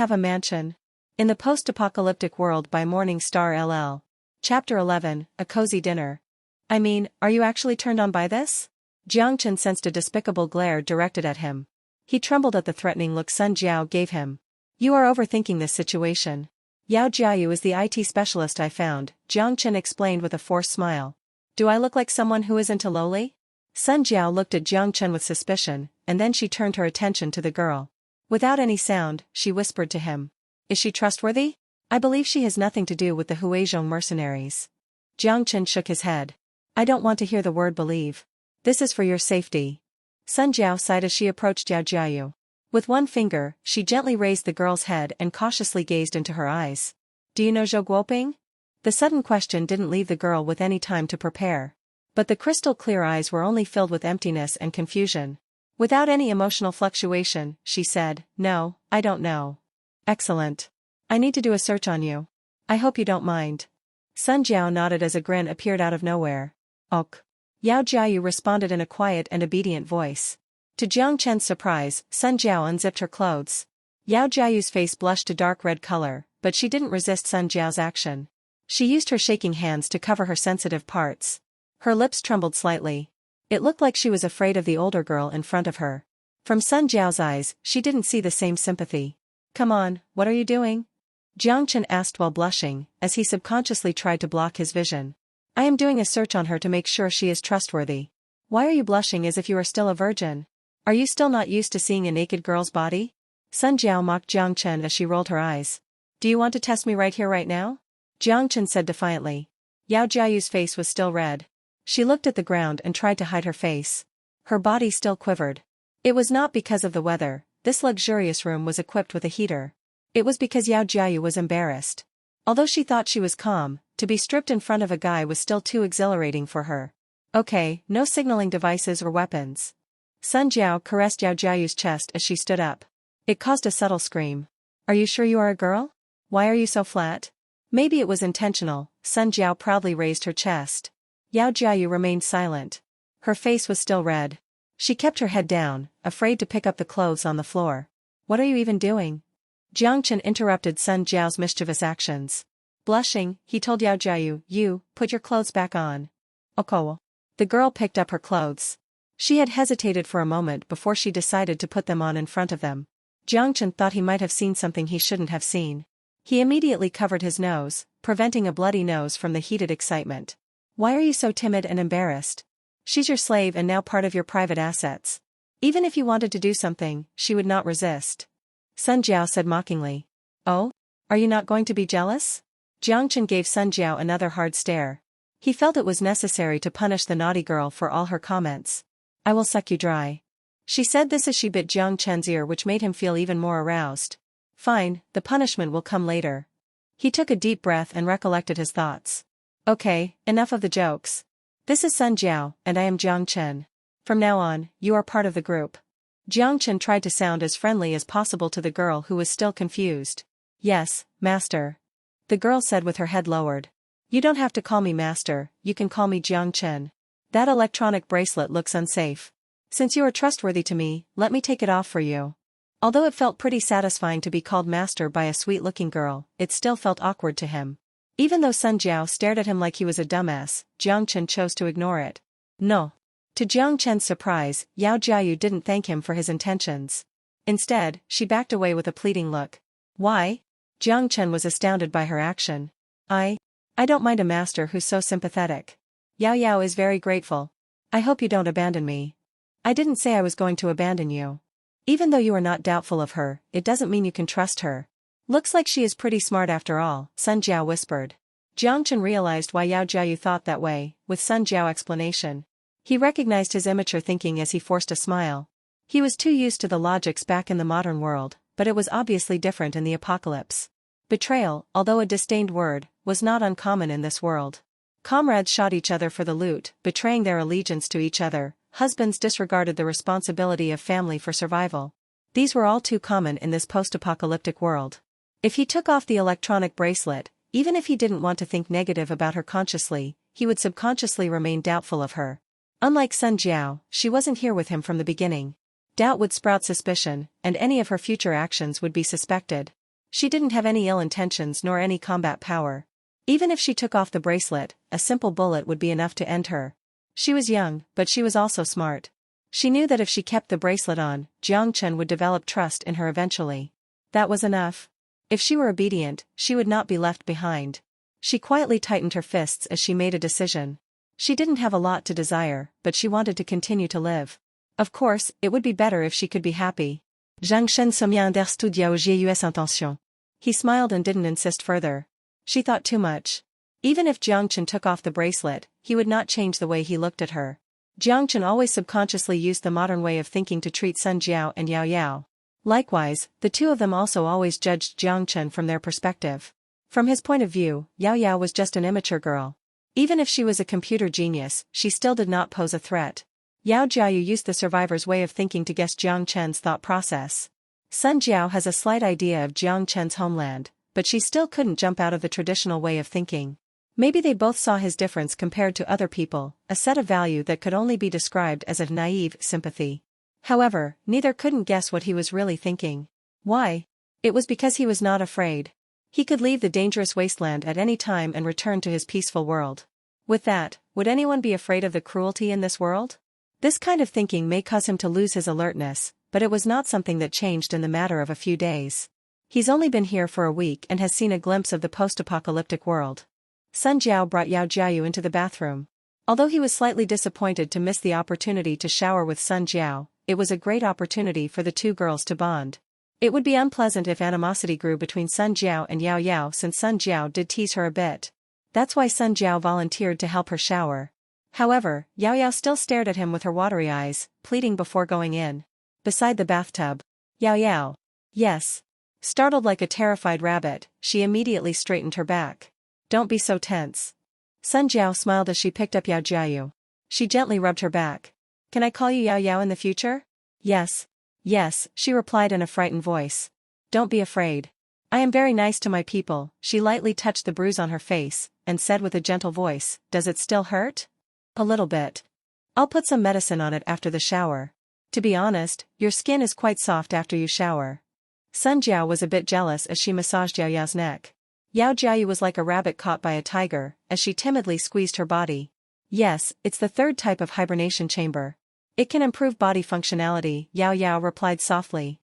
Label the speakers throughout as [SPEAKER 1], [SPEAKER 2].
[SPEAKER 1] have a mansion. In the post-apocalyptic world by Morning Star LL. Chapter 11, A Cozy Dinner. I mean, are you actually turned on by this? Jiang Chen sensed a despicable glare directed at him. He trembled at the threatening look Sun Jiao gave him. You are overthinking this situation. Yao Jiayu is the IT specialist I found, Jiang Chen explained with a forced smile. Do I look like someone who isn't a lowly? Sun Jiao looked at Jiang Chen with suspicion, and then she turned her attention to the girl. Without any sound, she whispered to him. Is she trustworthy? I believe she has nothing to do with the Huizhong mercenaries. Jiang Chen shook his head. I don't want to hear the word believe. This is for your safety. Sun Jiao sighed as she approached Yao Jiayu. With one finger, she gently raised the girl's head and cautiously gazed into her eyes. Do you know Zhou Guoping? The sudden question didn't leave the girl with any time to prepare. But the crystal-clear eyes were only filled with emptiness and confusion. Without any emotional fluctuation, she said, No, I don't know. Excellent. I need to do a search on you. I hope you don't mind. Sun Jiao nodded as a grin appeared out of nowhere. Ok. Yao Jiayu responded in a quiet and obedient voice. To Jiang Chen's surprise, Sun Jiao unzipped her clothes. Yao Jiayu's face blushed a dark red color, but she didn't resist Sun Jiao's action. She used her shaking hands to cover her sensitive parts. Her lips trembled slightly. It looked like she was afraid of the older girl in front of her. From Sun Jiao's eyes, she didn't see the same sympathy. Come on, what are you doing? Jiang Chen asked while blushing, as he subconsciously tried to block his vision. I am doing a search on her to make sure she is trustworthy. Why are you blushing as if you are still a virgin? Are you still not used to seeing a naked girl's body? Sun Jiao mocked Jiang Chen as she rolled her eyes. Do you want to test me right here right now? Jiang Chen said defiantly. Yao Jiayu's face was still red. She looked at the ground and tried to hide her face. Her body still quivered. It was not because of the weather. This luxurious room was equipped with a heater. It was because Yao Jiayu was embarrassed. Although she thought she was calm, to be stripped in front of a guy was still too exhilarating for her. Okay, no signaling devices or weapons. Sun Jiao caressed Yao Jiayu's chest as she stood up. It caused a subtle scream. Are you sure you are a girl? Why are you so flat? Maybe it was intentional. Sun Jiao proudly raised her chest. Yao Jiayu remained silent. Her face was still red. She kept her head down, afraid to pick up the clothes on the floor. What are you even doing? Jiang Chen interrupted Sun Jiao's mischievous actions. Blushing, he told Yao Jiayu, You, put your clothes back on. Okay. The girl picked up her clothes. She had hesitated for a moment before she decided to put them on in front of them. Jiang Chen thought he might have seen something he shouldn't have seen. He immediately covered his nose, preventing a bloody nose from the heated excitement. Why are you so timid and embarrassed? She's your slave and now part of your private assets. Even if you wanted to do something, she would not resist. Sun Jiao said mockingly. Oh? Are you not going to be jealous? Jiang Chen gave Sun Jiao another hard stare. He felt it was necessary to punish the naughty girl for all her comments. I will suck you dry. She said this as she bit Jiang Chen's ear, which made him feel even more aroused. Fine, the punishment will come later. He took a deep breath and recollected his thoughts. Okay, enough of the jokes. This is Sun Jiao, and I am Jiang Chen. From now on, you are part of the group. Jiang Chen tried to sound as friendly as possible to the girl who was still confused. Yes, master. The girl said with her head lowered. You don't have to call me master, you can call me Jiang Chen. That electronic bracelet looks unsafe. Since you are trustworthy to me, let me take it off for you. Although it felt pretty satisfying to be called master by a sweet-looking girl, it still felt awkward to him. Even though Sun Jiao stared at him like he was a dumbass, Jiang Chen chose to ignore it. No. To Jiang Chen's surprise, Yao Jiayu didn't thank him for his intentions. Instead, she backed away with a pleading look. Why? Jiang Chen was astounded by her action. I don't mind a master who's so sympathetic. Yao Yao is very grateful. I hope you don't abandon me. I didn't say I was going to abandon you. Even though you are not doubtful of her, it doesn't mean you can trust her. Looks like she is pretty smart after all, Sun Jiao whispered. Jiang Chen realized why Yao Jiayu thought that way, with Sun Jiao's explanation. He recognized his immature thinking as he forced a smile. He was too used to the logics back in the modern world, but it was obviously different in the apocalypse. Betrayal, although a disdained word, was not uncommon in this world. Comrades shot each other for the loot, betraying their allegiance to each other. Husbands disregarded the responsibility of family for survival. These were all too common in this post-apocalyptic world. If he took off the electronic bracelet, even if he didn't want to think negative about her consciously, he would subconsciously remain doubtful of her. Unlike Sun Jiao, she wasn't here with him from the beginning. Doubt would sprout suspicion, and any of her future actions would be suspected. She didn't have any ill intentions nor any combat power. Even if she took off the bracelet, a simple bullet would be enough to end her. She was young, but she was also smart. She knew that if she kept the bracelet on, Jiang Chen would develop trust in her eventually. That was enough. If she were obedient, she would not be left behind. She quietly tightened her fists as she made a decision. She didn't have a lot to desire, but she wanted to continue to live. Of course, it would be better if she could be happy. Jiang Chen sommeil understudia aux jus intentions. He smiled and didn't insist further. She thought too much. Even if Jiang Chen took off the bracelet, he would not change the way he looked at her. Jiang Chen always subconsciously used the modern way of thinking to treat Sun Jiao and Yao Yao. Likewise, the two of them also always judged Jiang Chen from their perspective. From his point of view, Yao Yao was just an immature girl. Even if she was a computer genius, she still did not pose a threat. Yao Jiayu used the survivor's way of thinking to guess Jiang Chen's thought process. Sun Jiao has a slight idea of Jiang Chen's homeland, but she still couldn't jump out of the traditional way of thinking. Maybe they both saw his difference compared to other people, a set of value that could only be described as a naive sympathy. However, neither couldn't guess what he was really thinking. Why? It was because he was not afraid. He could leave the dangerous wasteland at any time and return to his peaceful world. With that, would anyone be afraid of the cruelty in this world? This kind of thinking may cause him to lose his alertness, but it was not something that changed in the matter of a few days. He's only been here for a week and has seen a glimpse of the post-apocalyptic world. Sun Jiao brought Yao Jiayu into the bathroom. Although he was slightly disappointed to miss the opportunity to shower with Sun Jiao, it was a great opportunity for the two girls to bond. It would be unpleasant if animosity grew between Sun Jiao and Yao Yao since Sun Jiao did tease her a bit. That's why Sun Jiao volunteered to help her shower. However, Yao Yao still stared at him with her watery eyes, pleading before going in. Beside the bathtub. Yao Yao. Yes. Startled like a terrified rabbit, she immediately straightened her back. Don't be so tense. Sun Jiao smiled as she picked up Yao Jiayu. She gently rubbed her back. Can I call you Yao Yao in the future? Yes. Yes, she replied in a frightened voice. Don't be afraid. I am very nice to my people. She lightly touched the bruise on her face, and said with a gentle voice, Does it still hurt? A little bit. I'll put some medicine on it after the shower. To be honest, your skin is quite soft after you shower. Sun Jiao was a bit jealous as she massaged Yao Yao's neck. Yao Jiayu was like a rabbit caught by a tiger, as she timidly squeezed her body. Yes, it's the third type of hibernation chamber. It can improve body functionality, Yao Yao replied softly.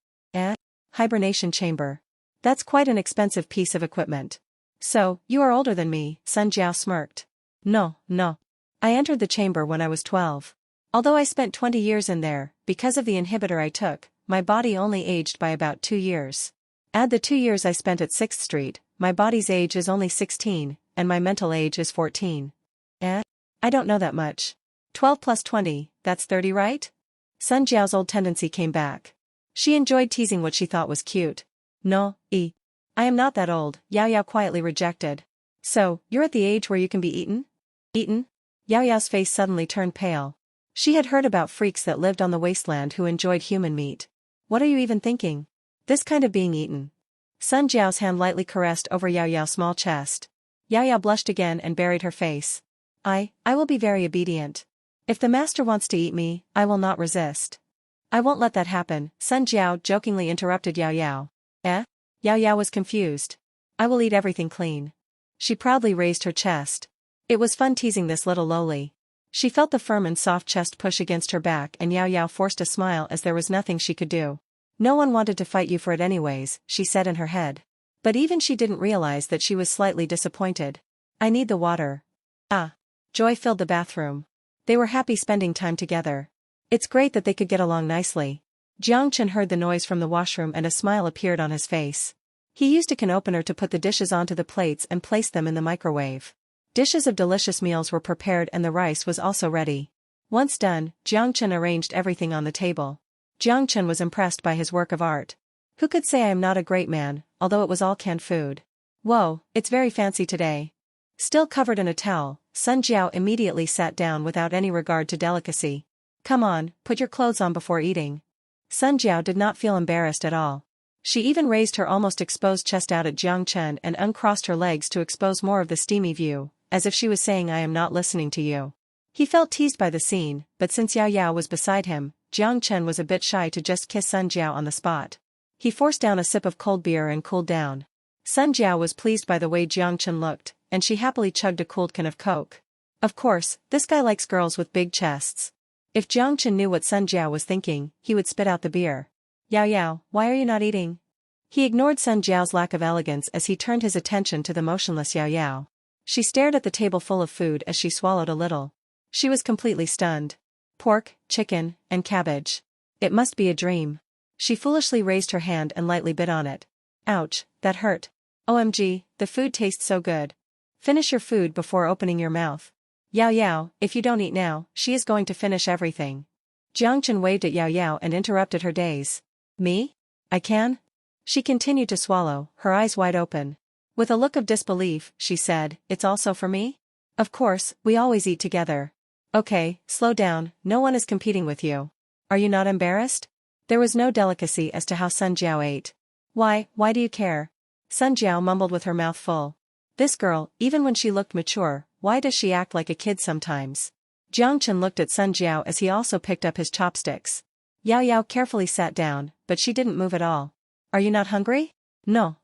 [SPEAKER 1] Hibernation chamber. That's quite an expensive piece of equipment. So, you are older than me, Sun Jiao smirked. No. I entered the chamber when I was 12. Although I spent 20 years in there, because of the inhibitor I took, my body only aged by about 2 years. Add the 2 years I spent at 6th Street, my body's age is only 16, and my mental age is 14. I don't know that much. 12 plus 20, that's 30, right? Sun Jiao's old tendency came back. She enjoyed teasing what she thought was cute. No, I am not that old, Yao Yao quietly rejected. So, you're at the age where you can be eaten? Eaten? Yao Yao's face suddenly turned pale. She had heard about freaks that lived on the wasteland who enjoyed human meat. What are you even thinking? This kind of being eaten. Sun Jiao's hand lightly caressed over Yao Yao's small chest. Yao Yao blushed again and buried her face. I will be very obedient. If the master wants to eat me, I will not resist. I won't let that happen, Sun Jiao jokingly interrupted Yao Yao. Yao Yao was confused. I will eat everything clean. She proudly raised her chest. It was fun teasing this little lowly. She felt the firm and soft chest push against her back and Yao Yao forced a smile as there was nothing she could do. No one wanted to fight you for it anyways, she said in her head. But even she didn't realize that she was slightly disappointed. I need the water. Joy filled the bathroom. They were happy spending time together. It's great that they could get along nicely. Jiang Chen heard the noise from the washroom and a smile appeared on his face. He used a can opener to put the dishes onto the plates and place them in the microwave. Dishes of delicious meals were prepared and the rice was also ready. Once done, Jiang Chen arranged everything on the table. Jiang Chen was impressed by his work of art. Who could say I am not a great man, although it was all canned food. Whoa, it's very fancy today. Still covered in a towel, Sun Jiao immediately sat down without any regard to delicacy. Come on, put your clothes on before eating. Sun Jiao did not feel embarrassed at all. She even raised her almost exposed chest out at Jiang Chen and uncrossed her legs to expose more of the steamy view, as if she was saying I am not listening to you. He felt teased by the scene, but since Yao Yao was beside him, Jiang Chen was a bit shy to just kiss Sun Jiao on the spot. He forced down a sip of cold beer and cooled down. Sun Jiao was pleased by the way Jiang Chen looked, and she happily chugged a cooled can of Coke. Of course, this guy likes girls with big chests. If Jiang Chen knew what Sun Jiao was thinking, he would spit out the beer. Yao Yao, why are you not eating? He ignored Sun Jiao's lack of elegance as he turned his attention to the motionless Yao Yao. She stared at the table full of food as she swallowed a little. She was completely stunned. Pork, chicken, and cabbage. It must be a dream. She foolishly raised her hand and lightly bit on it. Ouch, that hurt. OMG, the food tastes so good. Finish your food before opening your mouth. Yao Yao, if you don't eat now, she is going to finish everything. Jiang Chen waved at Yao Yao and interrupted her daze. Me? I can? She continued to swallow, her eyes wide open. With a look of disbelief, she said, it's also for me? Of course, we always eat together. Okay, slow down, no one is competing with you. Are you not embarrassed? There was no delicacy as to how Sun Jiao ate. Why do you care? Sun Jiao mumbled with her mouth full. This girl, even when she looked mature, why does she act like a kid sometimes? Jiang Chen looked at Sun Jiao as he also picked up his chopsticks. Yao Yao carefully sat down, but she didn't move at all. Are you not hungry? No.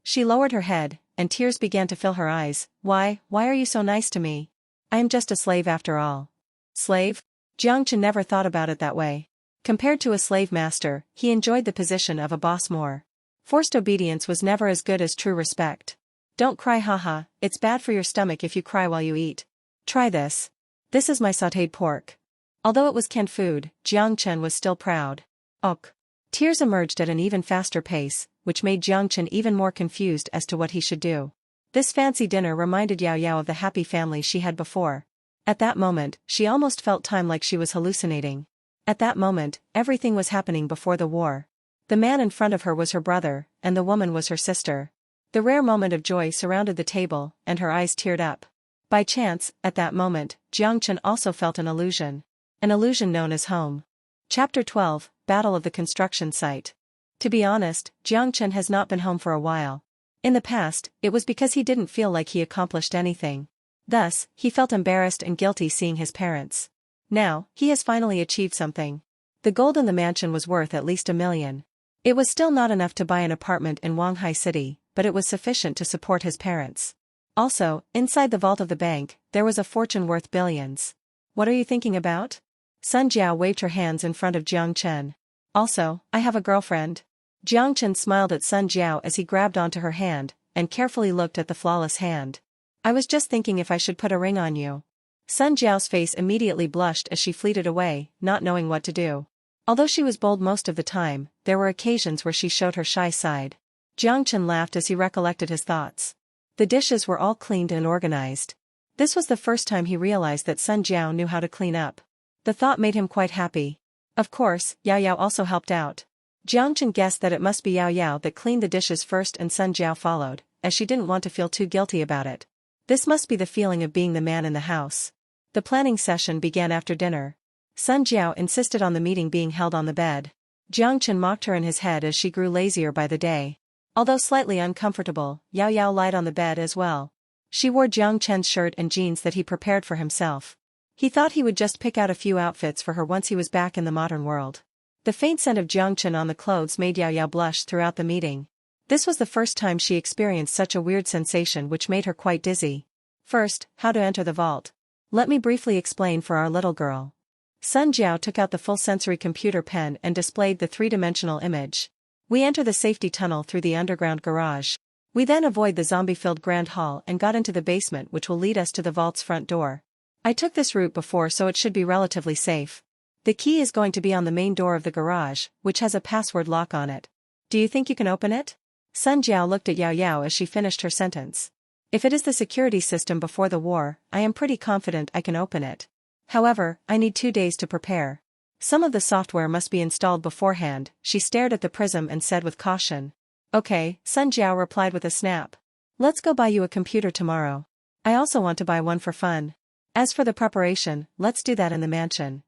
[SPEAKER 1] She lowered her head, and tears began to fill her eyes. Why are you so nice to me? I am just a slave after all. Slave? Jiang Chen never thought about it that way. Compared to a slave master, he enjoyed the position of a boss more. Forced obedience was never as good as true respect. Don't cry, haha, it's bad for your stomach if you cry while you eat. Try this. This is my sautéed pork. Although it was canned food, Jiang Chen was still proud. Ok. Tears emerged at an even faster pace, which made Jiang Chen even more confused as to what he should do. This fancy dinner reminded Yao Yao of the happy family she had before. At that moment, she almost felt time like she was hallucinating. At that moment, everything was happening before the war. The man in front of her was her brother, and the woman was her sister. The rare moment of joy surrounded the table, and her eyes teared up. By chance, at that moment, Jiang Chen also felt an illusion. An illusion known as home. Chapter 12, Battle of the Construction Site. To be honest, Jiang Chen has not been home for a while. In the past, it was because he didn't feel like he accomplished anything. Thus, he felt embarrassed and guilty seeing his parents. Now, he has finally achieved something. The gold in the mansion was worth at least $1 million. It was still not enough to buy an apartment in Wanghai City, but it was sufficient to support his parents. Also, inside the vault of the bank, there was a fortune worth billions. What are you thinking about? Sun Jiao waved her hands in front of Jiang Chen. Also, I have a girlfriend. Jiang Chen smiled at Sun Jiao as he grabbed onto her hand, and carefully looked at the flawless hand. I was just thinking if I should put a ring on you. Sun Jiao's face immediately blushed as she fleeted away, not knowing what to do. Although she was bold most of the time, there were occasions where she showed her shy side. Jiang Chen laughed as he recollected his thoughts. The dishes were all cleaned and organized. This was the first time he realized that Sun Jiao knew how to clean up. The thought made him quite happy. Of course, Yao Yao also helped out. Jiang Chen guessed that it must be Yao Yao that cleaned the dishes first and Sun Jiao followed, as she didn't want to feel too guilty about it. This must be the feeling of being the man in the house. The planning session began after dinner. Sun Jiao insisted on the meeting being held on the bed. Jiang Chen mocked her in his head as she grew lazier by the day. Although slightly uncomfortable, Yao Yao lied on the bed as well. She wore Jiang Chen's shirt and jeans that he prepared for himself. He thought he would just pick out a few outfits for her once he was back in the modern world. The faint scent of Jiang Chen on the clothes made Yao Yao blush throughout the meeting. This was the first time she experienced such a weird sensation which made her quite dizzy. First, how to enter the vault. Let me briefly explain for our little girl. Sun Jiao took out the full-sensory computer pen and displayed the three-dimensional image. We enter the safety tunnel through the underground garage. We then avoid the zombie-filled grand hall and got into the basement which will lead us to the vault's front door. I took this route before so it should be relatively safe. The key is going to be on the main door of the garage, which has a password lock on it. Do you think you can open it? Sun Jiao looked at Yao Yao as she finished her sentence. If it is the security system before the war, I am pretty confident I can open it. However, I need 2 days to prepare. Some of the software must be installed beforehand. She stared at the prism and said with caution. Okay, Sun Jiao replied with a snap. Let's go buy you a computer tomorrow. I also want to buy one for fun. As for the preparation, let's do that in the mansion.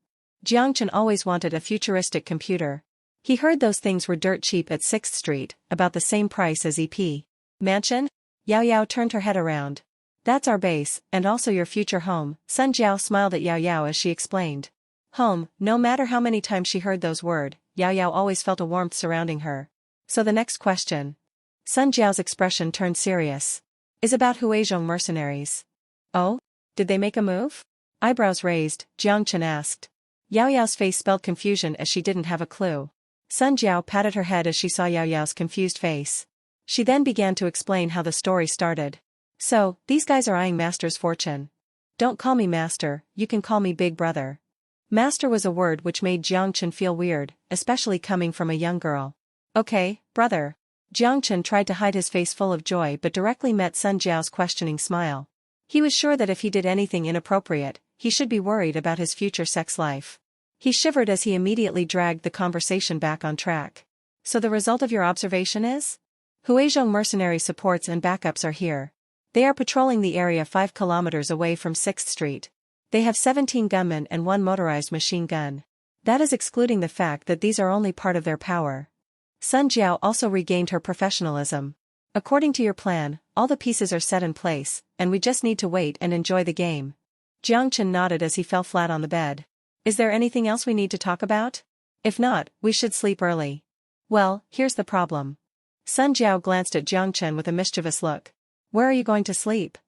[SPEAKER 1] Jiang Chen always wanted a futuristic computer. He heard those things were dirt cheap at 6th Street, about the same price as EP. Mansion? Yao Yao turned her head around. That's our base, and also your future home. Sun Jiao smiled at Yao Yao as she explained. Home, no matter how many times she heard those words, Yao Yao always felt a warmth surrounding her. So the next question. Sun Jiao's expression turned serious. Is about Huizhong mercenaries. Oh? Did they make a move? Eyebrows raised, Jiang Chen asked. Yao Yao's face spelled confusion as she didn't have a clue. Sun Jiao patted her head as she saw Yao Yao's confused face. She then began to explain how the story started. So, these guys are eyeing Master's fortune. Don't call me Master, you can call me Big Brother. Master was a word which made Jiang Chen feel weird, especially coming from a young girl. Okay, brother. Jiang Chen tried to hide his face full of joy but directly met Sun Jiao's questioning smile. He was sure that if he did anything inappropriate, he should be worried about his future sex life. He shivered as he immediately dragged the conversation back on track. So the result of your observation is? Huizhong mercenary supports and backups are here. They are patrolling the area 5 kilometers away from 6th Street. They have 17 gunmen and 1 motorized machine gun. That is excluding the fact that these are only part of their power. Sun Jiao also regained her professionalism. According to your plan, all the pieces are set in place, and we just need to wait and enjoy the game. Jiang Chen nodded as he fell flat on the bed. Is there anything else we need to talk about? If not, we should sleep early. Well, here's the problem. Sun Jiao glanced at Jiang Chen with a mischievous look. Where are you going to sleep?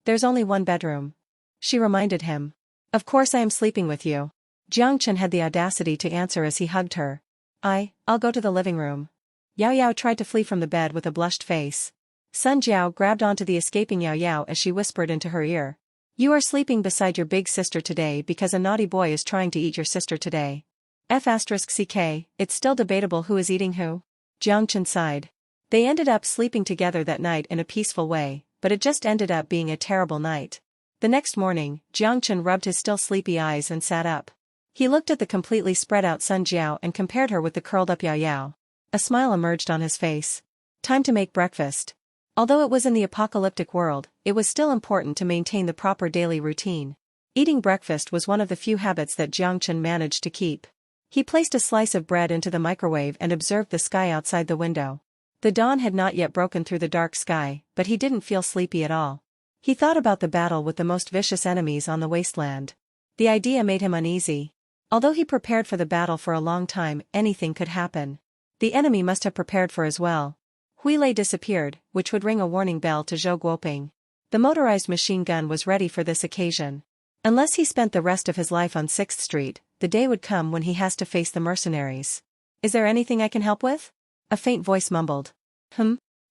[SPEAKER 1] There's only one bedroom. She reminded him. Of course I am sleeping with you. Jiang Chen had the audacity to answer as he hugged her. I'll go to the living room. Yao Yao tried to flee from the bed with a blushed face. Sun Jiao grabbed onto the escaping Yao Yao as she whispered into her ear. You are sleeping beside your big sister today because a naughty boy is trying to eat your sister today. F***ck, it's still debatable who is eating who. Jiang Chen sighed. They ended up sleeping together that night in a peaceful way, but it just ended up being a terrible night. The next morning, Jiang Chen rubbed his still sleepy eyes and sat up. He looked at the completely spread out Sun Jiao and compared her with the curled up Yao Yao. A smile emerged on his face. Time to make breakfast. Although it was in the apocalyptic world, it was still important to maintain the proper daily routine. Eating breakfast was one of the few habits that Jiang Chen managed to keep. He placed a slice of bread into the microwave and observed the sky outside the window. The dawn had not yet broken through the dark sky, but he didn't feel sleepy at all. He thought about the battle with the most vicious enemies on the wasteland. The idea made him uneasy. Although he prepared for the battle for a long time, anything could happen. The enemy must have prepared for as well. Huilei disappeared, which would ring a warning bell to Zhou Guoping. The motorized machine gun was ready for this occasion. Unless he spent the rest of his life on 6th Street, the day would come when he has to face the mercenaries. Is there anything I can help with? A faint voice mumbled.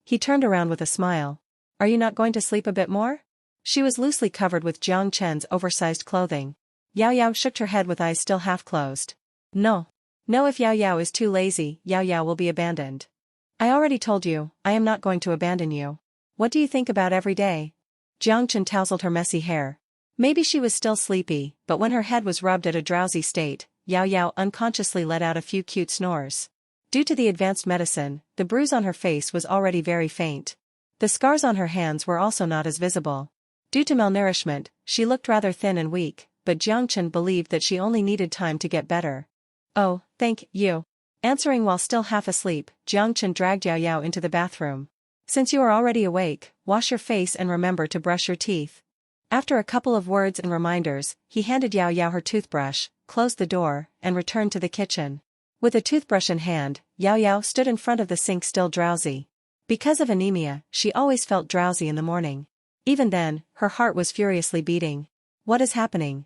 [SPEAKER 1] He turned around with a smile. Are you not going to sleep a bit more? She was loosely covered with Jiang Chen's oversized clothing. Yao Yao shook her head with eyes still half closed. No. No, if Yao Yao is too lazy, Yao Yao will be abandoned. I already told you, I am not going to abandon you. What do you think about every day? Jiang Chen tousled her messy hair. Maybe she was still sleepy, but when her head was rubbed at a drowsy state, Yao Yao unconsciously let out a few cute snores. Due to the advanced medicine, the bruise on her face was already very faint. The scars on her hands were also not as visible. Due to malnourishment, she looked rather thin and weak, but Jiang Chen believed that she only needed time to get better. Oh, thank you. Answering while still half asleep, Jiang Chen dragged Yao Yao into the bathroom. Since you are already awake, wash your face and remember to brush your teeth. After a couple of words and reminders, he handed Yao Yao her toothbrush, closed the door, and returned to the kitchen. With a toothbrush in hand, Yao Yao stood in front of the sink still drowsy. Because of anemia, she always felt drowsy in the morning. Even then, her heart was furiously beating. What is happening?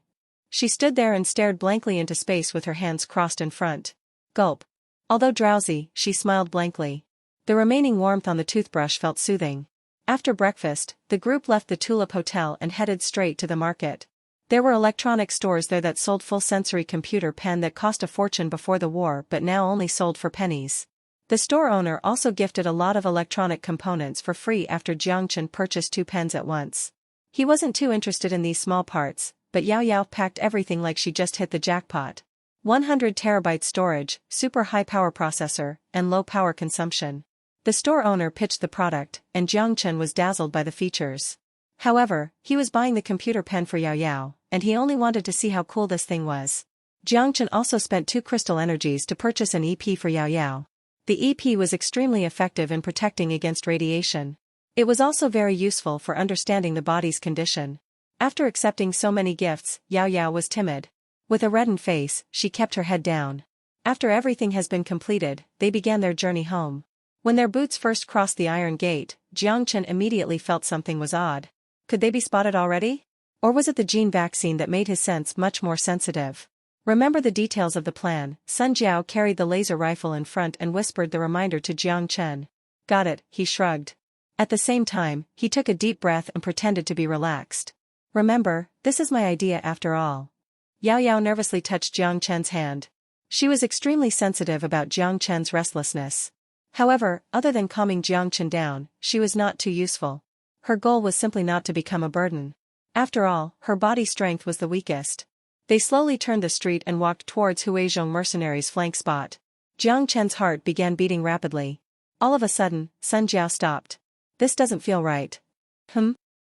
[SPEAKER 1] She stood there and stared blankly into space with her hands crossed in front. Gulp. Although drowsy, she smiled blankly. The remaining warmth on the toothbrush felt soothing. After breakfast, the group left the Tulip Hotel and headed straight to the market. There were electronic stores there that sold full-sensory computer pen that cost a fortune before the war but now only sold for pennies. The store owner also gifted a lot of electronic components for free after Jiang Chen purchased 2 pens at once. He wasn't too interested in these small parts, but Yao Yao packed everything like she just hit the jackpot. 100 terabyte storage, super high power processor, and low power consumption. The store owner pitched the product, and Jiang Chen was dazzled by the features. However, he was buying the computer pen for Yao Yao, and he only wanted to see how cool this thing was. Jiang Chen also spent 2 crystal energies to purchase an EP for Yao Yao. The EP was extremely effective in protecting against radiation. It was also very useful for understanding the body's condition. After accepting so many gifts, Yao Yao was timid. With a reddened face, she kept her head down. After everything has been completed, they began their journey home. When their boots first crossed the iron gate, Jiang Chen immediately felt something was odd. Could they be spotted already? Or was it the gene vaccine that made his sense much more sensitive? Remember the details of the plan. Sun Jiao carried the laser rifle in front and whispered the reminder to Jiang Chen. Got it, he shrugged. At the same time, he took a deep breath and pretended to be relaxed. Remember, this is my idea after all. Yao Yao nervously touched Jiang Chen's hand. She was extremely sensitive about Jiang Chen's restlessness. However, other than calming Jiang Chen down, she was not too useful. Her goal was simply not to become a burden. After all, her body strength was the weakest. They slowly turned the street and walked towards Huizhong mercenaries' flank spot. Jiang Chen's heart began beating rapidly. All of a sudden, Sun Jiao stopped. This doesn't feel right.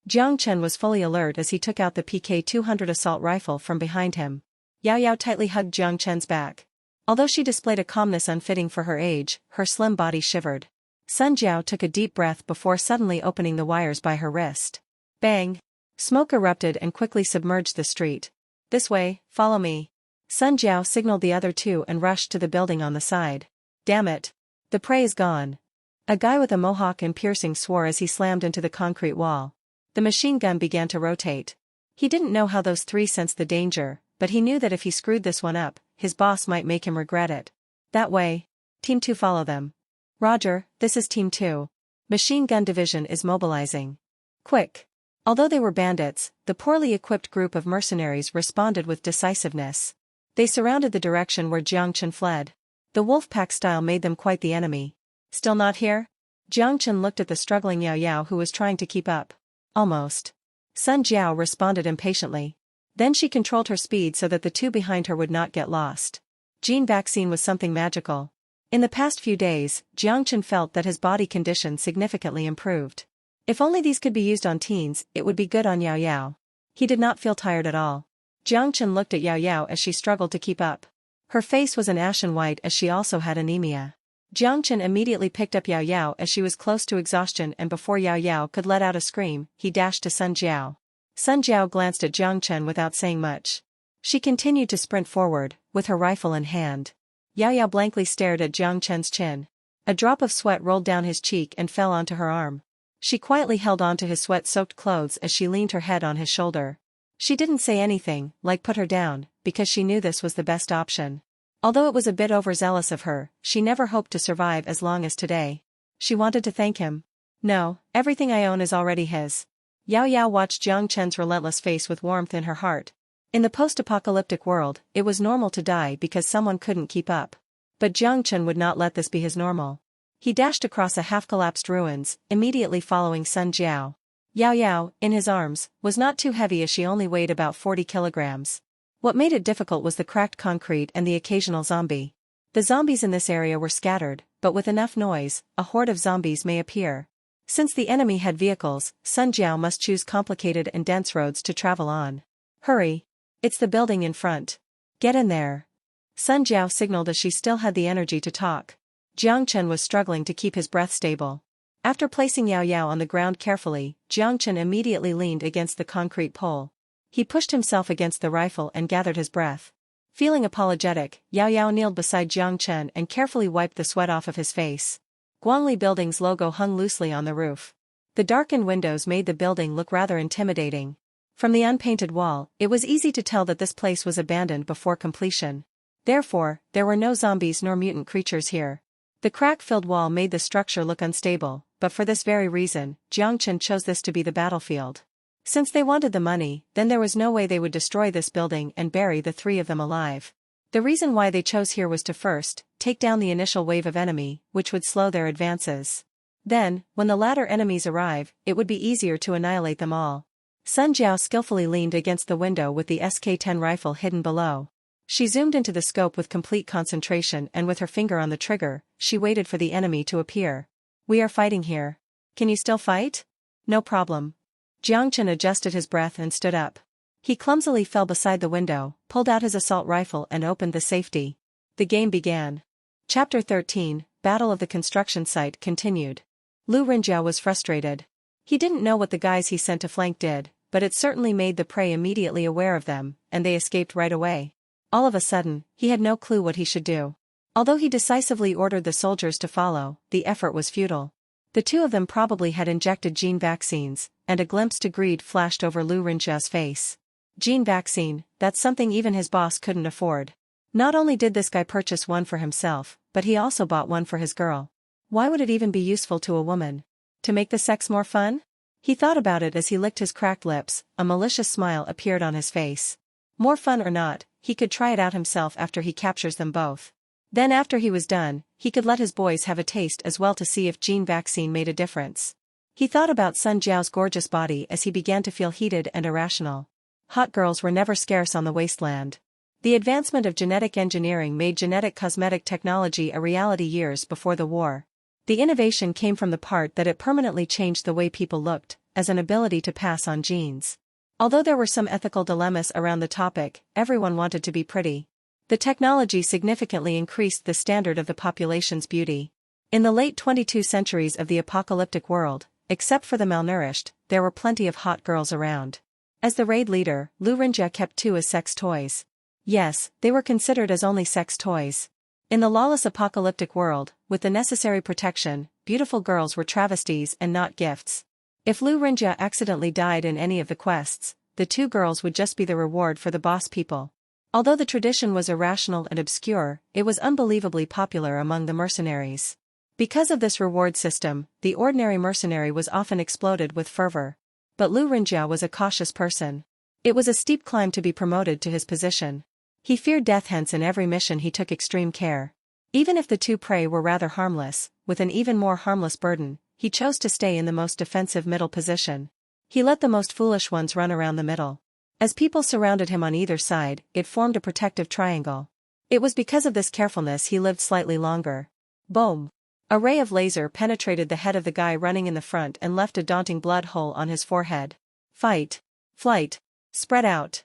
[SPEAKER 1] Jiang Chen was fully alert as he took out the PK-200 assault rifle from behind him. Yao Yao tightly hugged Jiang Chen's back. Although she displayed a calmness unfitting for her age, her slim body shivered. Sun Jiao took a deep breath before suddenly opening the wires by her wrist. Bang! Smoke erupted and quickly submerged the street. This way, follow me. Sun Jiao signaled the other two and rushed to the building on the side. Damn it. The prey is gone. A guy with a mohawk and piercing swore as he slammed into the concrete wall. The machine gun began to rotate. He didn't know how those three sensed the danger, but he knew that if he screwed this one up, his boss might make him regret it. That way. Team 2 follow them. Roger, this is Team 2. Machine gun division is mobilizing. Quick. Although they were bandits, the poorly equipped group of mercenaries responded with decisiveness. They surrounded the direction where Jiang Chen fled. The wolf pack style made them quite the enemy. Still not here? Jiang Chen looked at the struggling Yao Yao who was trying to keep up. Almost. Sun Jiao responded impatiently. Then she controlled her speed so that the two behind her would not get lost. Gene vaccine was something magical. In the past few days, Jiang Chen felt that his body condition significantly improved. If only these could be used on teens, it would be good on Yao Yao. He did not feel tired at all. Jiang Chen looked at Yao Yao as she struggled to keep up. Her face was an ashen white as she also had anemia. Jiang Chen immediately picked up Yao Yao as she was close to exhaustion, and before Yao Yao could let out a scream, he dashed to Sun Jiao. Sun Jiao glanced at Jiang Chen without saying much. She continued to sprint forward, with her rifle in hand. Yao Yao blankly stared at Jiang Chen's chin. A drop of sweat rolled down his cheek and fell onto her arm. She quietly held onto his sweat-soaked clothes as she leaned her head on his shoulder. She didn't say anything, like put her down, because she knew this was the best option. Although it was a bit overzealous of her, she never hoped to survive as long as today. She wanted to thank him. No, everything I own is already his. Yao Yao watched Jiang Chen's relentless face with warmth in her heart. In the post-apocalyptic world, it was normal to die because someone couldn't keep up. But Jiang Chen would not let this be his normal. He dashed across a half-collapsed ruins, immediately following Sun Jiao. Yao Yao, in his arms, was not too heavy as she only weighed about 40 kilograms. What made it difficult was the cracked concrete and the occasional zombie. The zombies in this area were scattered, but with enough noise, a horde of zombies may appear. Since the enemy had vehicles, Sun Jiao must choose complicated and dense roads to travel on. Hurry! It's the building in front. Get in there. Sun Jiao signaled as she still had the energy to talk. Jiang Chen was struggling to keep his breath stable. After placing Yao Yao on the ground carefully, Jiang Chen immediately leaned against the concrete pole. He pushed himself against the rifle and gathered his breath. Feeling apologetic, Yao Yao kneeled beside Jiang Chen and carefully wiped the sweat off of his face. Guangli Building's logo hung loosely on the roof. The darkened windows made the building look rather intimidating. From the unpainted wall, it was easy to tell that this place was abandoned before completion. Therefore, there were no zombies nor mutant creatures here. The crack-filled wall made the structure look unstable, but for this very reason, Jiang Chen chose this to be the battlefield. Since they wanted the money, then there was no way they would destroy this building and bury the three of them alive. The reason why they chose here was to first, take down the initial wave of enemy, which would slow their advances. Then, when the latter enemies arrive, it would be easier to annihilate them all. Sun Jiao skillfully leaned against the window with the SK-10 rifle hidden below. She zoomed into the scope with complete concentration, and with her finger on the trigger, she waited for the enemy to appear. We are fighting here. Can you still fight? No problem. Jiang Chen adjusted his breath and stood up. He clumsily fell beside the window, pulled out his assault rifle and opened the safety. The game began. Chapter 13, Battle of the Construction Site continued. Lu Rinjiao was frustrated. He didn't know what the guys he sent to flank did, but it certainly made the prey immediately aware of them, and they escaped right away. All of a sudden, he had no clue what he should do. Although he decisively ordered the soldiers to follow, the effort was futile. The two of them probably had injected gene vaccines, and a glimpse to greed flashed over Lu Renjia's face. Gene vaccine, that's something even his boss couldn't afford. Not only did this guy purchase one for himself, but he also bought one for his girl. Why would it even be useful to a woman? To make the sex more fun? He thought about it as he licked his cracked lips, a malicious smile appeared on his face. More fun or not, he could try it out himself after he captures them both. Then after he was done, he could let his boys have a taste as well to see if gene vaccine made a difference. He thought about Sun Jiao's gorgeous body as he began to feel heated and irrational. Hot girls were never scarce on the wasteland. The advancement of genetic engineering made genetic cosmetic technology a reality years before the war. The innovation came from the part that it permanently changed the way people looked, as an ability to pass on genes. Although there were some ethical dilemmas around the topic, everyone wanted to be pretty. The technology significantly increased the standard of the population's beauty. In the late 22 centuries of the apocalyptic world, except for the malnourished, there were plenty of hot girls around. As the raid leader, Lu Renjia kept two as sex toys. Yes, they were considered as only sex toys. In the lawless apocalyptic world, with the necessary protection, beautiful girls were travesties and not gifts. If Lu Renjia accidentally died in any of the quests, the two girls would just be the reward for the boss people. Although the tradition was irrational and obscure, it was unbelievably popular among the mercenaries. Because of this reward system, the ordinary mercenary was often exploded with fervor. But Lu Renjia was a cautious person. It was a steep climb to be promoted to his position. He feared death, hence in every mission he took extreme care. Even if the two prey were rather harmless, with an even more harmless burden, he chose to stay in the most defensive middle position. He let the most foolish ones run around the middle. As people surrounded him on either side, it formed a protective triangle. It was because of this carefulness he lived slightly longer. Boom! A ray of laser penetrated the head of the guy running in the front and left a daunting blood hole on his forehead. Fight! Flight! Spread out!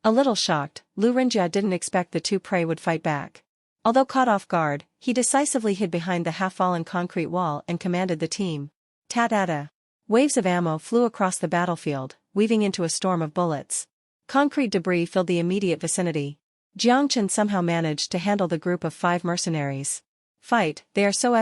[SPEAKER 1] A little shocked, Lu Renjia didn't expect the two prey would fight back. Although caught off guard, he decisively hid behind the half-fallen concrete wall and commanded the team. Ta-ta-ta! Waves of ammo flew across the battlefield, weaving into a storm of bullets. Concrete debris filled the immediate vicinity. Jiang Chen somehow managed to handle the group of 5 mercenaries. Fight, they are so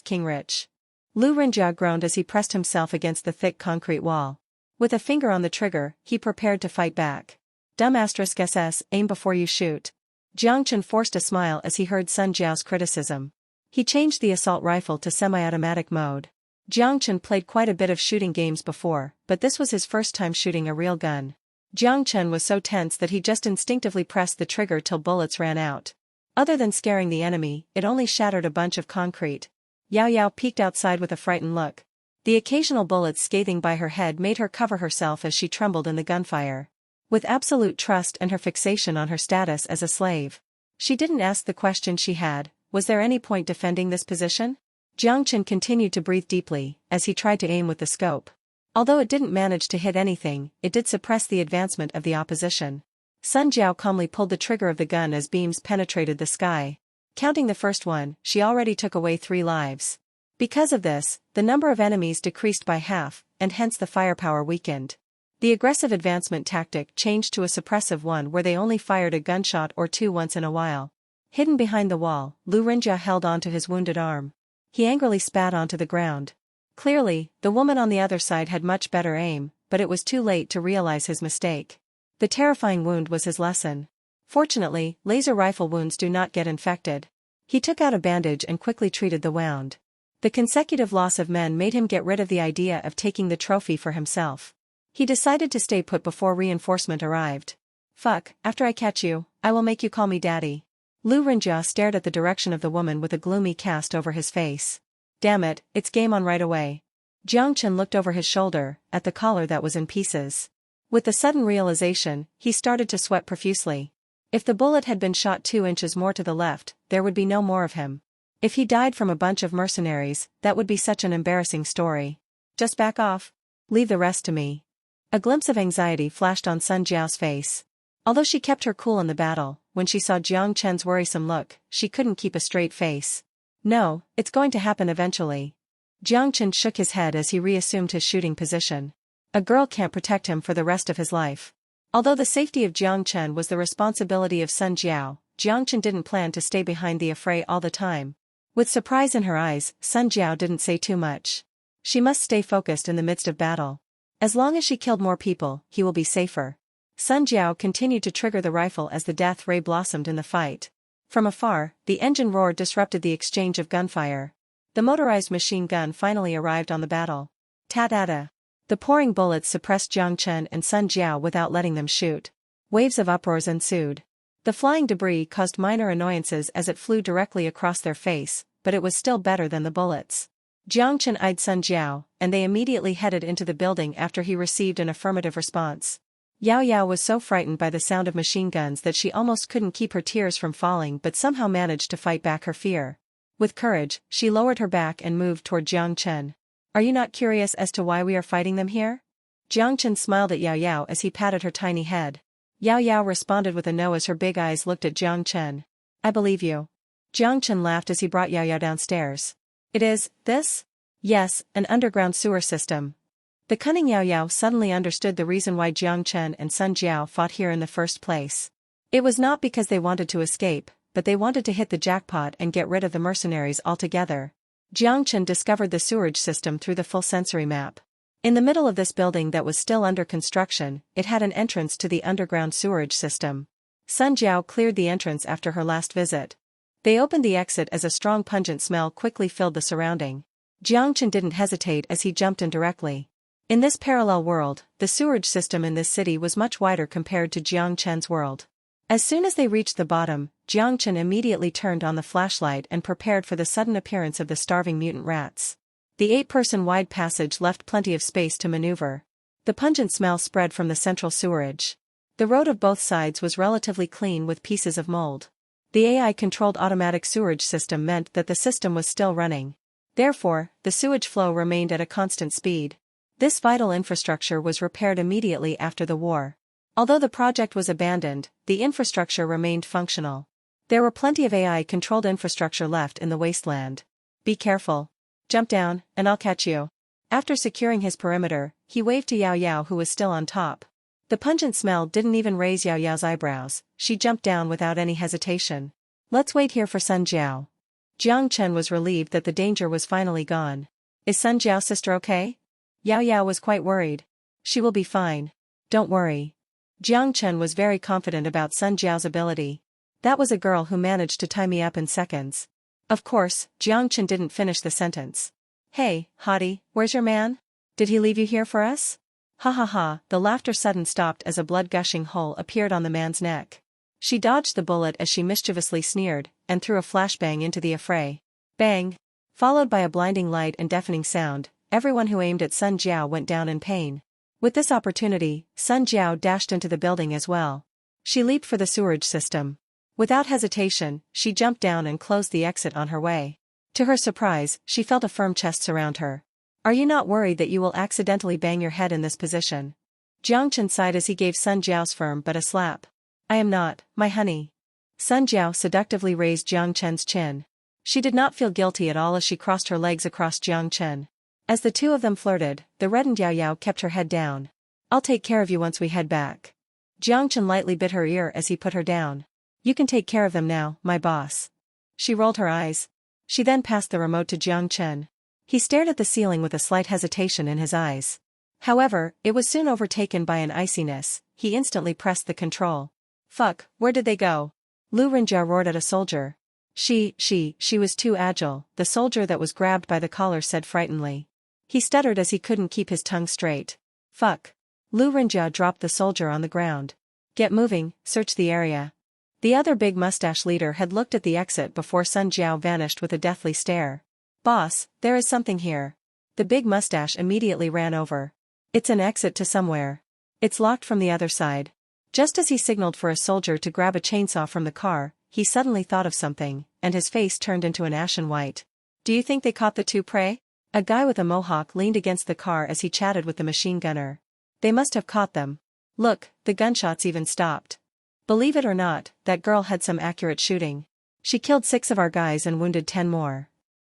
[SPEAKER 1] King rich. Lu Renjia groaned as he pressed himself against the thick concrete wall. With a finger on the trigger, he prepared to fight back. Dumb SS, aim before you shoot. Jiang Chen forced a smile as he heard Sun Jiao's criticism. He changed the assault rifle to semi-automatic mode. Jiang Chen played quite a bit of shooting games before, but this was his first time shooting a real gun. Jiang Chen was so tense that he just instinctively pressed the trigger till bullets ran out. Other than scaring the enemy, it only shattered a bunch of concrete. Yao Yao peeked outside with a frightened look. The occasional bullets scathing by her head made her cover herself as she trembled in the gunfire. With absolute trust and her fixation on her status as a slave, she didn't ask the question she had, was there any point defending this position? Jiang Chen continued to breathe deeply, as he tried to aim with the scope. Although it didn't manage to hit anything, it did suppress the advancement of the opposition. Sun Jiao calmly pulled the trigger of the gun as beams penetrated the sky. Counting the first one, she already took away 3 lives. Because of this, the number of enemies decreased by half, and hence the firepower weakened. The aggressive advancement tactic changed to a suppressive one where they only fired a gunshot or 2 once in a while. Hidden behind the wall, Lu Renjia held onto his wounded arm. He angrily spat onto the ground. Clearly, the woman on the other side had much better aim, but it was too late to realize his mistake. The terrifying wound was his lesson. Fortunately, laser rifle wounds do not get infected. He took out a bandage and quickly treated the wound. The consecutive loss of men made him get rid of the idea of taking the trophy for himself. He decided to stay put before reinforcement arrived. Fuck, after I catch you, I will make you call me daddy. Lu Renjia stared at the direction of the woman with a gloomy cast over his face. Damn it, it's game on right away. Jiang Chen looked over his shoulder, at the collar that was in pieces. With the sudden realization, he started to sweat profusely. If the bullet had been shot 2 inches more to the left, there would be no more of him. If he died from a bunch of mercenaries, that would be such an embarrassing story. Just back off. Leave the rest to me. A glimpse of anxiety flashed on Sun Jiao's face. Although she kept her cool in the battle, when she saw Jiang Chen's worrisome look, she couldn't keep a straight face. No, it's going to happen eventually. Jiang Chen shook his head as he reassumed his shooting position. A girl can't protect him for the rest of his life. Although the safety of Jiang Chen was the responsibility of Sun Jiao, Jiang Chen didn't plan to stay behind the affray all the time. With surprise in her eyes, Sun Jiao didn't say too much. She must stay focused in the midst of battle. As long as she killed more people, he will be safer. Sun Jiao continued to trigger the rifle as the death ray blossomed in the fight. From afar, the engine roar disrupted the exchange of gunfire. The motorized machine gun finally arrived on the battle. Ta-ta-ta. The pouring bullets suppressed Jiang Chen and Sun Jiao without letting them shoot. Waves of uproars ensued. The flying debris caused minor annoyances as it flew directly across their face, but it was still better than the bullets. Jiang Chen eyed Sun Jiao, and they immediately headed into the building after he received an affirmative response. Yao Yao was so frightened by the sound of machine guns that she almost couldn't keep her tears from falling but somehow managed to fight back her fear. With courage, she lowered her back and moved toward Jiang Chen. Are you not curious as to why we are fighting them here? Jiang Chen smiled at Yao Yao as he patted her tiny head. Yao Yao responded with a no as her big eyes looked at Jiang Chen. I believe you. Jiang Chen laughed as he brought Yao Yao downstairs. It is, this? Yes, an underground sewer system. The cunning Yao Yao suddenly understood the reason why Jiang Chen and Sun Jiao fought here in the first place. It was not because they wanted to escape, but they wanted to hit the jackpot and get rid of the mercenaries altogether. Jiang Chen discovered the sewerage system through the full sensory map. In the middle of this building that was still under construction, it had an entrance to the underground sewerage system. Sun Jiao cleared the entrance after her last visit. They opened the exit as a strong pungent smell quickly filled the surrounding. Jiang Chen didn't hesitate as he jumped in directly. In this parallel world, the sewerage system in this city was much wider compared to Jiang Chen's world. As soon as they reached the bottom, Jiang Chen immediately turned on the flashlight and prepared for the sudden appearance of the starving mutant rats. The 8-person-wide passage left plenty of space to maneuver. The pungent smell spread from the central sewerage. The road of both sides was relatively clean with pieces of mold. The AI-controlled automatic sewerage system meant that the system was still running. Therefore, the sewage flow remained at a constant speed. This vital infrastructure was repaired immediately after the war. Although the project was abandoned, the infrastructure remained functional. There were plenty of AI-controlled infrastructure left in the wasteland. Be careful. Jump down, and I'll catch you. After securing his perimeter, he waved to Yao Yao who was still on top. The pungent smell didn't even raise Yao Yao's eyebrows, she jumped down without any hesitation. Let's wait here for Sun Jiao. Jiang Chen was relieved that the danger was finally gone. Is Sun Jiao's sister okay? Yao Yao was quite worried. She will be fine. Don't worry. Jiang Chen was very confident about Sun Jiao's ability. That was a girl who managed to tie me up in seconds. Of course, Jiang Chen didn't finish the sentence. Hey, hottie, where's your man? Did he leave you here for us? Ha ha ha, the laughter suddenly stopped as a blood-gushing hole appeared on the man's neck. She dodged the bullet as she mischievously sneered, and threw a flashbang into the affray. Bang! Followed by a blinding light and deafening sound, everyone who aimed at Sun Jiao went down in pain. With this opportunity, Sun Jiao dashed into the building as well. She leaped for the sewerage system. Without hesitation, she jumped down and closed the exit on her way. To her surprise, she felt a firm chest surround her. Are you not worried that you will accidentally bang your head in this position? Jiang Chen sighed as he gave Sun Jiao's firm but a slap. I am not, my honey. Sun Jiao seductively raised Jiang Chen's chin. She did not feel guilty at all as she crossed her legs across Jiang Chen. As the two of them flirted, the reddened Yao Yao kept her head down. I'll take care of you once we head back. Jiang Chen lightly bit her ear as he put her down. You can take care of them now, my boss. She rolled her eyes. She then passed the remote to Jiang Chen. He stared at the ceiling with a slight hesitation in his eyes. However, it was soon overtaken by an iciness. He instantly pressed the control. Fuck, where did they go? Lu Renjia roared at a soldier. She was too agile, the soldier that was grabbed by the collar said frightenedly. He stuttered as he couldn't keep his tongue straight. Fuck. Lu Renjia dropped the soldier on the ground. Get moving, search the area. The other big mustache leader had looked at the exit before Sun Jiao vanished with a deathly stare. Boss, there is something here. The big mustache immediately ran over. It's an exit to somewhere. It's locked from the other side. Just as he signaled for a soldier to grab a chainsaw from the car, he suddenly thought of something, and his face turned into an ashen white. Do you think they caught the two prey? A guy with a mohawk leaned against the car as he chatted with the machine gunner. They must have caught them. Look, the gunshots even stopped. Believe it or not, that girl had some accurate shooting. She killed 6 of our guys and wounded 10 more.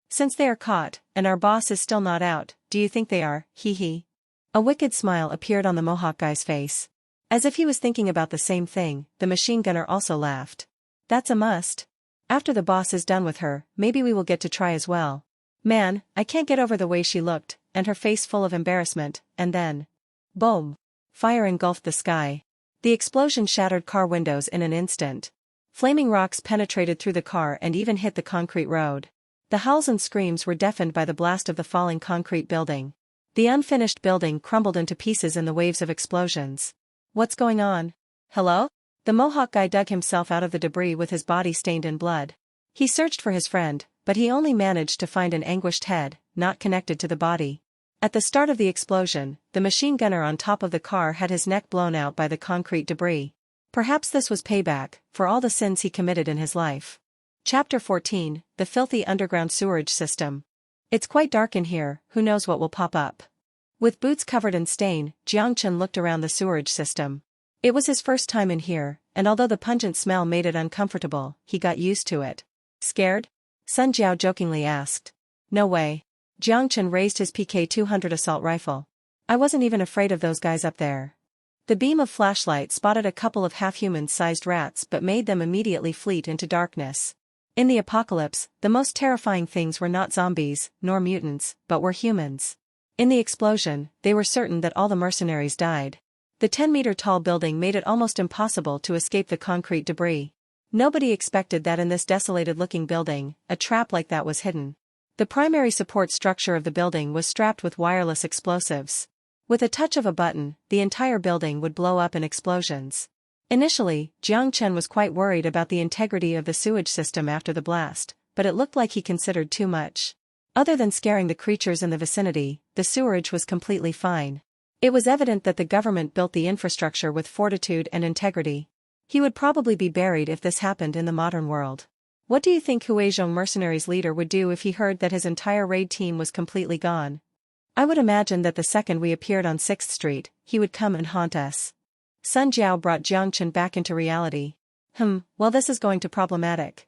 [SPEAKER 1] Since they are caught, and our boss is still not out, do you think they are, hee hee? A wicked smile appeared on the mohawk guy's face. As if he was thinking about the same thing, the machine gunner also laughed. That's a must. After the boss is done with her, maybe we will get to try as well. Man, I can't get over the way she looked, and her face full of embarrassment, and then. Boom! Fire engulfed the sky. The explosion shattered car windows in an instant. Flaming rocks penetrated through the car and even hit the concrete road. The howls and screams were deafened by the blast of the falling concrete building. The unfinished building crumbled into pieces in the waves of explosions. What's going on? Hello? The Mohawk guy dug himself out of the debris with his body stained in blood. He searched for his friend, but he only managed to find an anguished head, not connected to the body. At the start of the explosion, the machine gunner on top of the car had his neck blown out by the concrete debris. Perhaps this was payback for all the sins he committed in his life. Chapter 14, The Filthy Underground Sewerage System. It's quite dark in here, who knows what will pop up. With boots covered in stain, Jiang Chen looked around the sewerage system. It was his first time in here, and although the pungent smell made it uncomfortable, he got used to it. Scared? Sun Jiao jokingly asked. No way. Jiang Chen raised his PK-200 assault rifle. I wasn't even afraid of those guys up there. The beam of flashlight spotted a couple of half-human-sized rats but made them immediately flee into darkness. In the apocalypse, the most terrifying things were not zombies, nor mutants, but were humans. In the explosion, they were certain that all the mercenaries died. The 10-meter-tall building made it almost impossible to escape the concrete debris. Nobody expected that in this desolated-looking building, a trap like that was hidden. The primary support structure of the building was strapped with wireless explosives. With a touch of a button, the entire building would blow up in explosions. Initially, Jiang Chen was quite worried about the integrity of the sewage system after the blast, but it looked like he considered too much. Other than scaring the creatures in the vicinity, the sewerage was completely fine. It was evident that the government built the infrastructure with fortitude and integrity. He would probably be buried if this happened in the modern world. What do you think Huizhong mercenaries leader would do if he heard that his entire raid team was completely gone? I would imagine that the second we appeared on 6th Street, he would come and haunt us. Sun Jiao brought Jiang Chen back into reality. Well, this is going to problematic.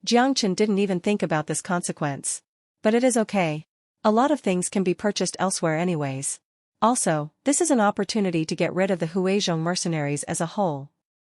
[SPEAKER 1] Jiang Chen didn't even think about this consequence. But it is okay. A lot of things can be purchased elsewhere anyways. Also, this is an opportunity to get rid of the Huizhong mercenaries as a whole.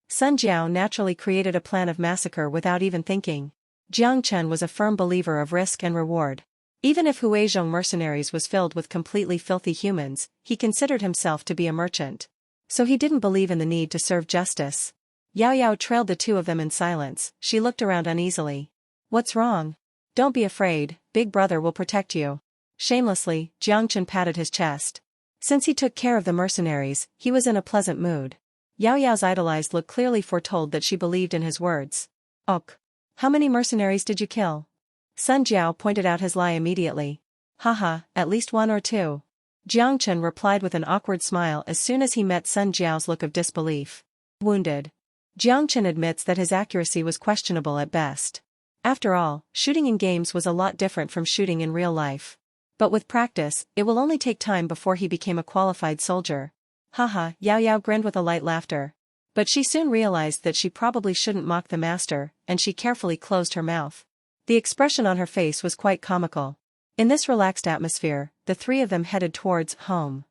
[SPEAKER 1] Sun Jiao naturally created a plan of massacre without even thinking. Jiang Chen was a firm believer of risk and reward. Even if Huizhong mercenaries was filled with completely filthy humans, he considered himself to be a merchant. So he didn't believe in the need to serve justice. Yao Yao trailed the two of them in silence. She looked around uneasily. What's wrong? Don't be afraid, Big Brother will protect you. Shamelessly, Jiang Chen patted his chest. Since he took care of the mercenaries, he was in a pleasant mood. Yao Yao's idolized look clearly foretold that she believed in his words. Ok. How many mercenaries did you kill? Sun Jiao pointed out his lie immediately. Haha, at least 1 or 2. Jiang Chen replied with an awkward smile as soon as he met Sun Jiao's look of disbelief. Wounded. Jiang Chen admits that his accuracy was questionable at best. After all, shooting in games was a lot different from shooting in real life. But with practice, it will only take time before he became a qualified soldier. Haha, Yao Yao grinned with a light laughter. But she soon realized that she probably shouldn't mock the master, and she carefully closed her mouth. The expression on her face was quite comical. In this relaxed atmosphere, the three of them headed towards home.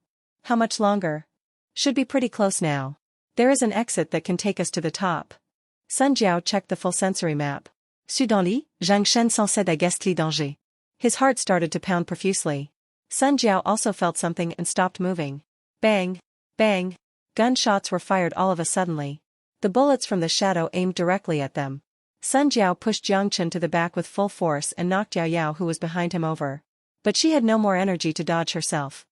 [SPEAKER 1] How much longer? Should be pretty close now. There is an exit that can take us to the top. Sun Jiao checked the full sensory map. Soudainly, Jiang Chen sentait un ghastly danger. His heart started to pound profusely. Sun Jiao also felt something and stopped moving. Bang! Bang! Gunshots were fired all of a suddenly. The bullets from the shadow aimed directly at them. Sun Jiao pushed Jiang Chen to the back with full force and knocked Yao Yao, who was behind him, over. But she had no more energy to dodge herself.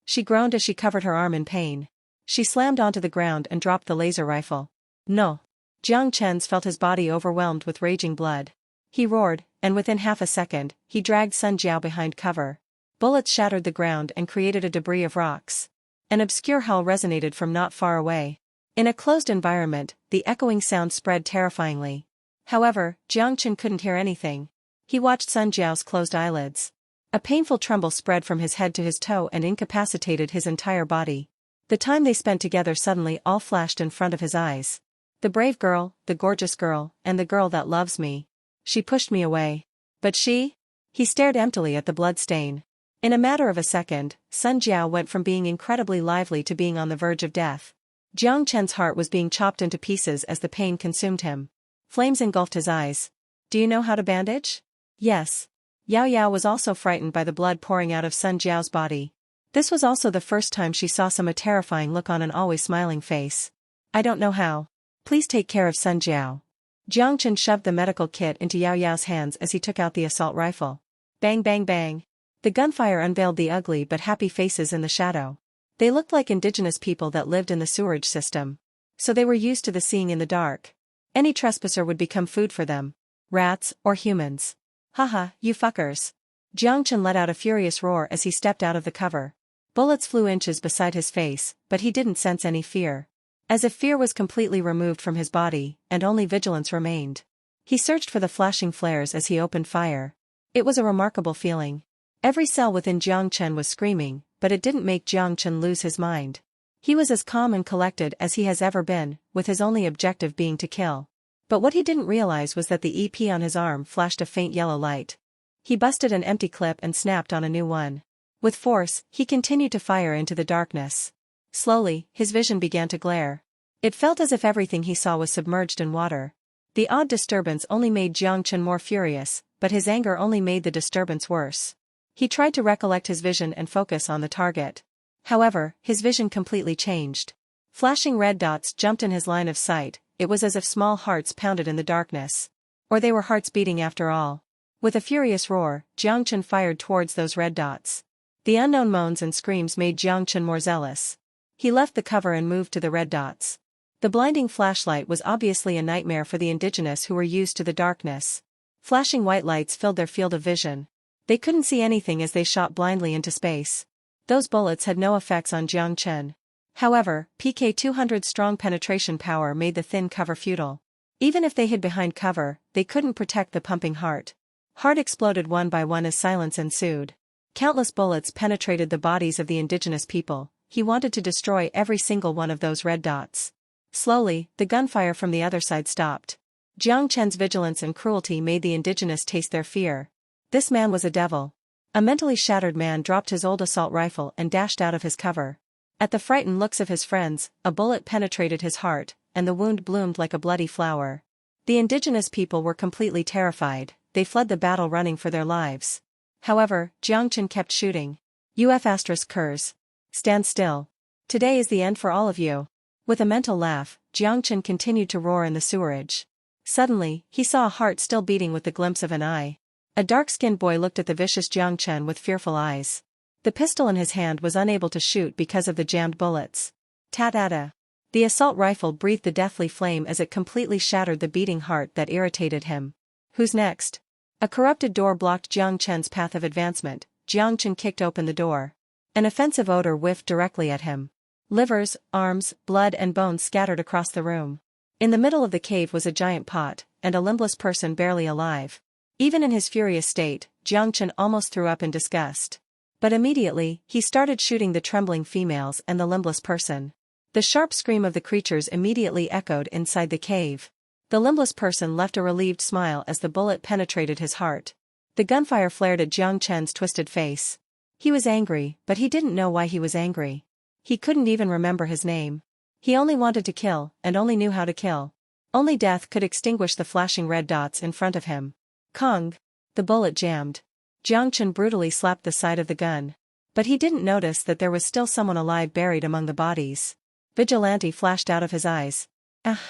[SPEAKER 1] She groaned as she covered her arm in pain. She slammed onto the ground and dropped the laser rifle. No! Jiang Chen felt his body overwhelmed with raging blood. He roared, and within half a second, he dragged Sun Jiao behind cover. Bullets shattered the ground and created a debris of rocks. An obscure howl resonated from not far away. In a closed environment, the echoing sound spread terrifyingly. However, Jiang Chen couldn't hear anything. He watched Sun Jiao's closed eyelids. A painful tremble spread from his head to his toe and incapacitated his entire body. The time they spent together suddenly all flashed in front of his eyes. The brave girl, the gorgeous girl, and the girl that loves me. She pushed me away. But she? He stared emptily at the blood stain. In a matter of a second, Sun Jiao went from being incredibly lively to being on the verge of death. Jiang Chen's heart was being chopped into pieces as the pain consumed him. Flames engulfed his eyes. Do you know how to bandage? Yes. Yao Yao was also frightened by the blood pouring out of Sun Jiao's body. This was also the first time she saw a terrifying look on an always smiling face. I don't know how. Please take care of Sun Jiao. Jiang Chen shoved the medical kit into Yao Yao's hands as he took out the assault rifle. Bang bang bang. The gunfire unveiled the ugly but happy faces in the shadow. They looked like indigenous people that lived in the sewerage system. So they were used to the seeing in the dark. Any trespasser would become food for them. Rats, or humans. Haha, you fuckers. Jiang Chen let out a furious roar as he stepped out of the cover. Bullets flew inches beside his face, but he didn't sense any fear. As if fear was completely removed from his body, and only vigilance remained. He searched for the flashing flares as he opened fire. It was a remarkable feeling. Every cell within Jiang Chen was screaming, but it didn't make Jiang Chen lose his mind. He was as calm and collected as he has ever been, with his only objective being to kill. But what he didn't realize was that the EP on his arm flashed a faint yellow light. He busted an empty clip and snapped on a new one. With force, he continued to fire into the darkness. Slowly, his vision began to glare. It felt as if everything he saw was submerged in water. The odd disturbance only made Jiang Chen more furious, but his anger only made the disturbance worse. He tried to recollect his vision and focus on the target. However, his vision completely changed. Flashing red dots jumped in his line of sight. It was as if small hearts pounded in the darkness. Or they were hearts beating after all. With a furious roar, Jiang Chen fired towards those red dots. The unknown moans and screams made Jiang Chen more zealous. He left the cover and moved to the red dots. The blinding flashlight was obviously a nightmare for the indigenous who were used to the darkness. Flashing white lights filled their field of vision. They couldn't see anything as they shot blindly into space. Those bullets had no effects on Jiang Chen. However, PK-200's strong penetration power made the thin cover futile. Even if they hid behind cover, they couldn't protect the pumping heart. Heart exploded one by one as silence ensued. Countless bullets penetrated the bodies of the indigenous people. He wanted to destroy every single one of those red dots. Slowly, the gunfire from the other side stopped. Jiang Chen's vigilance and cruelty made the indigenous taste their fear. This man was a devil. A mentally shattered man dropped his old assault rifle and dashed out of his cover. At the frightened looks of his friends, a bullet penetrated his heart, and the wound bloomed like a bloody flower. The indigenous people were completely terrified. They fled the battle running for their lives. However, Jiang Chen kept shooting. Uf**Kurs. Stand still. Today is the end for all of you. With a mental laugh, Jiang Chen continued to roar in the sewerage. Suddenly, he saw a heart still beating with the glimpse of an eye. A dark-skinned boy looked at the vicious Jiang Chen with fearful eyes. The pistol in his hand was unable to shoot because of the jammed bullets. Ta-ta-ta. The assault rifle breathed a deathly flame as it completely shattered the beating heart that irritated him. Who's next? A corrupted door blocked Jiang Chen's path of advancement. Jiang Chen kicked open the door. An offensive odor whiffed directly at him. Livers, arms, blood and bones scattered across the room. In the middle of the cave was a giant pot, and a limbless person barely alive. Even in his furious state, Jiang Chen almost threw up in disgust. But immediately, he started shooting the trembling females and the limbless person. The sharp scream of the creatures immediately echoed inside the cave. The limbless person left a relieved smile as the bullet penetrated his heart. The gunfire flared at Jiang Chen's twisted face. He was angry, but he didn't know why he was angry. He couldn't even remember his name. He only wanted to kill, and only knew how to kill. Only death could extinguish the flashing red dots in front of him. Kong! The bullet jammed. Jiang Chen brutally slapped the side of the gun. But he didn't notice that there was still someone alive buried among the bodies. Vigilante flashed out of his eyes. Ah!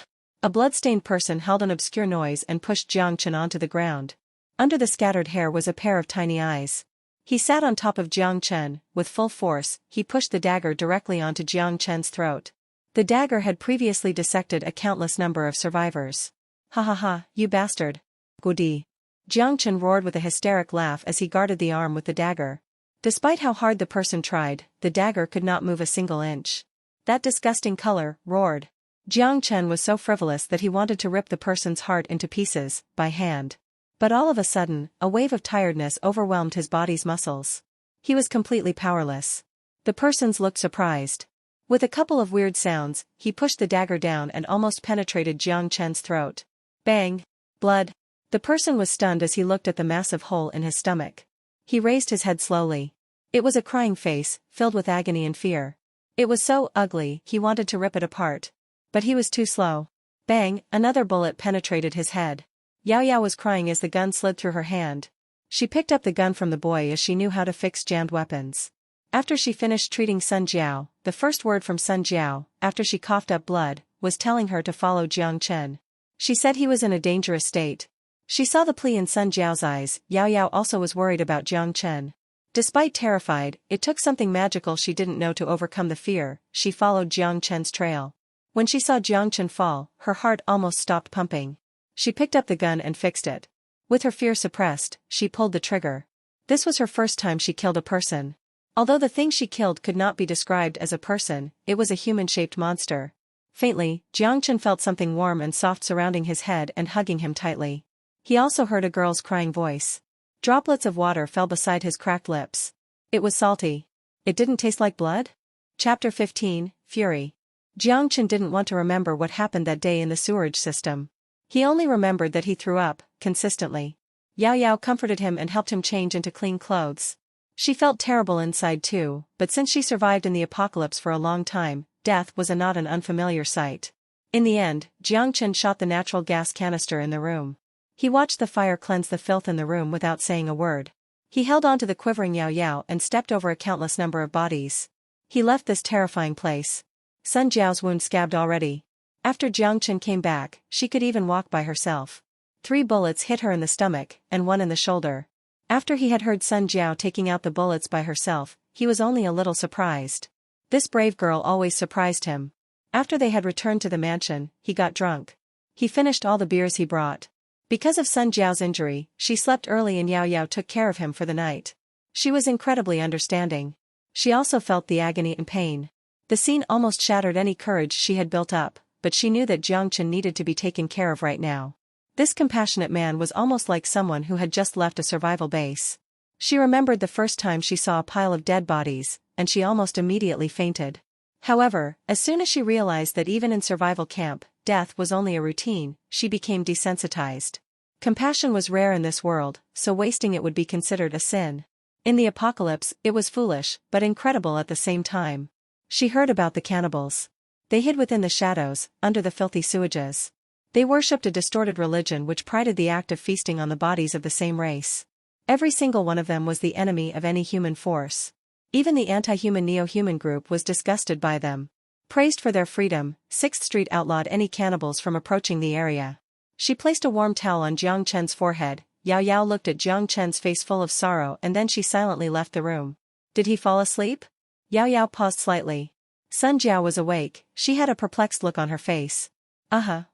[SPEAKER 1] A blood-stained person held an obscure noise and pushed Jiang Chen onto the ground. Under the scattered hair was a pair of tiny eyes. He sat on top of Jiang Chen. With full force, he pushed the dagger directly onto Jiang Chen's throat. The dagger had previously dissected a countless number of survivors. Ha ha ha, you bastard. Goody. Jiang Chen roared with a hysteric laugh as he guarded the arm with the dagger. Despite how hard the person tried, the dagger could not move a single inch. That disgusting color, roared. Jiang Chen was so frivolous that he wanted to rip the person's heart into pieces, by hand. But all of a sudden, a wave of tiredness overwhelmed his body's muscles. He was completely powerless. The persons looked surprised. With a couple of weird sounds, he pushed the dagger down and almost penetrated Jiang Chen's throat. Bang! Blood! The person was stunned as he looked at the massive hole in his stomach. He raised his head slowly. It was a crying face, filled with agony and fear. It was so ugly, he wanted to rip it apart. But he was too slow. Bang, another bullet penetrated his head. Yao Yao was crying as the gun slid through her hand. She picked up the gun from the boy as she knew how to fix jammed weapons. After she finished treating Sun Jiao, the first word from Sun Jiao, after she coughed up blood, was telling her to follow Jiang Chen. She said he was in a dangerous state. She saw the plea in Sun Jiao's eyes. Yao Yao also was worried about Jiang Chen. Despite terrified, it took something magical she didn't know to overcome the fear. She followed Jiang Chen's trail. When she saw Jiang Chen fall, her heart almost stopped pumping. She picked up the gun and fixed it. With her fear suppressed, she pulled the trigger. This was her first time she killed a person. Although the thing she killed could not be described as a person, it was a human-shaped monster. Faintly, Jiang Chen felt something warm and soft surrounding his head and hugging him tightly. He also heard a girl's crying voice. Droplets of water fell beside his cracked lips. It was salty. It didn't taste like blood? Chapter 15, Fury. Jiang Chen didn't want to remember what happened that day in the sewerage system. He only remembered that he threw up, consistently. Yao Yao comforted him and helped him change into clean clothes. She felt terrible inside too, but since she survived in the apocalypse for a long time, death was not an unfamiliar sight. In the end, Jiang Chen shot the natural gas canister in the room. He watched the fire cleanse the filth in the room without saying a word. He held on to the quivering Yao Yao and stepped over a countless number of bodies. He left this terrifying place. Sun Jiao's wound scabbed already. After Jiang Chen came back, she could even walk by herself. 3 bullets hit her in the stomach, and 1 in the shoulder. After he had heard Sun Jiao taking out the bullets by herself, he was only a little surprised. This brave girl always surprised him. After they had returned to the mansion, he got drunk. He finished all the beers he brought. Because of Sun Jiao's injury, she slept early and Yao Yao took care of him for the night. She was incredibly understanding. She also felt the agony and pain. The scene almost shattered any courage she had built up, but she knew that Jiang Chen needed to be taken care of right now. This compassionate man was almost like someone who had just left a survival base. She remembered the first time she saw a pile of dead bodies, and she almost immediately fainted. However, as soon as she realized that even in survival camp, death was only a routine, she became desensitized. Compassion was rare in this world, so wasting it would be considered a sin. In the apocalypse, it was foolish, but incredible at the same time. She heard about the cannibals. They hid within the shadows, under the filthy sewages. They worshipped a distorted religion which prided the act of feasting on the bodies of the same race. Every single one of them was the enemy of any human force. Even the anti-human neo-human group was disgusted by them. Praised for their freedom, 6th Street outlawed any cannibals from approaching the area. She placed a warm towel on Jiang Chen's forehead. Yao Yao looked at Jiang Chen's face full of sorrow and then she silently left the room. Did he fall asleep? Yao Yao paused slightly. Sun Jiao was awake. She had a perplexed look on her face.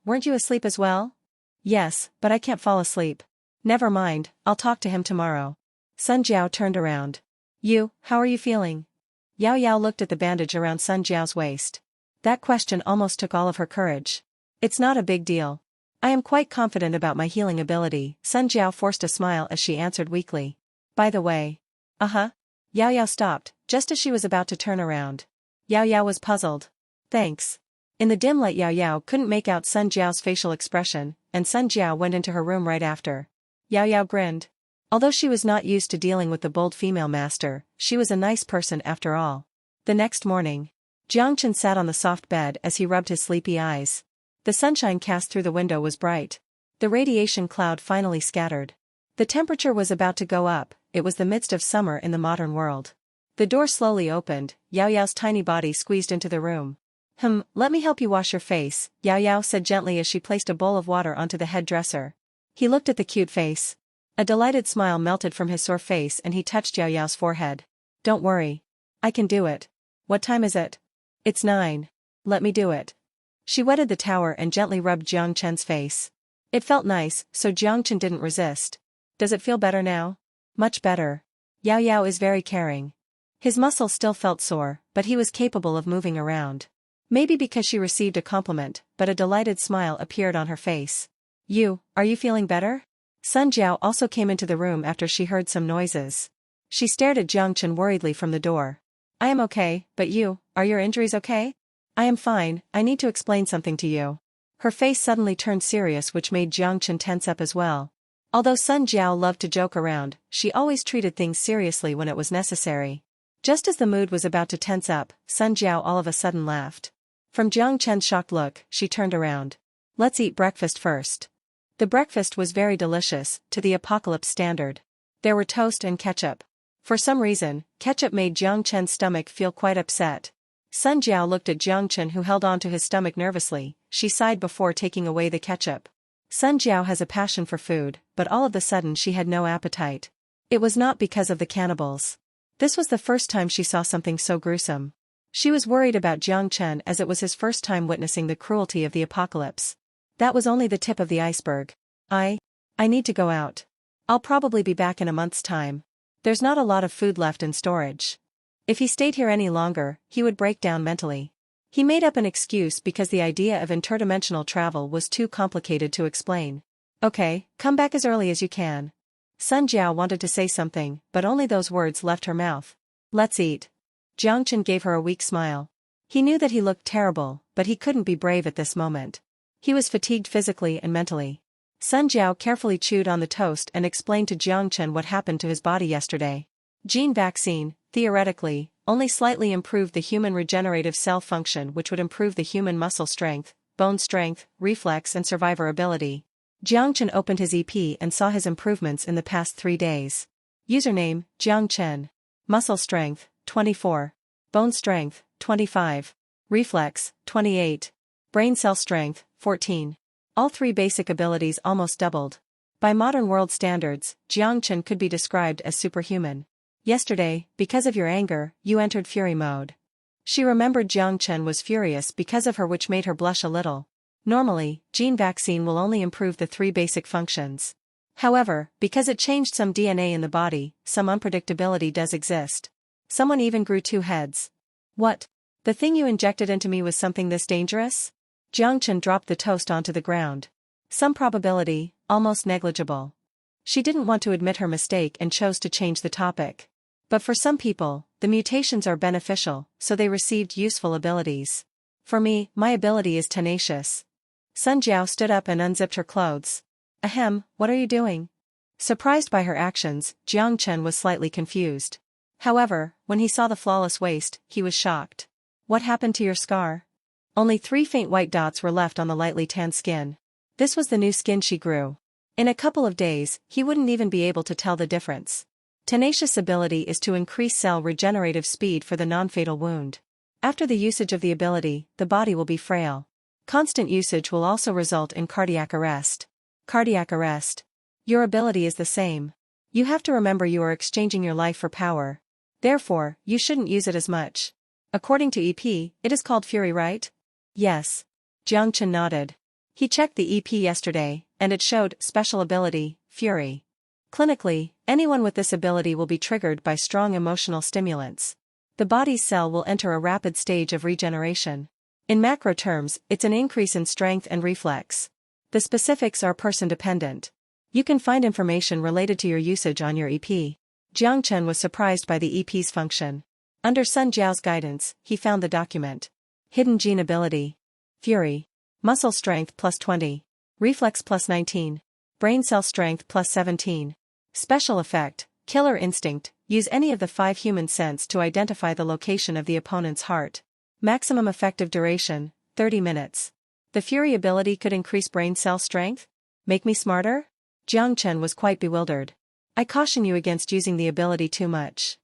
[SPEAKER 1] Weren't you asleep as well? Yes, but I can't fall asleep. Never mind, I'll talk to him tomorrow. Sun Jiao turned around. How are you feeling? Yao Yao looked at the bandage around Sun Jiao's waist. That question almost took all of her courage. It's not a big deal. I am quite confident about my healing ability. Sun Jiao forced a smile as she answered weakly. By the way. Yao Yao stopped, just as she was about to turn around. Yao Yao was puzzled. Thanks. In the dim light Yao Yao couldn't make out Sun Jiao's facial expression, and Sun Jiao went into her room right after. Yao Yao grinned. Although she was not used to dealing with the bold female master, she was a nice person after all. The next morning, Jiang Chen sat on the soft bed as he rubbed his sleepy eyes. The sunshine cast through the window was bright. The radiation cloud finally scattered. The temperature was about to go up. It was the midst of summer in the modern world. The door slowly opened. Yao Yao's tiny body squeezed into the room. Let me help you wash your face, Yao Yao said gently as she placed a bowl of water onto the head dresser. He looked at the cute face. A delighted smile melted from his sore face and he touched Yao Yao's forehead. Don't worry. I can do it. What time is it? It's 9. Let me do it. She wetted the towel and gently rubbed Jiang Chen's face. It felt nice, so Jiang Chen didn't resist. Does it feel better now? Much better. Yao Yao is very caring. His muscles still felt sore, but he was capable of moving around. Maybe because she received a compliment, but a delighted smile appeared on her face. Are you feeling better? Sun Jiao also came into the room after she heard some noises. She stared at Jiang Chen worriedly from the door. I am okay, but are your injuries okay? I am fine, I need to explain something to you. Her face suddenly turned serious which made Jiang Chen tense up as well. Although Sun Jiao loved to joke around, she always treated things seriously when it was necessary. Just as the mood was about to tense up, Sun Jiao all of a sudden laughed. From Jiang Chen's shocked look, she turned around. Let's eat breakfast first. The breakfast was very delicious, to the apocalypse standard. There were toast and ketchup. For some reason, ketchup made Jiang Chen's stomach feel quite upset. Sun Jiao looked at Jiang Chen, who held on to his stomach nervously. She sighed before taking away the ketchup. Sun Jiao has a passion for food, but all of a sudden she had no appetite. It was not because of the cannibals. This was the first time she saw something so gruesome. She was worried about Jiang Chen, as it was his first time witnessing the cruelty of the apocalypse. That was only the tip of the iceberg. I need to go out. I'll probably be back in a month's time. There's not a lot of food left in storage. If he stayed here any longer, he would break down mentally. He made up an excuse because the idea of interdimensional travel was too complicated to explain. Okay, come back as early as you can. Sun Jiao wanted to say something, but only those words left her mouth. Let's eat. Jiang Chen gave her a weak smile. He knew that he looked terrible, but he couldn't be brave at this moment. He was fatigued physically and mentally. Sun Jiao carefully chewed on the toast and explained to Jiang Chen what happened to his body yesterday. Gene vaccine, theoretically, only slightly improved the human regenerative cell function, which would improve the human muscle strength, bone strength, reflex and survivability. Jiang Chen opened his EP and saw his improvements in the past 3 days. Username, Jiang Chen. Muscle strength, 24. Bone strength, 25. Reflex, 28. Brain cell strength, 14. All 3 basic abilities almost doubled. By modern world standards, Jiang Chen could be described as superhuman. Yesterday, because of your anger, you entered fury mode. She remembered Jiang Chen was furious because of her, which made her blush a little. Normally, gene vaccine will only improve the 3 basic functions. However, because it changed some DNA in the body, some unpredictability does exist. Someone even grew 2 heads. What? The thing you injected into me was something this dangerous? Jiang Chen dropped the toast onto the ground. Some probability, almost negligible. She didn't want to admit her mistake and chose to change the topic. But for some people, the mutations are beneficial, so they received useful abilities. For me, my ability is tenacious. Sun Jiao stood up and unzipped her clothes. Ahem, what are you doing? Surprised by her actions, Jiang Chen was slightly confused. However, when he saw the flawless waist, he was shocked. What happened to your scar? Only 3 faint white dots were left on the lightly tanned skin. This was the new skin she grew. In a couple of days, he wouldn't even be able to tell the difference. Tenacious ability is to increase cell regenerative speed for the non-fatal wound. After the usage of the ability, the body will be frail. Constant usage will also result in cardiac arrest. Cardiac arrest. Your ability is the same. You have to remember you are exchanging your life for power. Therefore, you shouldn't use it as much. According to EP, it is called Fury, right? Yes. Jiang Chen nodded. He checked the EP yesterday, and it showed special ability, Fury. Clinically, anyone with this ability will be triggered by strong emotional stimulants. The body's cell will enter a rapid stage of regeneration. In macro terms, it's an increase in strength and reflex. The specifics are person-dependent. You can find information related to your usage on your EP. Jiang Chen was surprised by the EP's function. Under Sun Jiao's guidance, he found the document. Hidden gene ability. Fury. Muscle strength plus 20. Reflex plus 19. Brain cell strength plus 17. Special effect, killer instinct, use any of the 5 human sense to identify the location of the opponent's heart. Maximum effective duration, 30 minutes. The Fury ability could increase brain cell strength? Make me smarter? Jiang Chen was quite bewildered. I caution you against using the ability too much.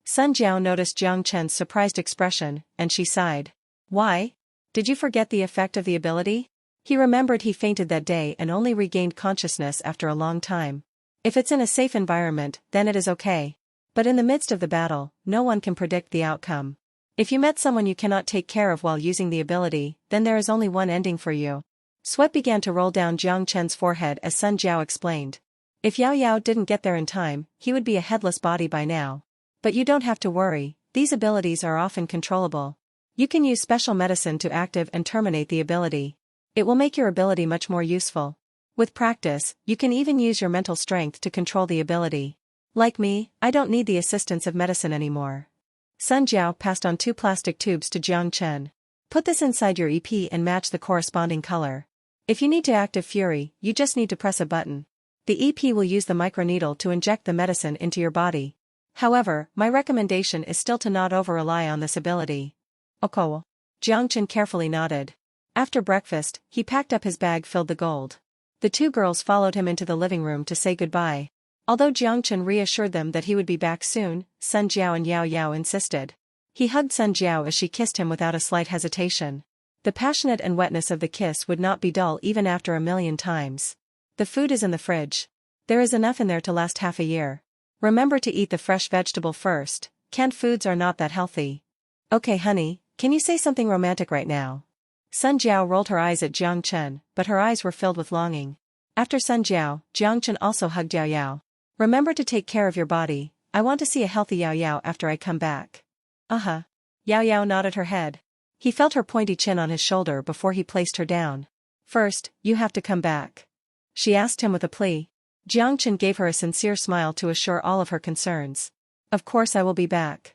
[SPEAKER 1] Sun Jiao noticed Jiang Chen's surprised expression, and she sighed. Why? Did you forget the effect of the ability? He remembered he fainted that day and only regained consciousness after a long time. If it's in a safe environment, then it is okay. But in the midst of the battle, no one can predict the outcome. If you met someone you cannot take care of while using the ability, then there is only one ending for you. Sweat began to roll down Jiang Chen's forehead as Sun Jiao explained. If Yao Yao didn't get there in time, he would be a headless body by now. But you don't have to worry, these abilities are often controllable. You can use special medicine to active and terminate the ability. It will make your ability much more useful. With practice, you can even use your mental strength to control the ability. Like me, I don't need the assistance of medicine anymore. Sun Jiao passed on 2 plastic tubes to Jiang Chen. Put this inside your EP and match the corresponding color. If you need to active Fury, you just need to press a button. The EP will use the microneedle to inject the medicine into your body. However, my recommendation is still to not over-rely on this ability. Okay. Jiang Chen carefully nodded. After breakfast, he packed up his bag filled with gold. The two girls followed him into the living room to say goodbye. Although Jiang Chen reassured them that he would be back soon, Sun Jiao and Yao Yao insisted. He hugged Sun Jiao as she kissed him without a slight hesitation. The passionate and wetness of the kiss would not be dull even after 1,000,000 times. The food is in the fridge. There is enough in there to last half a year. Remember to eat the fresh vegetable first, canned foods are not that healthy. Okay honey, can you say something romantic right now? Sun Jiao rolled her eyes at Jiang Chen, but her eyes were filled with longing. After Sun Jiao, Jiang Chen also hugged Yao Yao. Remember to take care of your body, I want to see a healthy Yao Yao after I come back. Uh-huh. Yao Yao nodded her head. He felt her pointy chin on his shoulder before he placed her down. First, you have to come back. She asked him with a plea. Jiang Chen gave her a sincere smile to assure all of her concerns. Of course I will be back.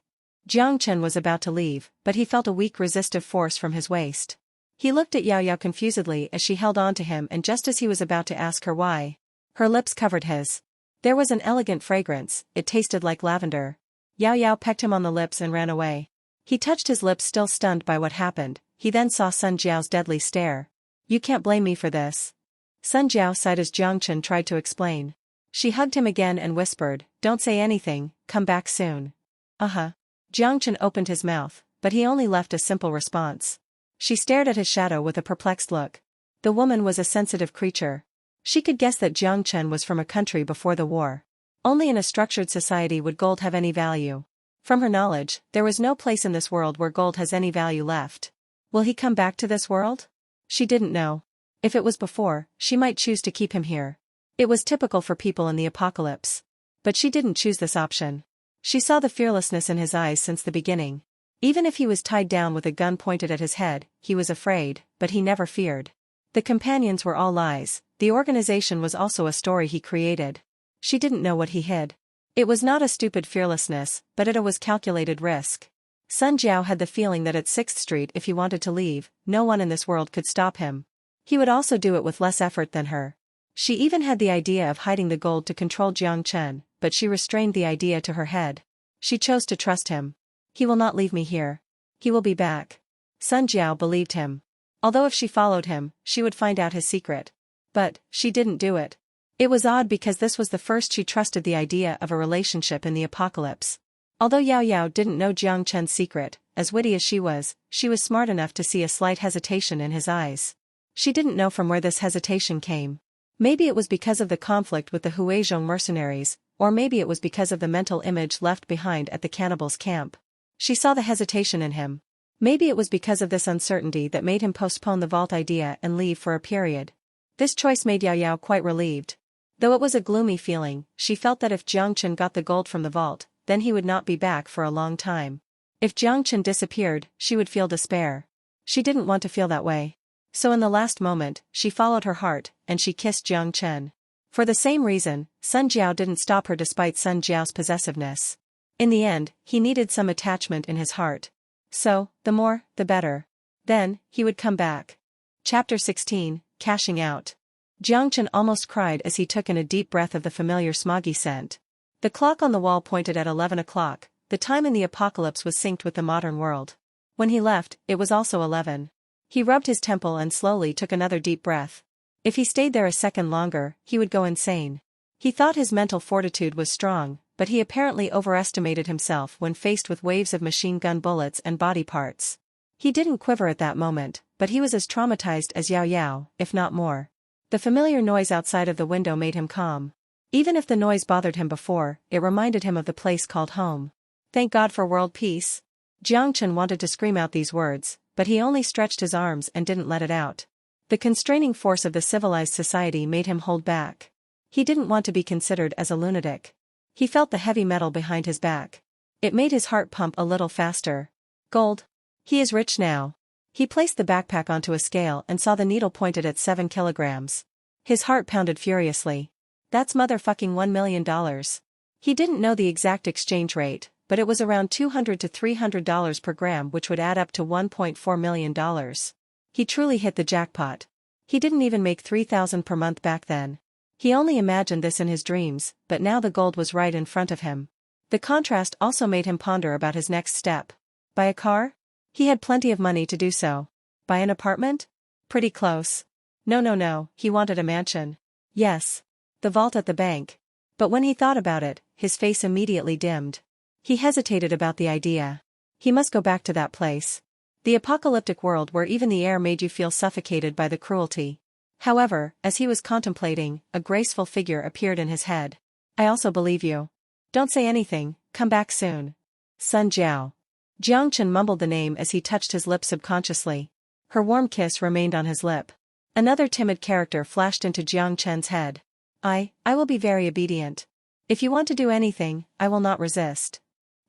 [SPEAKER 1] Jiang Chen was about to leave, but he felt a weak resistive force from his waist. He looked at Yao Yao confusedly as she held on to him, and just as he was about to ask her why, her lips covered his. There was an elegant fragrance, it tasted like lavender. Yao Yao pecked him on the lips and ran away. He touched his lips, still stunned by what happened. He then saw Sun Jiao's deadly stare. You can't blame me for this. Sun Jiao sighed as Jiang Chen tried to explain. She hugged him again and whispered, don't say anything, come back soon. Uh-huh. Jiang Chen opened his mouth, but he only left a simple response. She stared at his shadow with a perplexed look. The woman was a sensitive creature. She could guess that Jiang Chen was from a country before the war. Only in a structured society would gold have any value. From her knowledge, there was no place in this world where gold has any value left. Will he come back to this world? She didn't know. If it was before, she might choose to keep him here. It was typical for people in the apocalypse. But she didn't choose this option. She saw the fearlessness in his eyes since the beginning. Even if he was tied down with a gun pointed at his head, he was afraid, but he never feared. The companions were all lies, the organization was also a story he created. She didn't know what he hid. It was not a stupid fearlessness, but it was calculated risk. Sun Jiao had the feeling that at 6th Street, if he wanted to leave, no one in this world could stop him. He would also do it with less effort than her. She even had the idea of hiding the gold to control Jiang Chen, but she restrained the idea to her head. She chose to trust him. He will not leave me here. He will be back. Sun Jiao believed him. Although if she followed him, she would find out his secret. But, she didn't do it. It was odd because this was the first she trusted the idea of a relationship in the apocalypse. Although Yao Yao didn't know Jiang Chen's secret, as witty as she was smart enough to see a slight hesitation in his eyes. She didn't know from where this hesitation came. Maybe it was because of the conflict with the Huizhong mercenaries, or maybe it was because of the mental image left behind at the cannibals' camp. She saw the hesitation in him. Maybe it was because of this uncertainty that made him postpone the vault idea and leave for a period. This choice made Yao Yao quite relieved. Though it was a gloomy feeling, she felt that if Jiang Chen got the gold from the vault, then he would not be back for a long time. If Jiang Chen disappeared, she would feel despair. She didn't want to feel that way. So in the last moment, she followed her heart, and she kissed Jiang Chen. For the same reason, Sun Jiao didn't stop her despite Sun Jiao's possessiveness. In the end, he needed some attachment in his heart. So, the more, the better. Then, he would come back. Chapter 16, Cashing Out. Jiang Chen almost cried as he took in a deep breath of the familiar smoggy scent. The clock on the wall pointed at 11 o'clock, the time in the apocalypse was synced with the modern world. When he left, it was also 11. He rubbed his temple and slowly took another deep breath. If he stayed there a second longer, he would go insane. He thought his mental fortitude was strong, but he apparently overestimated himself when faced with waves of machine gun bullets and body parts. He didn't quiver at that moment, but he was as traumatized as Yao Yao, if not more. The familiar noise outside of the window made him calm. Even if the noise bothered him before, it reminded him of the place called home. Thank God for world peace. Jiang Chen wanted to scream out these words, but he only stretched his arms and didn't let it out. The constraining force of the civilized society made him hold back. He didn't want to be considered as a lunatic. He felt the heavy metal behind his back. It made his heart pump a little faster. Gold. He is rich now. He placed the backpack onto a scale and saw the needle pointed at 7 kilograms. His heart pounded furiously. That's motherfucking $1 million. He didn't know the exact exchange rate, but it was around $200 to $300 per gram, which would add up to $1.4 million. He truly hit the jackpot. He didn't even make $3,000 per month back then. He only imagined this in his dreams, but now the gold was right in front of him. The contrast also made him ponder about his next step. Buy a car? He had plenty of money to do so. Buy an apartment? Pretty close. No, he wanted a mansion. Yes. The vault at the bank. But when he thought about it, his face immediately dimmed. He hesitated about the idea. He must go back to that place. The apocalyptic world where even the air made you feel suffocated by the cruelty. However, as he was contemplating, a graceful figure appeared in his head. I also believe you. Don't say anything, come back soon. Sun Jiao. Jiang Chen mumbled the name as he touched his lips subconsciously. Her warm kiss remained on his lip. Another timid character flashed into Jiang Chen's head. I will be very obedient. If you want to do anything, I will not resist.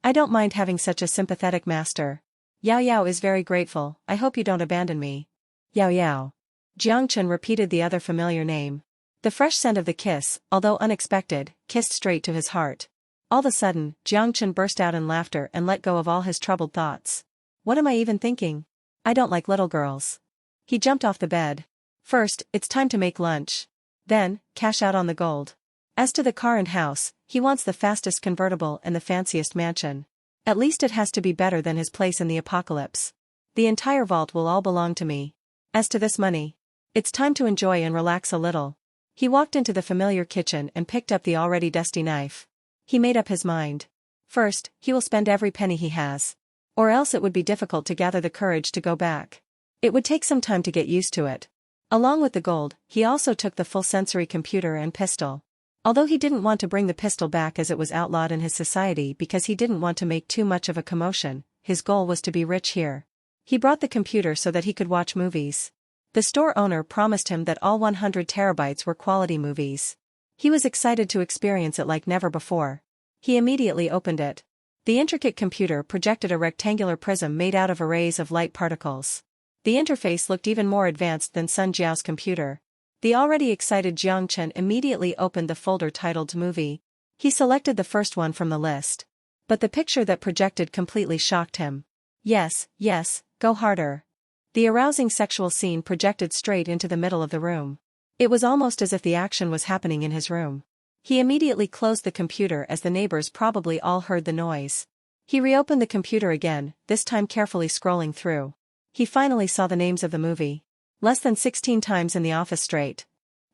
[SPEAKER 1] I don't mind having such a sympathetic master. Yao Yao is very grateful, I hope you don't abandon me. Yao Yao. Jiang Chen repeated the other familiar name. The fresh scent of the kiss, although unexpected, kissed straight to his heart. All of a sudden, Jiang Chen burst out in laughter and let go of all his troubled thoughts. What am I even thinking? I don't like little girls. He jumped off the bed. First, it's time to make lunch. Then, cash out on the gold. As to the car and house, he wants the fastest convertible and the fanciest mansion. At least it has to be better than his place in the apocalypse. The entire vault will all belong to me. As to this money, it's time to enjoy and relax a little. He walked into the familiar kitchen and picked up the already dusty knife. He made up his mind. First, he will spend every penny he has. Or else it would be difficult to gather the courage to go back. It would take some time to get used to it. Along with the gold, he also took the full sensory computer and pistol. Although he didn't want to bring the pistol back as it was outlawed in his society because he didn't want to make too much of a commotion, his goal was to be rich here. He brought the computer so that he could watch movies. The store owner promised him that all 100 terabytes were quality movies. He was excited to experience it like never before. He immediately opened it. The intricate computer projected a rectangular prism made out of arrays of light particles. The interface looked even more advanced than Sun Jiao's computer. The already excited Jiang Chen immediately opened the folder titled Movie. He selected the first one from the list. But the picture that projected completely shocked him. Yes, go harder. The arousing sexual scene projected straight into the middle of the room. It was almost as if the action was happening in his room. He immediately closed the computer as the neighbors probably all heard the noise. He reopened the computer again, this time carefully scrolling through. He finally saw the names of the movie. Less than 16 times in the office straight.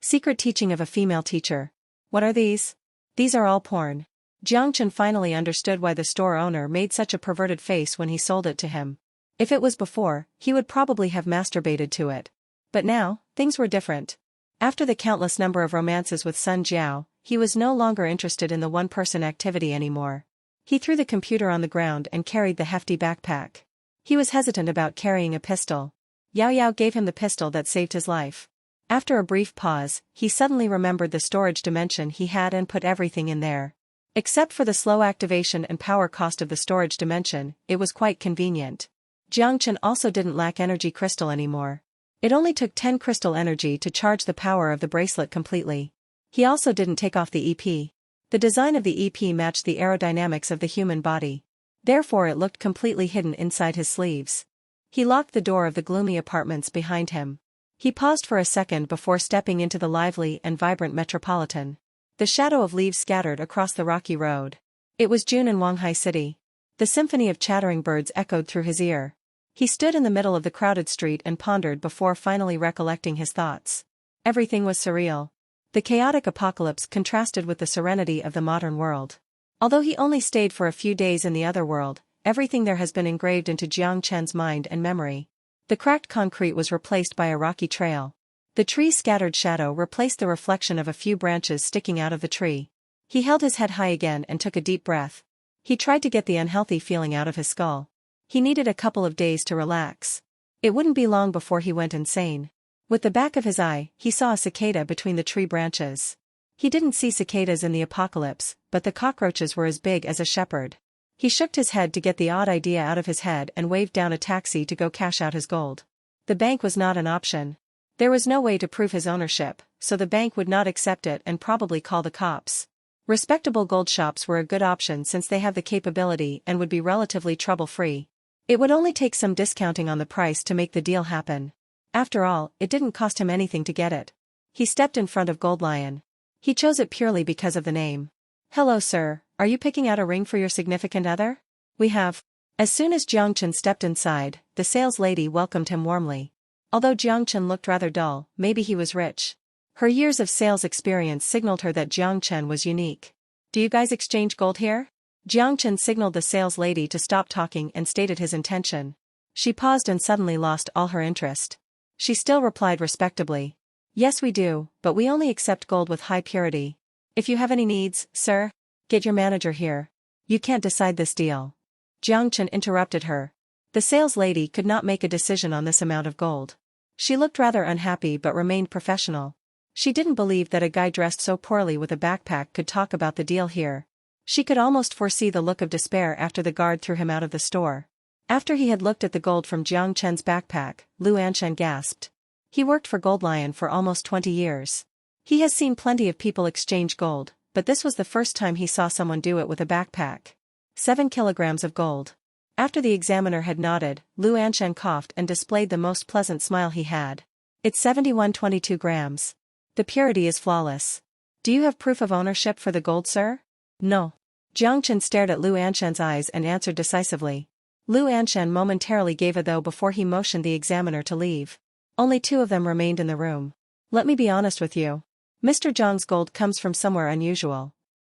[SPEAKER 1] Secret teaching of a female teacher. What are these? These are all porn. Jiang Chen finally understood why the store owner made such a perverted face when he sold it to him. If it was before, he would probably have masturbated to it. But now, things were different. After the countless number of romances with Sun Jiao, he was no longer interested in the one-person activity anymore. He threw the computer on the ground and carried the hefty backpack. He was hesitant about carrying a pistol. Yao Yao gave him the pistol that saved his life. After a brief pause, he suddenly remembered the storage dimension he had and put everything in there. Except for the slow activation and power cost of the storage dimension, it was quite convenient. Jiang Chen also didn't lack energy crystal anymore. It only took 10 crystal energy to charge the power of the bracelet completely. He also didn't take off the EP. The design of the EP matched the aerodynamics of the human body. Therefore it looked completely hidden inside his sleeves. He locked the door of the gloomy apartments behind him. He paused for a second before stepping into the lively and vibrant metropolitan. The shadow of leaves scattered across the rocky road. It was June in Wanghai City. The symphony of chattering birds echoed through his ear. He stood in the middle of the crowded street and pondered before finally recollecting his thoughts. Everything was surreal. The chaotic apocalypse contrasted with the serenity of the modern world. Although he only stayed for a few days in the other world, everything there has been engraved into Jiang Chen's mind and memory. The cracked concrete was replaced by a rocky trail. The tree's scattered shadow replaced the reflection of a few branches sticking out of the tree. He held his head high again and took a deep breath. He tried to get the unhealthy feeling out of his skull. He needed a couple of days to relax. It wouldn't be long before he went insane. With the back of his eye, he saw a cicada between the tree branches. He didn't see cicadas in the apocalypse, but the cockroaches were as big as a shepherd. He shook his head to get the odd idea out of his head and waved down a taxi to go cash out his gold. The bank was not an option. There was no way to prove his ownership, so the bank would not accept it and probably call the cops. Respectable gold shops were a good option since they have the capability and would be relatively trouble-free. It would only take some discounting on the price to make the deal happen. After all, it didn't cost him anything to get it. He stepped in front of Gold Lion. He chose it purely because of the name. "Hello sir, are you picking out a ring for your significant other?" "We have." As soon as Jiang Chen stepped inside, the sales lady welcomed him warmly. Although Jiang Chen looked rather dull, maybe he was rich. Her years of sales experience signaled her that Jiang Chen was unique. Do you guys exchange gold here? Jiang Chen signaled the sales lady to stop talking and stated his intention. She paused and suddenly lost all her interest. She still replied respectably. Yes, we do, but we only accept gold with high purity. If you have any needs, sir, get your manager here. You can't decide this deal. Jiang Chen interrupted her. The sales lady could not make a decision on this amount of gold. She looked rather unhappy but remained professional. She didn't believe that a guy dressed so poorly with a backpack could talk about the deal here. She could almost foresee the look of despair after the guard threw him out of the store. After he had looked at the gold from Jiang Chen's backpack, Lu Anshan gasped. He worked for Gold Lion for almost 20 years. He has seen plenty of people exchange gold, but this was the first time he saw someone do it with a backpack. 7 kilograms of gold. After the examiner had nodded, Lu Anshan coughed and displayed the most pleasant smile he had. It's 71.22 grams. The purity is flawless. Do you have proof of ownership for the gold, sir? No. Jiang Chen stared at Lu Anshan's eyes and answered decisively. Lu Anshan momentarily gave a though before he motioned the examiner to leave. Only 2 of them remained in the room. Let me be honest with you. Mr. Zhang's gold comes from somewhere unusual.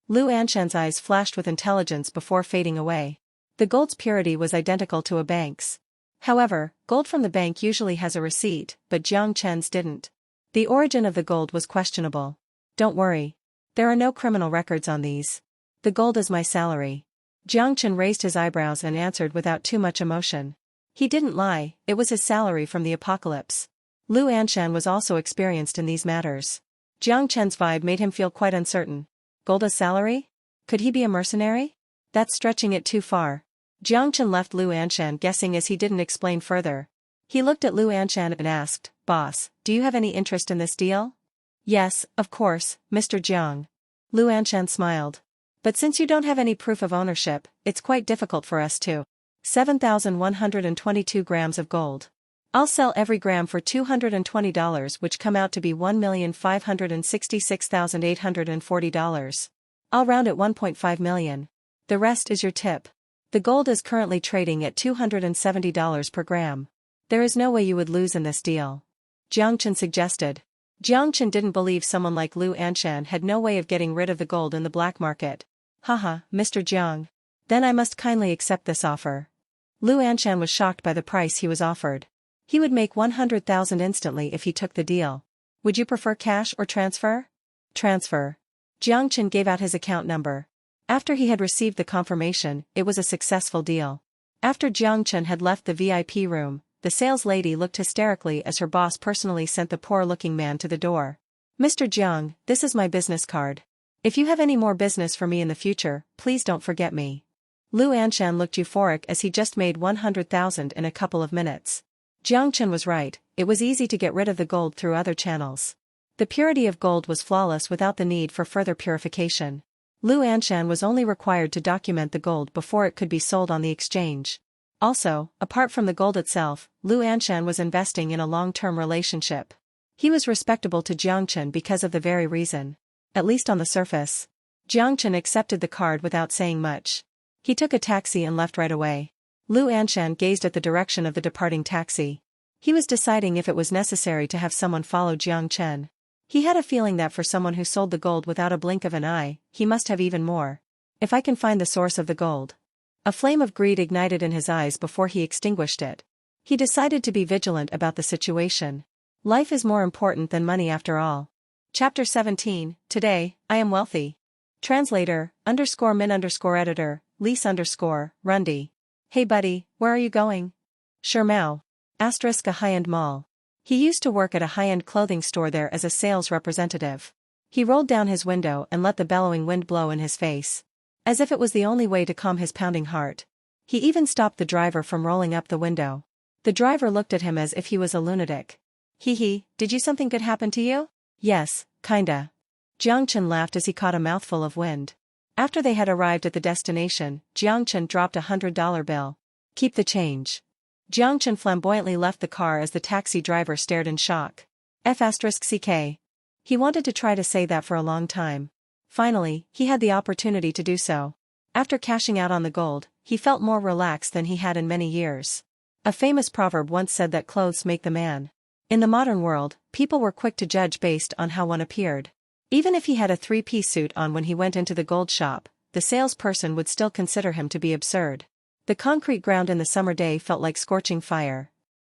[SPEAKER 1] Lu Anshan's eyes flashed with intelligence before fading away. The gold's purity was identical to a bank's. However, gold from the bank usually has a receipt, but Jiang Chen's didn't. The origin of the gold was questionable. Don't worry. There are no criminal records on these. The gold is my salary. Jiang Chen raised his eyebrows and answered without too much emotion. He didn't lie, it was his salary from the apocalypse. Lu Anshan was also experienced in these matters. Jiang Chen's vibe made him feel quite uncertain. Gold as salary? Could he be a mercenary? That's stretching it too far. Jiang Chen left Lu Anshan guessing as he didn't explain further. He looked at Lu Anshan and asked, Boss, do you have any interest in this deal? Yes, of course, Mr. Jiang. Lu Anshan smiled. But since you don't have any proof of ownership, it's quite difficult for us to. 7,122 grams of gold. I'll sell every gram for $220, which come out to be $1,566,840. I'll round it 1.5 million. The rest is your tip. The gold is currently trading at $270 per gram. There is no way you would lose in this deal. Jiang Chen suggested. Jiang Chen didn't believe someone like Lu Anshan had no way of getting rid of the gold in the black market. Haha, Mr. Jiang. Then I must kindly accept this offer. Lu Anshan was shocked by the price he was offered. He would make 100,000 instantly if he took the deal. Would you prefer cash or transfer? Transfer. Jiang Chen gave out his account number. After he had received the confirmation, it was a successful deal. After Jiang Chen had left the VIP room, the sales lady looked hysterically as her boss personally sent the poor-looking man to the door. Mr. Jiang, this is my business card. If you have any more business for me in the future, please don't forget me. Lu Anshan looked euphoric as he just made 100,000 in a couple of minutes. Jiang Chen was right, it was easy to get rid of the gold through other channels. The purity of gold was flawless without the need for further purification. Lu Anshan was only required to document the gold before it could be sold on the exchange. Also, apart from the gold itself, Lu Anshan was investing in a long-term relationship. He was respectable to Jiang Chen because of the very reason. At least on the surface. Jiang Chen accepted the card without saying much. He took a taxi and left right away. Lu Anshan gazed at the direction of the departing taxi. He was deciding if it was necessary to have someone follow Jiang Chen. He had a feeling that for someone who sold the gold without a blink of an eye, he must have even more. If I can find the source of the gold. A flame of greed ignited in his eyes before he extinguished it. He decided to be vigilant about the situation. Life is more important than money after all. Chapter 17, Today, I am wealthy. Translator, _min_editor, Lise _Rundy. Hey buddy, where are you going? Shermao. *A high-end mall. He used to work at a high-end clothing store there as a sales representative. He rolled down his window and let the bellowing wind blow in his face. As if it was the only way to calm his pounding heart. He even stopped the driver from rolling up the window. The driver looked at him as if he was a lunatic. Hee, did you something good happen to you? Yes, kinda. Jiang Chen laughed as he caught a mouthful of wind. After they had arrived at the destination, Jiang Chen dropped a $100 bill. Keep the change. Jiang Chen flamboyantly left the car as the taxi driver stared in shock. F***ck. He wanted to try to say that for a long time. Finally, he had the opportunity to do so. After cashing out on the gold, he felt more relaxed than he had in many years. A famous proverb once said that clothes make the man. In the modern world, people were quick to judge based on how one appeared. Even if he had a three-piece suit on when he went into the gold shop, the salesperson would still consider him to be absurd. The concrete ground in the summer day felt like scorching fire.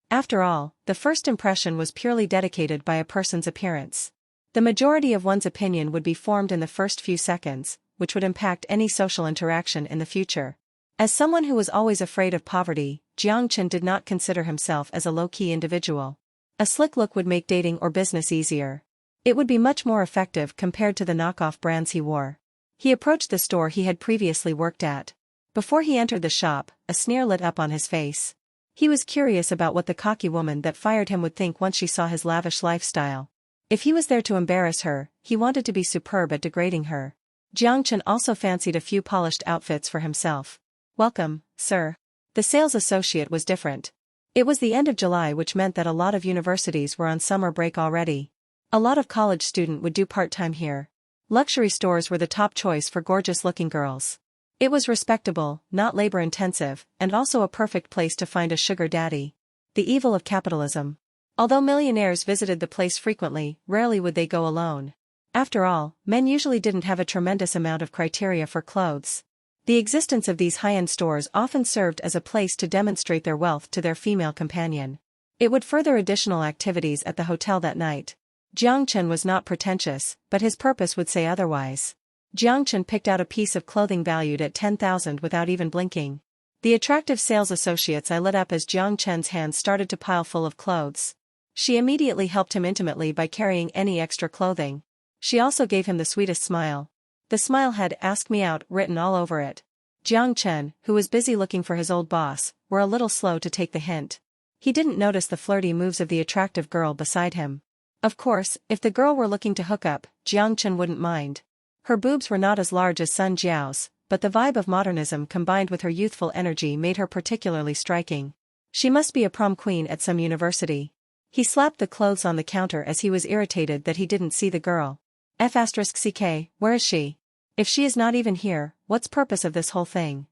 [SPEAKER 1] After all, the first impression was purely dedicated by a person's appearance. The majority of one's opinion would be formed in the first few seconds, which would impact any social interaction in the future. As someone who was always afraid of poverty, Jiang Chen did not consider himself as a low-key individual. A slick look would make dating or business easier. It would be much more effective compared to the knockoff brands he wore. He approached the store he had previously worked at. Before he entered the shop, a sneer lit up on his face. He was curious about what the cocky woman that fired him would think once she saw his lavish lifestyle. If he was there to embarrass her, he wanted to be superb at degrading her. Jiang Chen also fancied a few polished outfits for himself. "Welcome, sir." The sales associate was different. It was the end of July, which meant that a lot of universities were on summer break already. A lot of college students would do part-time here. Luxury stores were the top choice for gorgeous-looking girls. It was respectable, not labor-intensive, and also a perfect place to find a sugar daddy. The evil of capitalism. Although millionaires visited the place frequently, rarely would they go alone. After all, men usually didn't have a tremendous amount of criteria for clothes. The existence of these high-end stores often served as a place to demonstrate their wealth to their female companion. It would further additional activities at the hotel that night. Jiang Chen was not pretentious, but his purpose would say otherwise. Jiang Chen picked out a piece of clothing valued at 10,000 without even blinking. The attractive sales associate's eye lit up as Jiang Chen's hands started to pile full of clothes. She immediately helped him intimately by carrying any extra clothing. She also gave him the sweetest smile. The smile had "Ask Me Out" written all over it. Jiang Chen, who was busy looking for his old boss, were a little slow to take the hint. He didn't notice the flirty moves of the attractive girl beside him. Of course, if the girl were looking to hook up, Jiang Chen wouldn't mind. Her boobs were not as large as Sun Jiao's, but the vibe of modernism combined with her youthful energy made her particularly striking. She must be a prom queen at some university. He slapped the clothes on the counter as he was irritated that he didn't see the girl. F***ck, where is she? If she is not even here, what's purpose of this whole thing?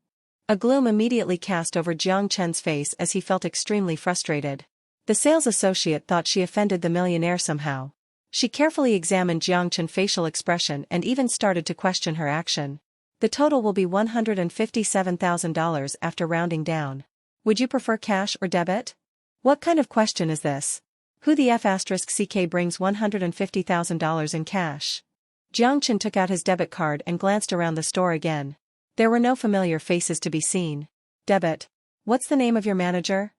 [SPEAKER 1] A gloom immediately cast over Jiang Chen's face as he felt extremely frustrated. The sales associate thought she offended the millionaire somehow. She carefully examined Jiang Chen's facial expression and even started to question her action. The total will be $157,000 after rounding down. Would you prefer cash or debit? What kind of question is this? Who the F***ck brings $150,000 in cash? Jiang Chen took out his debit card and glanced around the store again. There were no familiar faces to be seen. Debit. What's the name of your manager?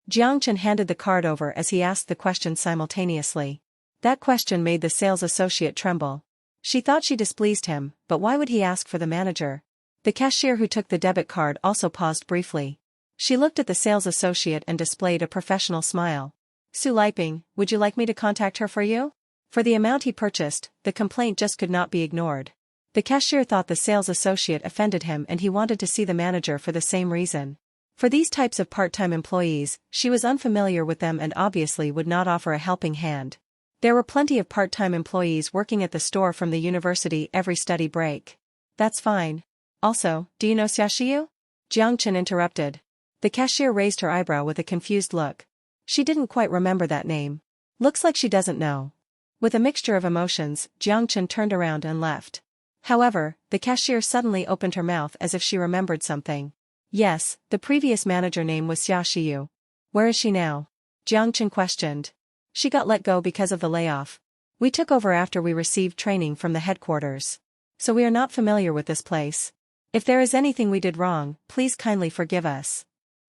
[SPEAKER 1] Jiang Chen handed the card over as he asked the question simultaneously. That question made the sales associate tremble. She thought she displeased him, but why would he ask for the manager? The cashier who took the debit card also paused briefly. She looked at the sales associate and displayed a professional smile. Su Liping, would you like me to contact her for you? For the amount he purchased, the complaint just could not be ignored. The cashier thought the sales associate offended him and he wanted to see the manager for the same reason. For these types of part-time employees, she was unfamiliar with them and obviously would not offer a helping hand. There were plenty of part-time employees working at the store from the university every study break. That's fine. Also, do you know Xiaoxiu? Jiang Chen interrupted. The cashier raised her eyebrow with a confused look. She didn't quite remember that name. Looks like she doesn't know. With a mixture of emotions, Jiang Chen turned around and left. However, the cashier suddenly opened her mouth as if she remembered something. Yes, the previous manager name was Xiaoxiu. Where is she now? Jiang Chen questioned. She got let go because of the layoff. We took over after we received training from the headquarters. So we are not familiar with this place. If there is anything we did wrong, please kindly forgive us.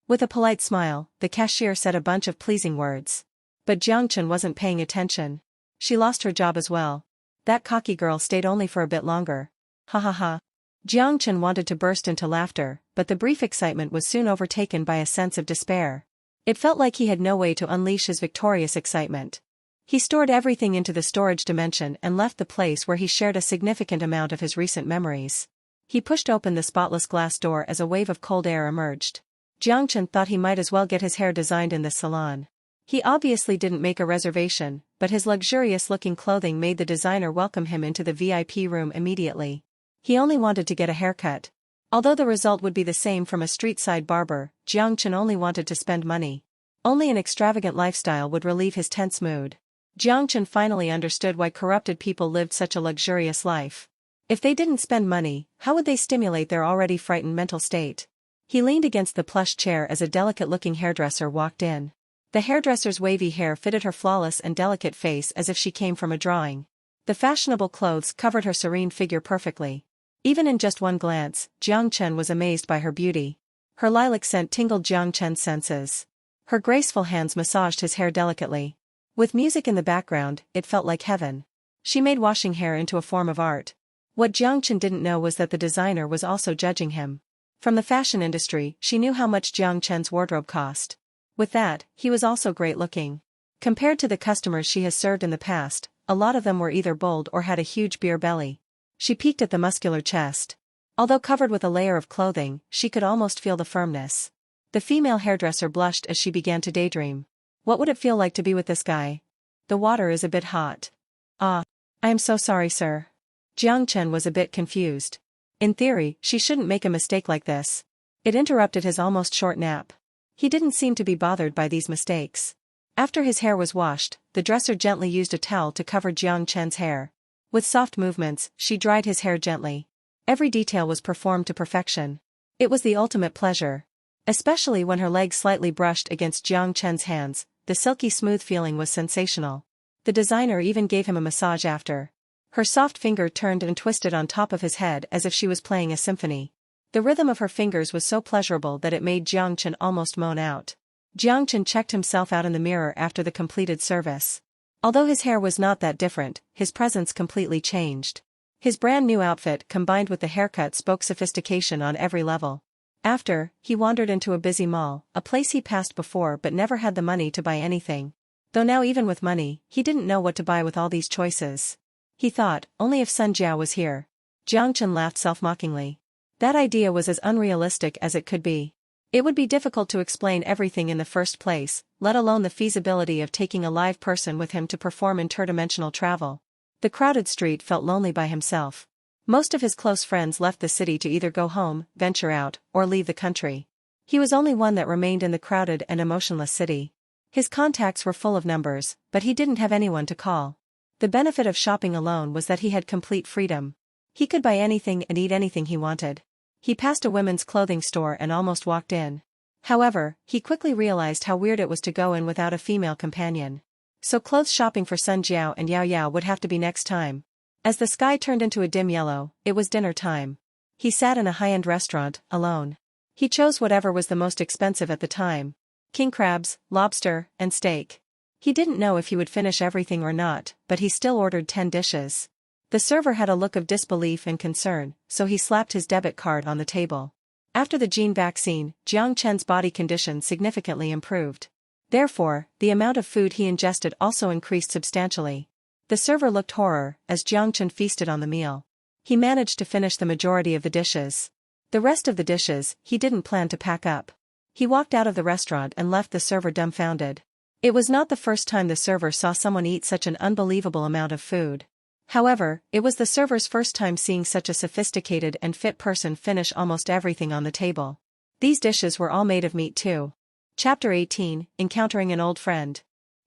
[SPEAKER 1] With a polite smile, the cashier said a bunch of pleasing words. But Jiang Chen wasn't paying attention. She lost her job as well. That cocky girl stayed only for a bit longer. Ha ha ha. Jiang Chen wanted to burst into laughter, but the brief excitement was soon overtaken by a sense of despair. It felt like he had no way to unleash his victorious excitement. He stored everything into the storage dimension and left the place where he shared a significant amount of his recent memories. He pushed open the spotless glass door as a wave of cold air emerged. Jiang Chen thought he might as well get his hair designed in this salon. He obviously didn't make a reservation, but his luxurious-looking clothing made the designer welcome him into the VIP room immediately. He only wanted to get a haircut. Although the result would be the same from a street-side barber, Jiang Chen only wanted to spend money. Only an extravagant lifestyle would relieve his tense mood. Jiang Chen finally understood why corrupted people lived such a luxurious life. If they didn't spend money, how would they stimulate their already frightened mental state? He leaned against the plush chair as a delicate-looking hairdresser walked in. The hairdresser's wavy hair fitted her flawless and delicate face as if she came from a drawing. The fashionable clothes covered her serene figure perfectly. Even in just one glance, Jiang Chen was amazed by her beauty. Her lilac scent tingled Jiang Chen's senses. Her graceful hands massaged his hair delicately. With music in the background, it felt like heaven. She made washing hair into a form of art. What Jiang Chen didn't know was that the designer was also judging him. From the fashion industry, she knew how much Jiang Chen's wardrobe cost. With that, he was also great-looking. Compared to the customers she has served in the past, a lot of them were either bold or had a huge beer belly. She peeked at the muscular chest. Although covered with a layer of clothing, she could almost feel the firmness. The female hairdresser blushed as she began to daydream. What would it feel like to be with this guy? The water is a bit hot. Ah. I am so sorry, sir. Jiang Chen was a bit confused. In theory, she shouldn't make a mistake like this. It interrupted his almost short nap. He didn't seem to be bothered by these mistakes. After his hair was washed, the dresser gently used a towel to cover Jiang Chen's hair. With soft movements, she dried his hair gently. Every detail was performed to perfection. It was the ultimate pleasure. Especially when her legs slightly brushed against Jiang Chen's hands, the silky smooth feeling was sensational. The designer even gave him a massage after. Her soft finger turned and twisted on top of his head as if she was playing a symphony. The rhythm of her fingers was so pleasurable that it made Jiang Chen almost moan out. Jiang Chen checked himself out in the mirror after the completed service. Although his hair was not that different, his presence completely changed. His brand new outfit combined with the haircut spoke sophistication on every level. After, he wandered into a busy mall, a place he passed before but never had the money to buy anything. Though now even with money, he didn't know what to buy with all these choices. He thought, only if Sun Jiao was here. Jiang Chen laughed self-mockingly. That idea was as unrealistic as it could be. It would be difficult to explain everything in the first place, let alone the feasibility of taking a live person with him to perform interdimensional travel. The crowded street felt lonely by himself. Most of his close friends left the city to either go home, venture out, or leave the country. He was only one that remained in the crowded and emotionless city. His contacts were full of numbers, but he didn't have anyone to call. The benefit of shopping alone was that he had complete freedom. He could buy anything and eat anything he wanted. He passed a women's clothing store and almost walked in. However, he quickly realized how weird it was to go in without a female companion. So clothes shopping for Sun Jiao and Yao Yao would have to be next time. As the sky turned into a dim yellow, it was dinner time. He sat in a high-end restaurant, alone. He chose whatever was the most expensive at the time. King crabs, lobster, and steak. He didn't know if he would finish everything or not, but he still ordered 10 dishes. The server had a look of disbelief and concern, so he slapped his debit card on the table. After the gene vaccine, Jiang Chen's body condition significantly improved. Therefore, the amount of food he ingested also increased substantially. The server looked horror as Jiang Chen feasted on the meal. He managed to finish the majority of the dishes. The rest of the dishes, he didn't plan to pack up. He walked out of the restaurant and left the server dumbfounded. It was not the first time the server saw someone eat such an unbelievable amount of food. However, it was the server's first time seeing such a sophisticated and fit person finish almost everything on the table. These dishes were all made of meat too. Chapter 18, Encountering an Old Friend.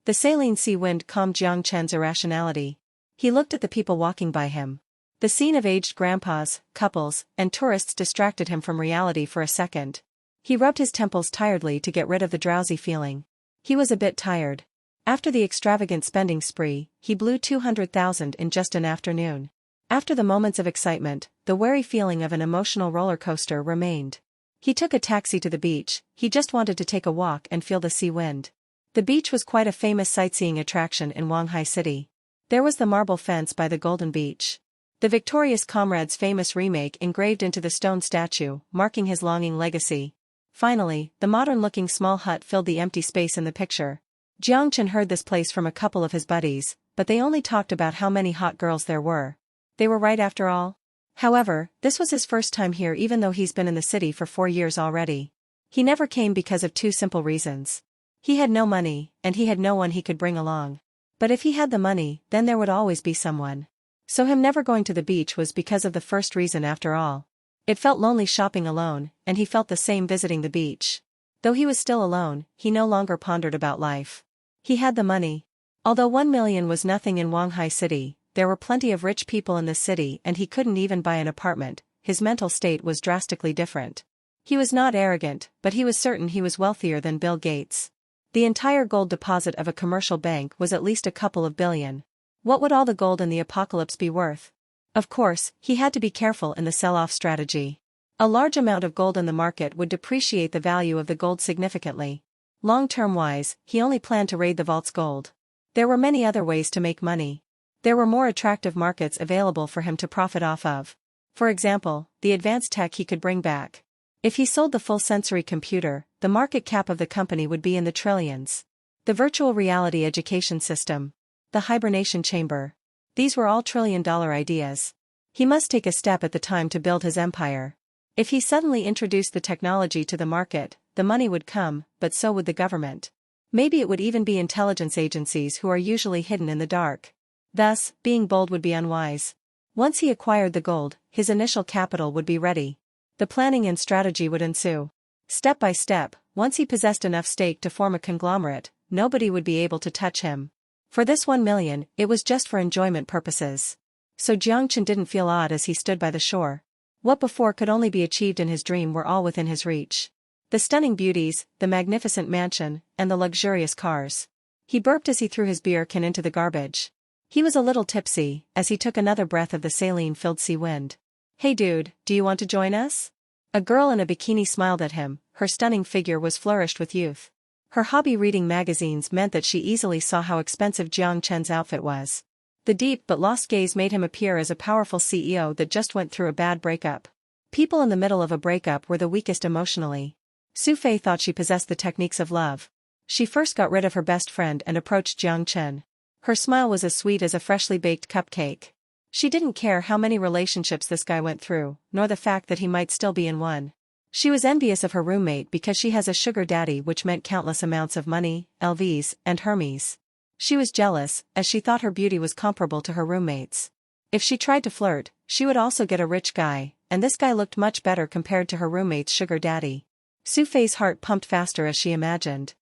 [SPEAKER 1] The saline sea wind calmed Jiang Chen's irrationality. He looked at the people walking by him. The scene of aged grandpas, couples, and tourists distracted him from reality for a second. He rubbed his temples tiredly to get rid of the drowsy feeling. He was a bit tired. After the extravagant spending spree, he blew 200,000 in just an afternoon. After the moments of excitement, the wary feeling of an emotional roller coaster remained. He took a taxi to the beach. He just wanted to take a walk and feel the sea wind. The beach was quite a famous sightseeing attraction in Wanghai City. There was the marble fence by the Golden Beach. The Victorious Comrade's famous remake engraved into the stone statue, marking his longing legacy. Finally, the modern-looking small hut filled the empty space in the picture. Jiang Chen heard this place from a couple of his buddies, but they only talked about how many hot girls there were. They were right after all. However, this was his first time here even though he's been in the city for 4 years already. He never came because of two simple reasons. He had no money, and he had no one he could bring along. But if he had the money, then there would always be someone. So him never going to the beach was because of the first reason after all. It felt lonely shopping alone, and he felt the same visiting the beach. Though he was still alone, he no longer pondered about life. He had the money. Although 1 million was nothing in Shanghai City, there were plenty of rich people in the city and he couldn't even buy an apartment. His mental state was drastically different. He was not arrogant, but he was certain he was wealthier than Bill Gates. The entire gold deposit of a commercial bank was at least a couple of billion. What would all the gold in the apocalypse be worth? Of course, he had to be careful in the sell-off strategy. A large amount of gold in the market would depreciate the value of the gold significantly. Long-term wise, he only planned to raid the vault's gold. There were many other ways to make money. There were more attractive markets available for him to profit off of. For example, the advanced tech he could bring back. If he sold the full sensory computer, the market cap of the company would be in the trillions. The virtual reality education system. The hibernation chamber. These were all trillion-dollar ideas. He must take a step at the time to build his empire. If he suddenly introduced the technology to the market, the money would come, but so would the government. Maybe it would even be intelligence agencies who are usually hidden in the dark. Thus, being bold would be unwise. Once he acquired the gold, his initial capital would be ready. The planning and strategy would ensue. Step by step, once he possessed enough stake to form a conglomerate, nobody would be able to touch him. For this 1 million, it was just for enjoyment purposes. So Jiang Chen didn't feel odd as he stood by the shore. What before could only be achieved in his dream were all within his reach. The stunning beauties, the magnificent mansion, and the luxurious cars. He burped as he threw his beer can into the garbage. He was a little tipsy, as he took another breath of the saline-filled sea wind. "Hey dude, do you want to join us?" A girl in a bikini smiled at him, her stunning figure was flourished with youth. Her hobby reading magazines meant that she easily saw how expensive Jiang Chen's outfit was. The deep but lost gaze made him appear as a powerful CEO that just went through a bad breakup. People in the middle of a breakup were the weakest emotionally. Su Fei thought she possessed the techniques of love. She first got rid of her best friend and approached Jiang Chen. Her smile was as sweet as a freshly baked cupcake. She didn't care how many relationships this guy went through, nor the fact that he might still be in one. She was envious of her roommate because she has a sugar daddy, which meant countless amounts of money, LVs, and Hermes. She was jealous, as she thought her beauty was comparable to her roommate's. If she tried to flirt, she would also get a rich guy, and this guy looked much better compared to her roommate's sugar daddy. Su Fei's heart pumped faster as she imagined.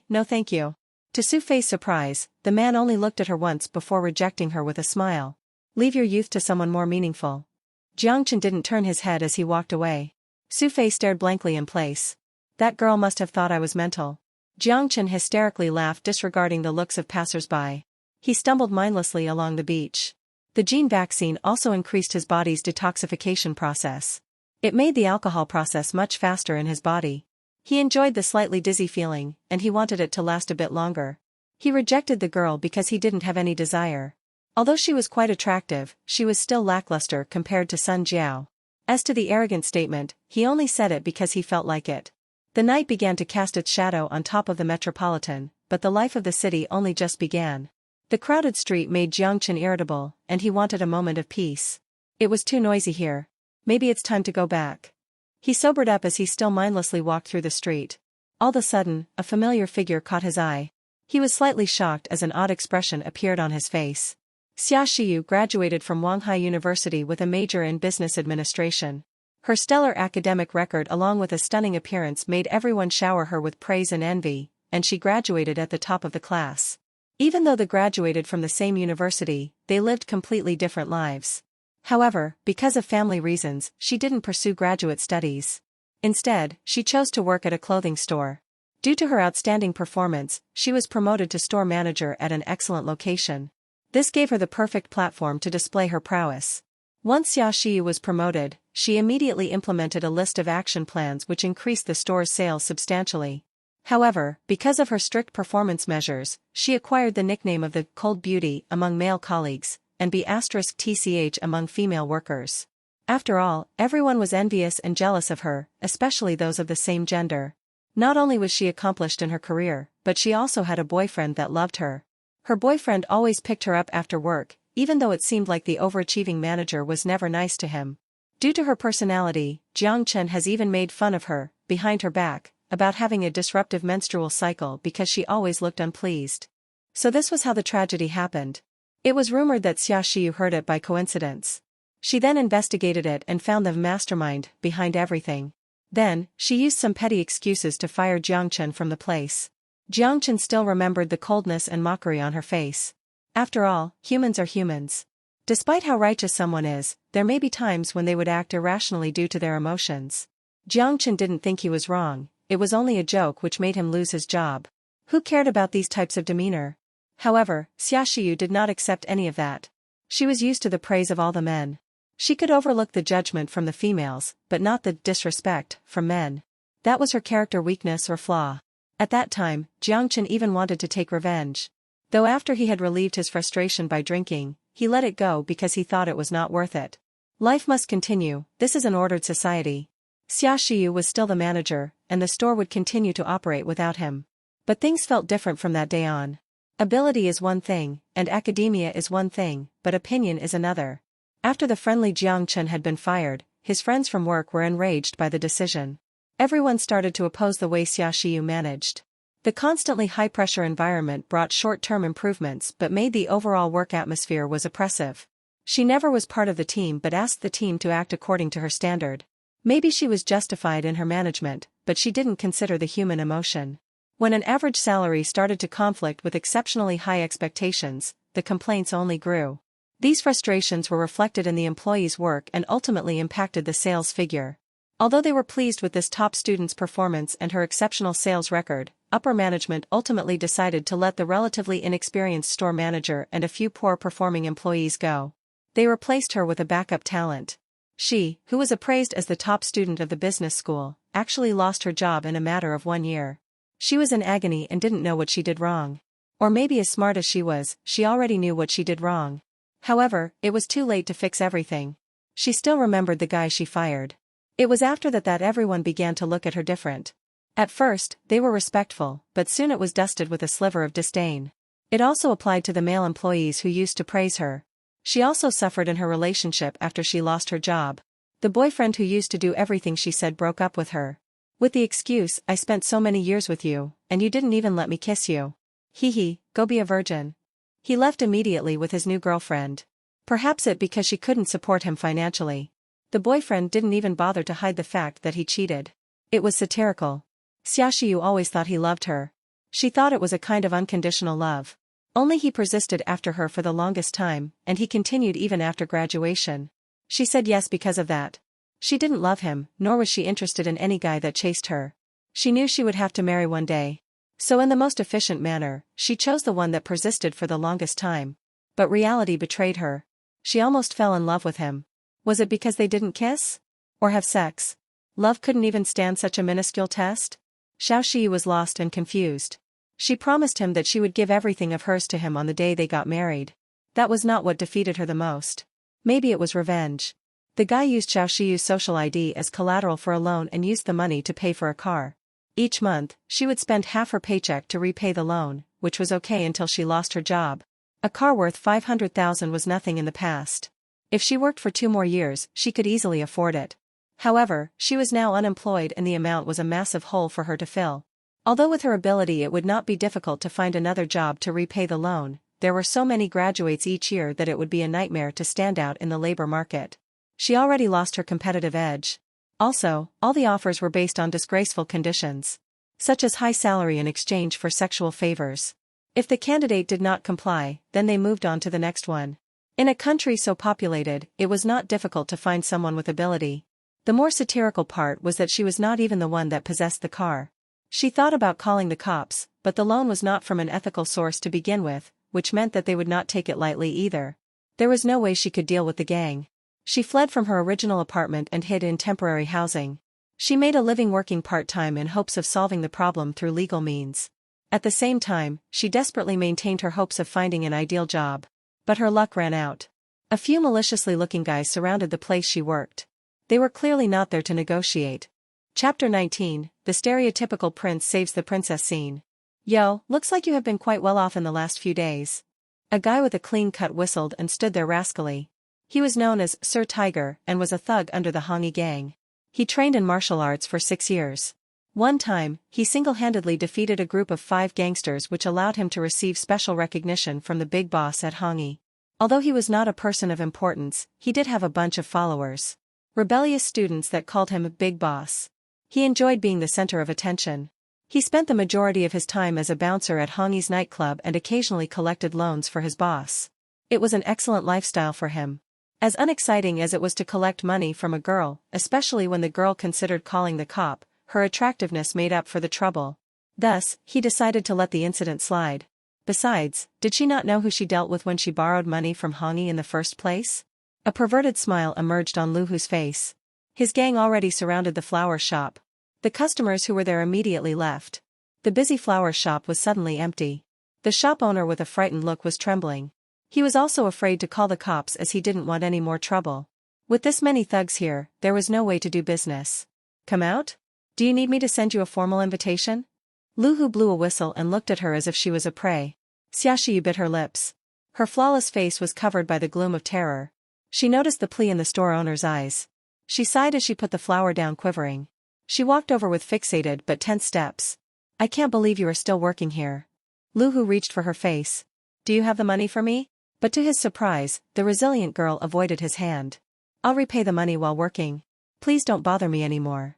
[SPEAKER 1] No thank you. To Su Fei's surprise, the man only looked at her once before rejecting her with a smile. Leave your youth to someone more meaningful. Jiang Chen didn't turn his head as he walked away. Su Fei stared blankly in place. That girl must have thought I was mental. Jiang Chen hysterically laughed, disregarding the looks of passers-by. He stumbled mindlessly along the beach. The gene vaccine also increased his body's detoxification process. It made the alcohol process much faster in his body. He enjoyed the slightly dizzy feeling, and he wanted it to last a bit longer. He rejected the girl because he didn't have any desire. Although she was quite attractive, she was still lackluster compared to Sun Jiao. As to the arrogant statement, he only said it because he felt like it. The night began to cast its shadow on top of the metropolitan, but the life of the city only just began. The crowded street made Jiang Chen irritable, and he wanted a moment of peace. It was too noisy here. Maybe it's time to go back. He sobered up as he still mindlessly walked through the street. All of a sudden, a familiar figure caught his eye. He was slightly shocked as an odd expression appeared on his face. Xia Xiyu graduated from Shanghai University with a major in business administration. Her stellar academic record along with a stunning appearance made everyone shower her with praise and envy, and she graduated at the top of the class. Even though they graduated from the same university, they lived completely different lives. However, because of family reasons, she didn't pursue graduate studies. Instead, she chose to work at a clothing store. Due to her outstanding performance, she was promoted to store manager at an excellent location. This gave her the perfect platform to display her prowess. Once Xia Xiyu was promoted, she immediately implemented a list of action plans which increased the store's sales substantially. However, because of her strict performance measures, she acquired the nickname of the Cold Beauty among male colleagues, and B***TCH among female workers. After all, everyone was envious and jealous of her, especially those of the same gender. Not only was she accomplished in her career, but she also had a boyfriend that loved her. Her boyfriend always picked her up after work, even though it seemed like the overachieving manager was never nice to him. Due to her personality, Jiang Chen has even made fun of her, behind her back, about having a disruptive menstrual cycle because she always looked unpleased. So this was how the tragedy happened. It was rumored that Xia Xiyu heard it by coincidence. She then investigated it and found the mastermind behind everything. Then, she used some petty excuses to fire Jiang Chen from the place. Jiang Chen still remembered the coldness and mockery on her face. After all, humans are humans. Despite how righteous someone is, there may be times when they would act irrationally due to their emotions. Jiang Chen didn't think he was wrong, it was only a joke which made him lose his job. Who cared about these types of demeanor? However, Xia Xiyu did not accept any of that. She was used to the praise of all the men. She could overlook the judgment from the females, but not the disrespect from men. That was her character weakness or flaw. At that time, Jiang Chen even wanted to take revenge. Though after he had relieved his frustration by drinking, he let it go because he thought it was not worth it. Life must continue, this is an ordered society. Xia Xiyu was still the manager, and the store would continue to operate without him. But things felt different from that day on. Ability is one thing, and academia is one thing, but opinion is another. After the friendly Jiang Chen had been fired, his friends from work were enraged by the decision. Everyone started to oppose the way Xia Xiyu managed. The constantly high-pressure environment brought short-term improvements but made the overall work atmosphere was oppressive. She never was part of the team but asked the team to act according to her standard. Maybe she was justified in her management, but she didn't consider the human emotion. When an average salary started to conflict with exceptionally high expectations, the complaints only grew. These frustrations were reflected in the employees' work and ultimately impacted the sales figure. Although they were pleased with this top student's performance and her exceptional sales record, upper management ultimately decided to let the relatively inexperienced store manager and a few poor-performing employees go. They replaced her with a backup talent. She, who was appraised as the top student of the business school, actually lost her job in a matter of 1 year. She was in agony and didn't know what she did wrong. Or maybe as smart as she was, she already knew what she did wrong. However, it was too late to fix everything. She still remembered the guy she fired. It was after that everyone began to look at her different. At first, they were respectful, but soon it was dusted with a sliver of disdain. It also applied to the male employees who used to praise her. She also suffered in her relationship after she lost her job. The boyfriend who used to do everything she said broke up with her. With the excuse, "I spent so many years with you, and you didn't even let me kiss you. Hee, go be a virgin." He left immediately with his new girlfriend. Perhaps it because she couldn't support him financially. The boyfriend didn't even bother to hide the fact that he cheated. It was satirical. Xia Xiyu always thought he loved her. She thought it was a kind of unconditional love. Only he persisted after her for the longest time, and he continued even after graduation. She said yes because of that. She didn't love him, nor was she interested in any guy that chased her. She knew she would have to marry one day. So in the most efficient manner, she chose the one that persisted for the longest time. But reality betrayed her. She almost fell in love with him. Was it because they didn't kiss? Or have sex? Love couldn't even stand such a minuscule test? Xiao Shi was lost and confused. She promised him that she would give everything of hers to him on the day they got married. That was not what defeated her the most. Maybe it was revenge. The guy used Xiao Shiyu's social ID as collateral for a loan and used the money to pay for a car. Each month, she would spend half her paycheck to repay the loan, which was okay until she lost her job. A car worth 500,000 was nothing in the past. If she worked for 2 more years, she could easily afford it. However, she was now unemployed and the amount was a massive hole for her to fill. Although with her ability it would not be difficult to find another job to repay the loan, there were so many graduates each year that it would be a nightmare to stand out in the labor market. She already lost her competitive edge. Also, all the offers were based on disgraceful conditions, such as high salary in exchange for sexual favors. If the candidate did not comply, then they moved on to the next one. In a country so populated, it was not difficult to find someone with ability. The more satirical part was that she was not even the one that possessed the car. She thought about calling the cops, but the loan was not from an ethical source to begin with, which meant that they would not take it lightly either. There was no way she could deal with the gang. She fled from her original apartment and hid in temporary housing. She made a living working part-time in hopes of solving the problem through legal means. At the same time, she desperately maintained her hopes of finding an ideal job. But her luck ran out. A few maliciously looking guys surrounded the place she worked. They were clearly not there to negotiate. Chapter 19, The Stereotypical Prince Saves the Princess Scene. Yo, looks like you have been quite well off in the last few days. A guy with a clean cut whistled and stood there rascally. He was known as Sir Tiger and was a thug under the Hongi gang. He trained in martial arts for 6 years. One time, he single-handedly defeated a group of 5 gangsters which allowed him to receive special recognition from the big boss at Hongi. Although he was not a person of importance, he did have a bunch of followers. Rebellious students that called him Big Boss. He enjoyed being the center of attention. He spent the majority of his time as a bouncer at Hongyi's nightclub and occasionally collected loans for his boss. It was an excellent lifestyle for him. As unexciting as it was to collect money from a girl, especially when the girl considered calling the cop, her attractiveness made up for the trouble. Thus, he decided to let the incident slide. Besides, did she not know who she dealt with when she borrowed money from Hongyi in the first place? A perverted smile emerged on Lu Hu's face. His gang already surrounded the flower shop. The customers who were there immediately left. The busy flower shop was suddenly empty. The shop owner with a frightened look was trembling. He was also afraid to call the cops as he didn't want any more trouble. With this many thugs here, there was no way to do business. Come out? Do you need me to send you a formal invitation? Lu Hu blew a whistle and looked at her as if she was a prey. Xiaoxiu bit her lips. Her flawless face was covered by the gloom of terror. She noticed the plea in the store owner's eyes. She sighed as she put the flower down, quivering. She walked over with fixated but tense steps. I can't believe you are still working here. Lu Hu reached for her face. Do you have the money for me? But to his surprise, the resilient girl avoided his hand. I'll repay the money while working. Please don't bother me anymore.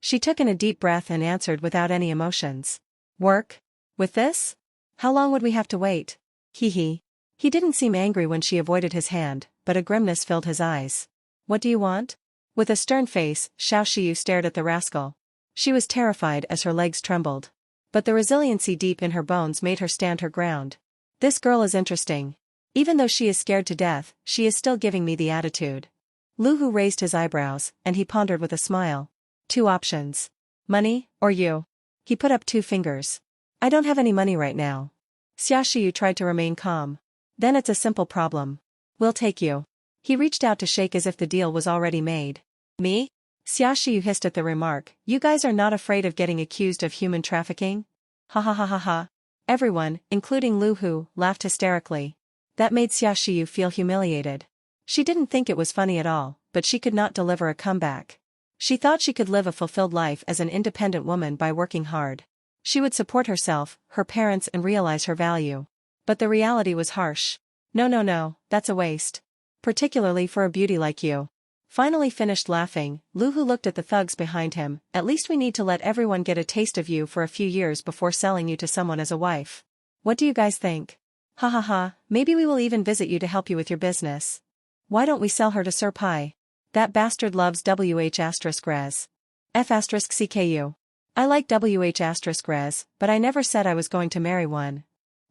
[SPEAKER 1] She took in a deep breath and answered without any emotions. Work? With this? How long would we have to wait? He didn't seem angry when she avoided his hand, but a grimness filled his eyes. What do you want? With a stern face, Xiaoxiu stared at the rascal. She was terrified as her legs trembled. But the resiliency deep in her bones made her stand her ground. This girl is interesting. Even though she is scared to death, she is still giving me the attitude. Lu Hu raised his eyebrows, and he pondered with a smile. 2 options. Money, or you. He put up 2 fingers. I don't have any money right now. Xiaoxiu tried to remain calm. Then it's a simple problem. We'll take you. He reached out to shake as if the deal was already made. Me? Xiaoxiu hissed at the remark. You guys are not afraid of getting accused of human trafficking? Ha ha ha ha ha. Everyone, including Lu Hu, laughed hysterically. That made Xiaoxiu feel humiliated. She didn't think it was funny at all, but she could not deliver a comeback. She thought she could live a fulfilled life as an independent woman by working hard. She would support herself, her parents, and realize her value. But the reality was harsh. No, that's a waste. Particularly for a beauty like you. Finally finished laughing, Lu Hu looked at the thugs behind him. At least we need to let everyone get a taste of you for a few years before selling you to someone as a wife. What do you guys think? Ha ha ha, maybe we will even visit you to help you with your business. Why don't we sell her to Sir Pai? That bastard loves WH*res. F***CKU. I like WH*res, but I never said I was going to marry one.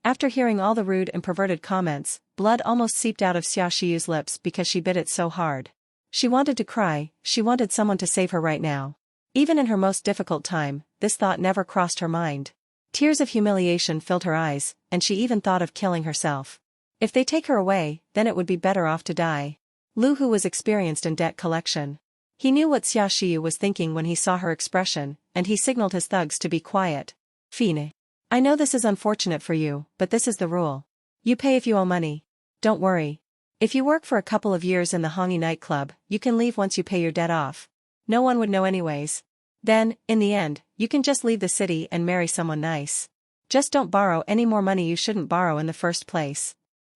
[SPEAKER 1] After hearing all the rude and perverted comments, blood almost seeped out of Xiaoxiu's lips because she bit it so hard. She wanted to cry, she wanted someone to save her right now. Even in her most difficult time, this thought never crossed her mind. Tears of humiliation filled her eyes, and she even thought of killing herself. If they take her away, then it would be better off to die. Lu Hu was experienced in debt collection. He knew what Xiaoxiu was thinking when he saw her expression, and he signaled his thugs to be quiet. Fine. I know this is unfortunate for you, but this is the rule. You pay if you owe money. Don't worry. If you work for a couple of years in the Hongyi nightclub, you can leave once you pay your debt off. No one would know anyways. Then, in the end, you can just leave the city and marry someone nice. Just don't borrow any more money you shouldn't borrow in the first place.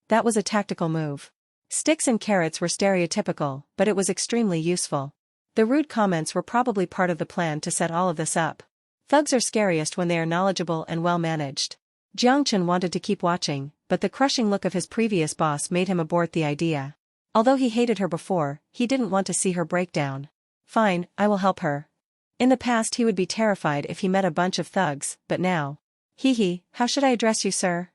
[SPEAKER 1] That was a tactical move. Sticks and carrots were stereotypical, but it was extremely useful. The rude comments were probably part of the plan to set all of this up. Thugs are scariest when they are knowledgeable and well managed. Jiang Chen wanted to keep watching, but the crushing look of his previous boss made him abort the idea. Although he hated her before, he didn't want to see her break down. Fine, I will help her. In the past he would be terrified if he met a bunch of thugs, but now. How should I address you, sir?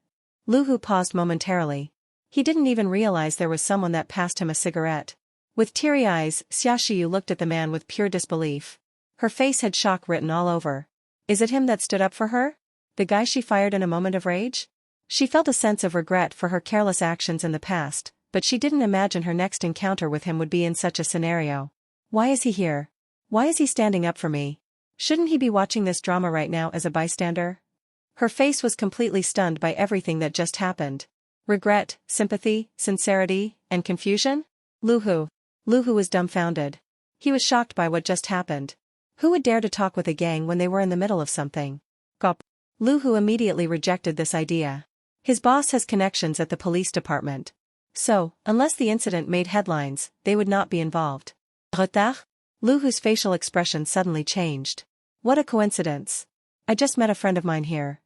[SPEAKER 1] Lu Hu paused momentarily. He didn't even realize there was someone that passed him a cigarette. With teary eyes, Xiaoxiu looked at the man with pure disbelief. Her face had shock written all over. Is it him that stood up for her? The guy she fired in a moment of rage? She felt a sense of regret for her careless actions in the past, but she didn't imagine her next encounter with him would be in such a scenario. Why is he here? Why is he standing up for me? Shouldn't he be watching this drama right now as a bystander? Her face was completely stunned by everything that just happened. Regret, sympathy, sincerity, and confusion? Lu Hu was dumbfounded. He was shocked by what just happened. Who would dare to talk with a gang when they were in the middle of something? Gop. Lu Hu immediately rejected this idea. His boss has connections at the police department. So, unless the incident made headlines, they would not be involved. Retard? Lu Hu's facial expression suddenly changed. What a coincidence. I just met a friend of mine here.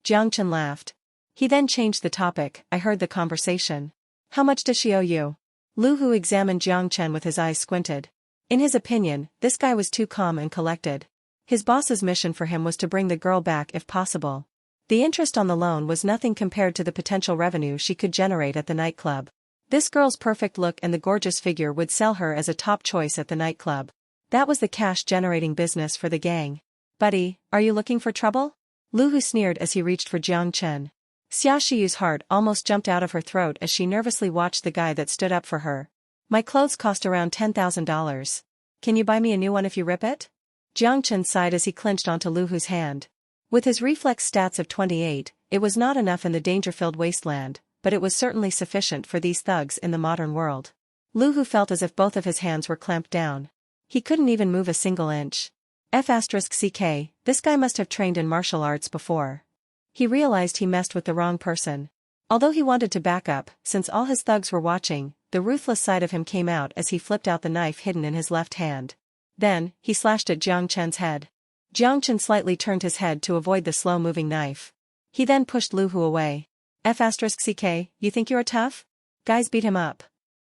[SPEAKER 1] Jiang Chen laughed. He then changed the topic. I heard the conversation. How much does she owe you? Lu Hu examined Jiang Chen with his eyes squinted. In his opinion, this guy was too calm and collected. His boss's mission for him was to bring the girl back if possible. The interest on the loan was nothing compared to the potential revenue she could generate at the nightclub. This girl's perfect look and the gorgeous figure would sell her as a top choice at the nightclub. That was the cash-generating business for the gang. Buddy, are you looking for trouble? Lu Hu sneered as he reached for Jiang Chen. Xia Shiyu's heart almost jumped out of her throat as she nervously watched the guy that stood up for her. My clothes cost around $10,000. Can you buy me a new one if you rip it? Jiang Chen sighed as he clinched onto Lu Hu's hand. With his reflex stats of 28, it was not enough in the danger-filled wasteland, but it was certainly sufficient for these thugs in the modern world. Lu Hu felt as if both of his hands were clamped down. He couldn't even move a single inch. F***ck, this guy must have trained in martial arts before. He realized he messed with the wrong person. Although he wanted to back up, since all his thugs were watching, the ruthless side of him came out as he flipped out the knife hidden in his left hand. Then, he slashed at Jiang Chen's head. Jiang Chen slightly turned his head to avoid the slow-moving knife. He then pushed Lu Hu away. F***ck, you think you're tough? Guys beat him up.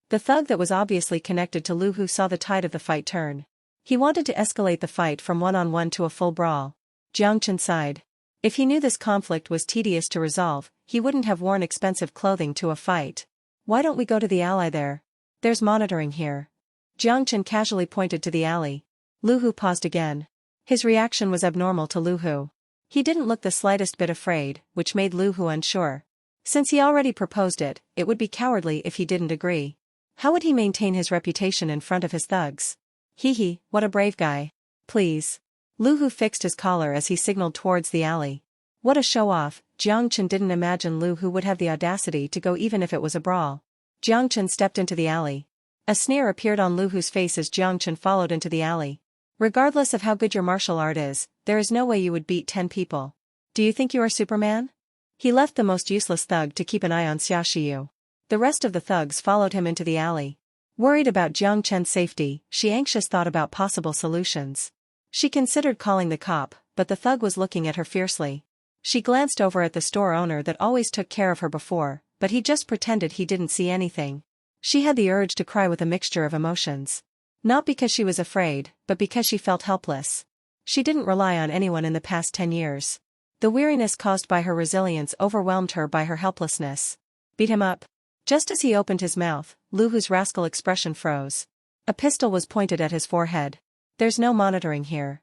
[SPEAKER 1] The thug that was obviously connected to Lu Hu saw the tide of the fight turn. He wanted to escalate the fight from one-on-one to a full brawl. Jiang Chen sighed. If he knew this conflict was tedious to resolve, he wouldn't have worn expensive clothing to a fight. Why don't we go to the alley there? There's monitoring here. Jiang Chen casually pointed to the alley. Lu Hu paused again. His reaction was abnormal to Lu Hu. He didn't look the slightest bit afraid, which made Lu Hu unsure. Since he already proposed it, it would be cowardly if he didn't agree. How would he maintain his reputation in front of his thugs? Hee, what a brave guy. Please. Lu Hu fixed his collar as he signaled towards the alley. What a show-off. Jiang Chen didn't imagine Lu Hu would have the audacity to go even if it was a brawl. Jiang Chen stepped into the alley. A sneer appeared on Lu Hu's face as Jiang Chen followed into the alley. Regardless of how good your martial art is, there is no way you would beat 10 people. Do you think you are Superman? He left the most useless thug to keep an eye on Xia Shiyu. The rest of the thugs followed him into the alley. Worried about Jiang Chen's safety, she anxiously thought about possible solutions. She considered calling the cop, but the thug was looking at her fiercely. She glanced over at the store owner that always took care of her before, but he just pretended he didn't see anything. She had the urge to cry with a mixture of emotions. Not because she was afraid, but because she felt helpless. She didn't rely on anyone in the past 10 years. The weariness caused by her resilience overwhelmed her by her helplessness. Beat him up. Just as he opened his mouth, Lu Hu's rascal expression froze. A pistol was pointed at his forehead. There's no monitoring here.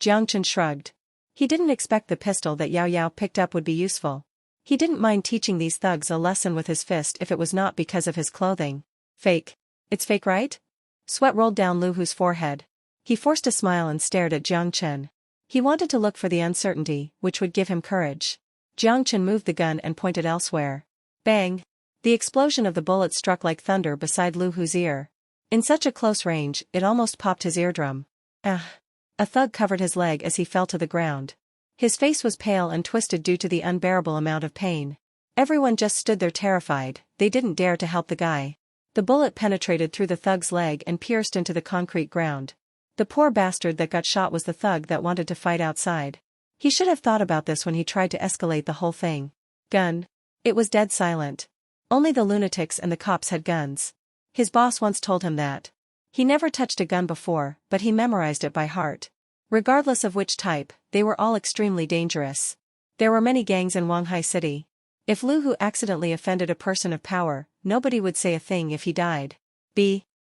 [SPEAKER 1] Jiang Chen shrugged. He didn't expect the pistol that Yao Yao picked up would be useful. He didn't mind teaching these thugs a lesson with his fist if it was not because of his clothing. Fake. It's fake, right? Sweat rolled down Lu Hu's forehead. He forced a smile and stared at Jiang Chen. He wanted to look for the uncertainty, which would give him courage. Jiang Chen moved the gun and pointed elsewhere. Bang! The explosion of the bullet struck like thunder beside Lu Hu's ear. In such a close range, it almost popped his eardrum. Ah! A thug covered his leg as he fell to the ground. His face was pale and twisted due to the unbearable amount of pain. Everyone just stood there terrified, they didn't dare to help the guy. The bullet penetrated through the thug's leg and pierced into the concrete ground. The poor bastard that got shot was the thug that wanted to fight outside. He should have thought about this when he tried to escalate the whole thing. Gun. It was dead silent. Only the lunatics and the cops had guns. His boss once told him that. He never touched a gun before, but he memorized it by heart. Regardless of which type, they were all extremely dangerous. There were many gangs in Wanghai City. If Lu Hu accidentally offended a person of power, nobody would say a thing if he died.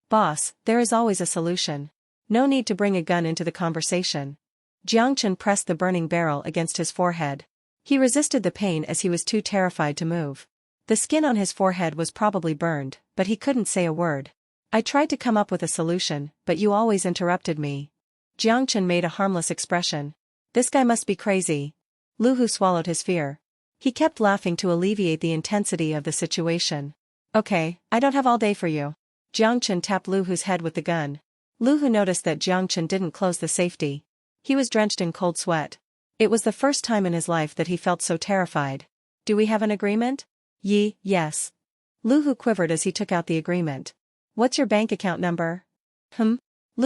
[SPEAKER 1] Boss, there is always a solution. No need to bring a gun into the conversation. Jiang Chen pressed the burning barrel against his forehead. He resisted the pain as he was too terrified to move. The skin on his forehead was probably burned, but he couldn't say a word. I tried to come up with a solution, but you always interrupted me. Jiang Chen made a harmless expression. This guy must be crazy. Lu Hu swallowed his fear. He kept laughing to alleviate the intensity of the situation. Okay, I don't have all day for you. Jiang Chen tapped Lu Hu's head with the gun. Lu Hu noticed that Jiang Chen didn't close the safety. He was drenched in cold sweat. It was the first time in his life that he felt so terrified. Do we have an agreement? Yes. Lu Hu quivered as he took out the agreement. What's your bank account number? Lu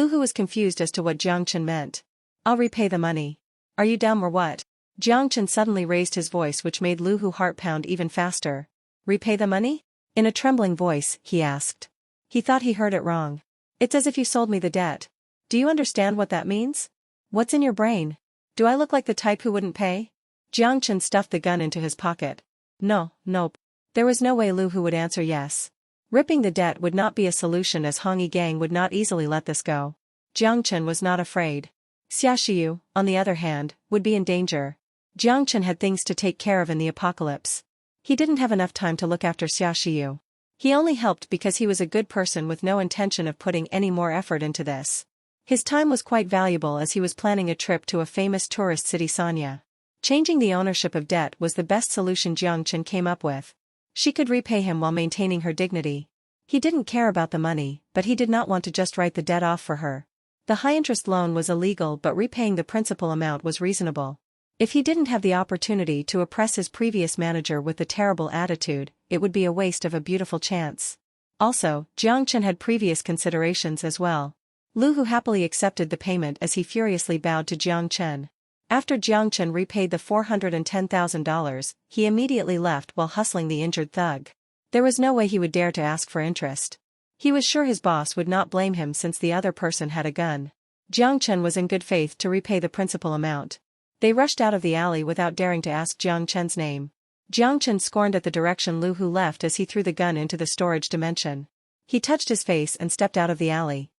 [SPEAKER 1] Hu was confused as to what Jiang Chen meant. I'll repay the money. Are you dumb or what? Jiang Chen suddenly raised his voice, which made Lu Hu's heart pound even faster. Repay the money? In a trembling voice, he asked. He thought he heard it wrong. It's as if you sold me the debt. Do you understand what that means? What's in your brain? Do I look like the type who wouldn't pay? Jiang Chen stuffed the gun into his pocket. Nope. There was no way Lu Hu would answer yes. Ripping the debt would not be a solution, as Hongyi Gang would not easily let this go. Jiang Chen was not afraid. Xia Xiyu, on the other hand, would be in danger. Jiang Chen had things to take care of in the apocalypse. He didn't have enough time to look after Xia Xiyu. He only helped because he was a good person with no intention of putting any more effort into this. His time was quite valuable as he was planning a trip to a famous tourist city, Sanya. Changing the ownership of debt was the best solution Jiang Chen came up with. She could repay him while maintaining her dignity. He didn't care about the money, but he did not want to just write the debt off for her. The high-interest loan was illegal, but repaying the principal amount was reasonable. If he didn't have the opportunity to oppress his previous manager with the terrible attitude, it would be a waste of a beautiful chance. Also, Jiang Chen had previous considerations as well. Lu Hu happily accepted the payment as he furiously bowed to Jiang Chen. After Jiang Chen repaid the $410,000, he immediately left while hustling the injured thug. There was no way he would dare to ask for interest. He was sure his boss would not blame him since the other person had a gun. Jiang Chen was in good faith to repay the principal amount. They rushed out of the alley without daring to ask Jiang Chen's name. Jiang Chen scorned at the direction Lu Hu left as he threw the gun into the storage dimension. He touched his face and stepped out of the alley.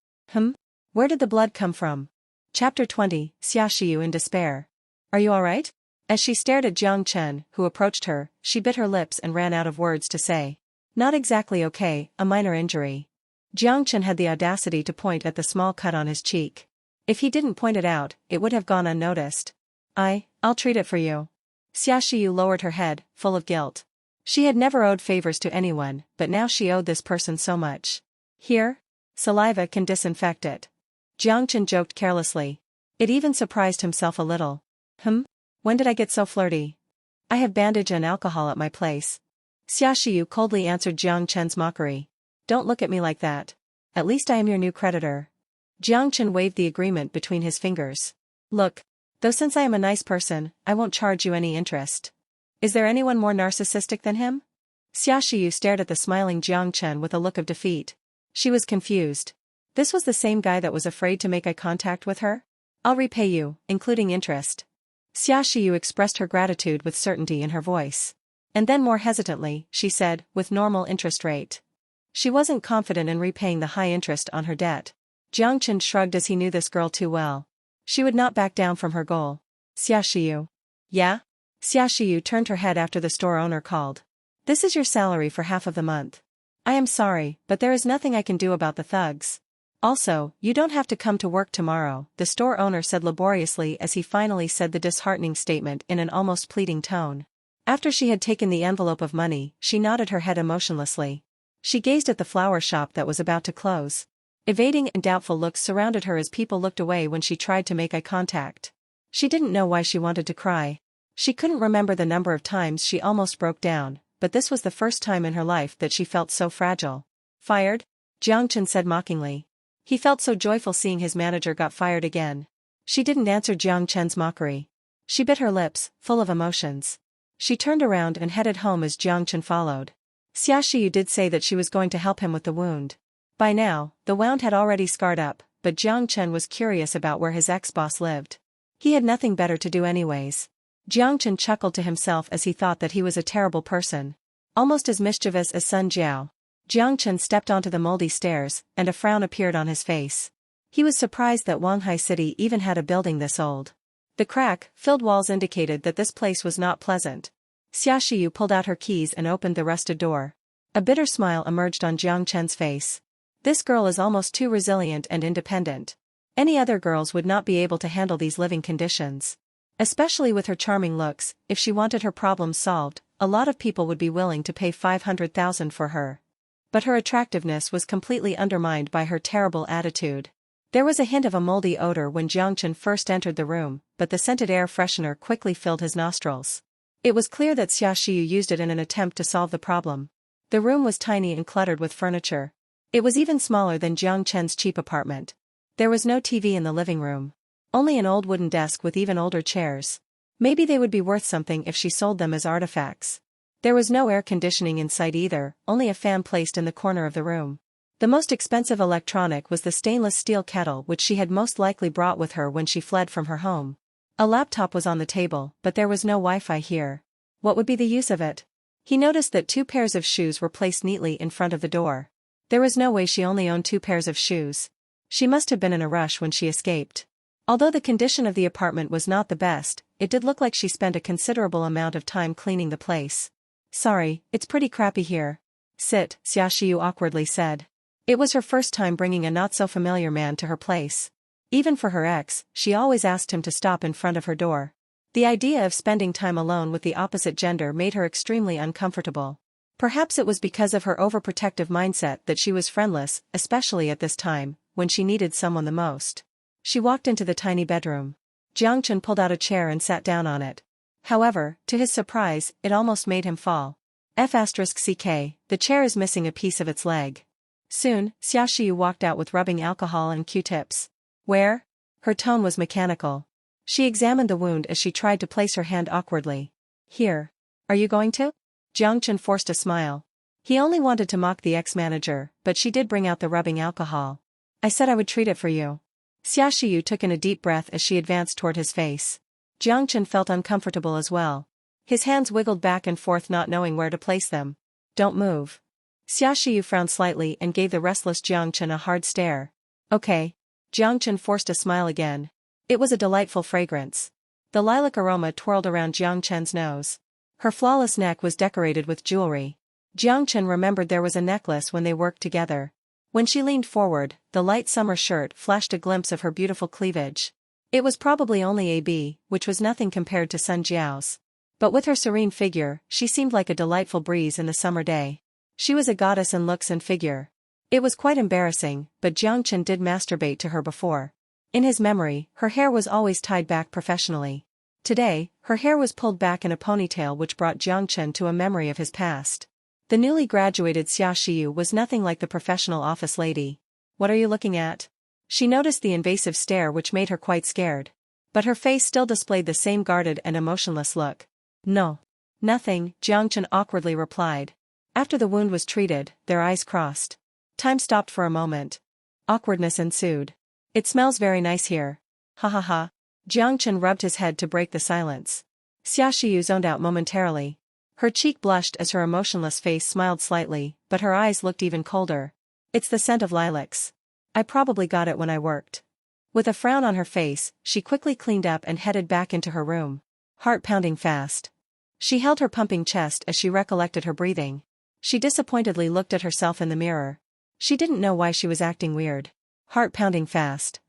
[SPEAKER 1] Where did the blood come from? Chapter 20, Xia Xiyu in despair. Are you alright? As she stared at Jiang Chen, who approached her, she bit her lips and ran out of words to say. Not exactly okay, a minor injury. Jiang Chen had the audacity to point at the small cut on his cheek. If he didn't point it out, it would have gone unnoticed. I'll treat it for you. Xia Xiyu lowered her head, full of guilt. She had never owed favors to anyone, but now she owed this person so much. Here? Saliva can disinfect it. Jiang Chen joked carelessly. It even surprised himself a little. When did I get so flirty? I have bandage and alcohol at my place. Xia Xiyu coldly answered Jiang Chen's mockery. Don't look at me like that. At least I am your new creditor. Jiang Chen waved the agreement between his fingers. Look. Though since I am a nice person, I won't charge you any interest. Is there anyone more narcissistic than him? Xia Xiyu stared at the smiling Jiang Chen with a look of defeat. She was confused. This was the same guy that was afraid to make eye contact with her? I'll repay you, including interest. Xia Xiyu expressed her gratitude with certainty in her voice. And then more hesitantly, she said, with normal interest rate. She wasn't confident in repaying the high interest on her debt. Jiang Chen shrugged as he knew this girl too well. She would not back down from her goal. Xia Xiyu. Yeah? Xia Xiyu turned her head after the store owner called. This is your salary for half of the month. I am sorry, but there is nothing I can do about the thugs. Also, you don't have to come to work tomorrow, the store owner said laboriously as he finally said the disheartening statement in an almost pleading tone. After she had taken the envelope of money, she nodded her head emotionlessly. She gazed at the flower shop that was about to close. Evading and doubtful looks surrounded her as people looked away when she tried to make eye contact. She didn't know why she wanted to cry. She couldn't remember the number of times she almost broke down, but this was the first time in her life that she felt so fragile. Fired? Jiang Chen said mockingly. He felt so joyful seeing his manager got fired again. She didn't answer Jiang Chen's mockery. She bit her lips, full of emotions. She turned around and headed home as Jiang Chen followed. Xia Xiyu did say that she was going to help him with the wound. By now, the wound had already scarred up, but Jiang Chen was curious about where his ex-boss lived. He had nothing better to do anyways. Jiang Chen chuckled to himself as he thought that he was a terrible person. Almost as mischievous as Sun Jiao. Jiang Chen stepped onto the moldy stairs, and a frown appeared on his face. He was surprised that Wanghai City even had a building this old. The crack-filled walls indicated that this place was not pleasant. Xia Xiyu pulled out her keys and opened the rusted door. A bitter smile emerged on Jiang Chen's face. This girl is almost too resilient and independent. Any other girls would not be able to handle these living conditions. Especially with her charming looks, if she wanted her problems solved, a lot of people would be willing to pay 500,000 for her. But her attractiveness was completely undermined by her terrible attitude. There was a hint of a moldy odor when Jiang Chen first entered the room, but the scented air freshener quickly filled his nostrils. It was clear that Xia Xiyu used it in an attempt to solve the problem. The room was tiny and cluttered with furniture. It was even smaller than Jiang Chen's cheap apartment. There was no TV in the living room. Only an old wooden desk with even older chairs. Maybe they would be worth something if she sold them as artifacts. There was no air conditioning in sight either, only a fan placed in the corner of the room. The most expensive electronic was the stainless steel kettle which she had most likely brought with her when she fled from her home. A laptop was on the table, but there was no Wi-Fi here. What would be the use of it? He noticed that 2 pairs of shoes were placed neatly in front of the door. There was no way she only owned 2 pairs of shoes. She must have been in a rush when she escaped. Although the condition of the apartment was not the best, it did look like she spent a considerable amount of time cleaning the place. Sorry, it's pretty crappy here. Sit, Xiaoxiu awkwardly said. It was her first time bringing a not-so-familiar man to her place. Even for her ex, she always asked him to stop in front of her door. The idea of spending time alone with the opposite gender made her extremely uncomfortable. Perhaps it was because of her overprotective mindset that she was friendless, especially at this time, when she needed someone the most. She walked into the tiny bedroom. Jiang Chen pulled out a chair and sat down on it. However, to his surprise, it almost made him fall. F***ck, the chair is missing a piece of its leg. Soon, Xiaoxiu walked out with rubbing alcohol and Q-tips. Where? Her tone was mechanical. She examined the wound as she tried to place her hand awkwardly. Here. Are you going to? Jiang Chen forced a smile. He only wanted to mock the ex-manager, but she did bring out the rubbing alcohol. I said I would treat it for you. Xiaoxiu took in a deep breath as she advanced toward his face. Jiang Chen felt uncomfortable as well. His hands wiggled back and forth not knowing where to place them. Don't move. Xiaoxiu frowned slightly and gave the restless Jiang Chen a hard stare. Okay. Jiang Chen forced a smile again. It was a delightful fragrance. The lilac aroma twirled around Jiang Chen's nose. Her flawless neck was decorated with jewelry. Jiang Chen remembered there was a necklace when they worked together. When she leaned forward, the light summer shirt flashed a glimpse of her beautiful cleavage. It was probably only AB, which was nothing compared to Sun Jiao's. But with her serene figure, she seemed like a delightful breeze in the summer day. She was a goddess in looks and figure. It was quite embarrassing, but Jiang Chen did masturbate to her before. In his memory, her hair was always tied back professionally. Today, her hair was pulled back in a ponytail which brought Jiang Chen to a memory of his past. The newly graduated Xiaoxiu was nothing like the professional office lady. What are you looking at? She noticed the invasive stare which made her quite scared. But her face still displayed the same guarded and emotionless look. No. Nothing, Jiang Chen awkwardly replied. After the wound was treated, their eyes crossed. Time stopped for a moment. Awkwardness ensued. It smells very nice here. Ha ha ha. Jiang Chen rubbed his head to break the silence. Xiaoxiu zoned out momentarily. Her cheek blushed as her emotionless face smiled slightly, but her eyes looked even colder. It's the scent of lilacs. I probably got it when I worked. With a frown on her face, she quickly cleaned up and headed back into her room. Heart pounding fast. She held her pumping chest as she recollected her breathing. She disappointedly looked at herself in the mirror. She didn't know why she was acting weird. Heart pounding fast.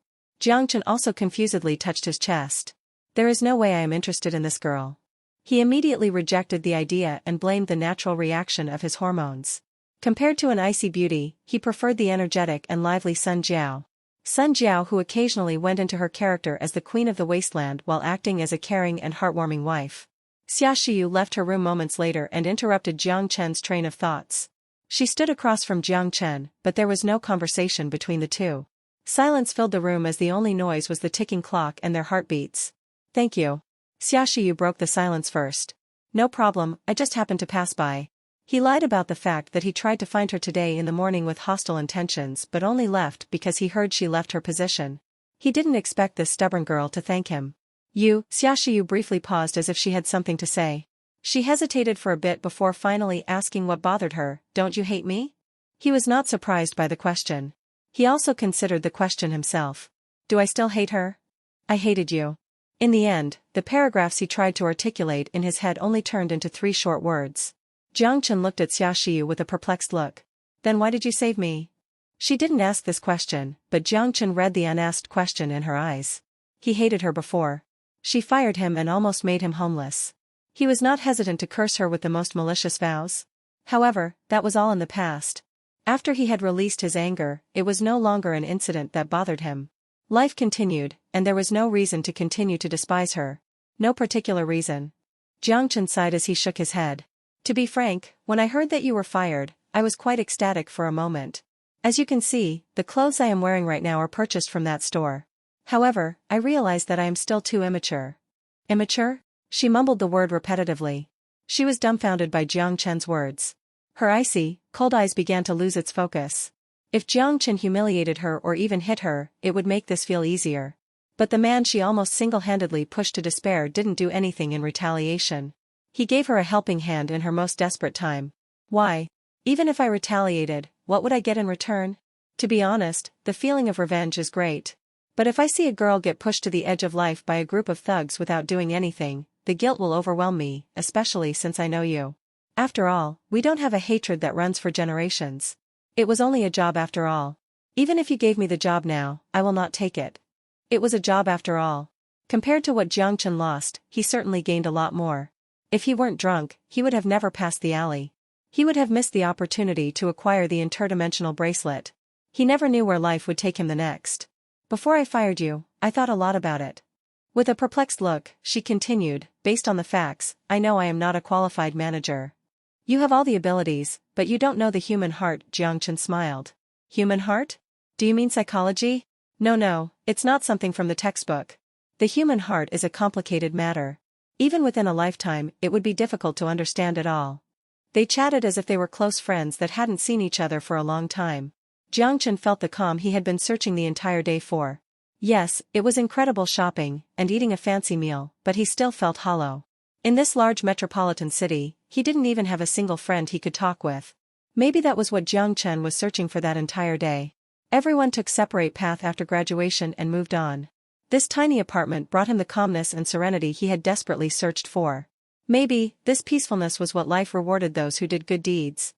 [SPEAKER 1] Jiang Chen also confusedly touched his chest. There is no way I am interested in this girl. He immediately rejected the idea and blamed the natural reaction of his hormones. Compared to an icy beauty, he preferred the energetic and lively Sun Jiao. Sun Jiao, who occasionally went into her character as the queen of the wasteland while acting as a caring and heartwarming wife. Xiaoxiu left her room moments later and interrupted Jiang Chen's train of thoughts. She stood across from Jiang Chen, but there was no conversation between the two. Silence filled the room as the only noise was the ticking clock and their heartbeats. Thank you. Xiaoxiu broke the silence first. No problem, I just happened to pass by. He lied about the fact that he tried to find her today in the morning with hostile intentions but only left because he heard she left her position. He didn't expect this stubborn girl to thank him. Xiaoxiu briefly paused as if she had something to say. She hesitated for a bit before finally asking what bothered her. Don't you hate me? He was not surprised by the question. He also considered the question himself. Do I still hate her? I hated you. In the end, the paragraphs he tried to articulate in his head only turned into 3 short words. Jiang Chen looked at Xiaoxiu with a perplexed look. Then why did you save me? She didn't ask this question, but Jiang Chen read the unasked question in her eyes. He hated her before. She fired him and almost made him homeless. He was not hesitant to curse her with the most malicious vows. However, that was all in the past. After he had released his anger, it was no longer an incident that bothered him. Life continued, and there was no reason to continue to despise her. No particular reason. Jiang Chen sighed as he shook his head. To be frank, when I heard that you were fired, I was quite ecstatic for a moment. As you can see, the clothes I am wearing right now are purchased from that store. However, I realize that I am still too immature. Immature? She mumbled the word repetitively. She was dumbfounded by Jiang Chen's words. Her icy, cold eyes began to lose its focus. If Jiang Chen humiliated her or even hit her, it would make this feel easier. But the man she almost single-handedly pushed to despair didn't do anything in retaliation. He gave her a helping hand in her most desperate time. Why? Even if I retaliated, what would I get in return? To be honest, the feeling of revenge is great. But if I see a girl get pushed to the edge of life by a group of thugs without doing anything, the guilt will overwhelm me, especially since I know you. After all, we don't have a hatred that runs for generations. It was only a job after all. Even if you gave me the job now, I will not take it. It was a job after all. Compared to what Jiang Chen lost, he certainly gained a lot more. If he weren't drunk, he would have never passed the alley. He would have missed the opportunity to acquire the interdimensional bracelet. He never knew where life would take him the next. Before I fired you, I thought a lot about it. With a perplexed look, she continued, based on the facts, I know I am not a qualified manager. You have all the abilities, but you don't know the human heart, Jiang Chen smiled. Human heart? Do you mean psychology? No, it's not something from the textbook. The human heart is a complicated matter. Even within a lifetime, it would be difficult to understand it all. They chatted as if they were close friends that hadn't seen each other for a long time. Jiang Chen felt the calm he had been searching the entire day for. Yes, it was incredible shopping and eating a fancy meal, but he still felt hollow. In this large metropolitan city, he didn't even have a single friend he could talk with. Maybe that was what Jiang Chen was searching for that entire day. Everyone took separate paths after graduation and moved on. This tiny apartment brought him the calmness and serenity he had desperately searched for. Maybe, this peacefulness was what life rewarded those who did good deeds.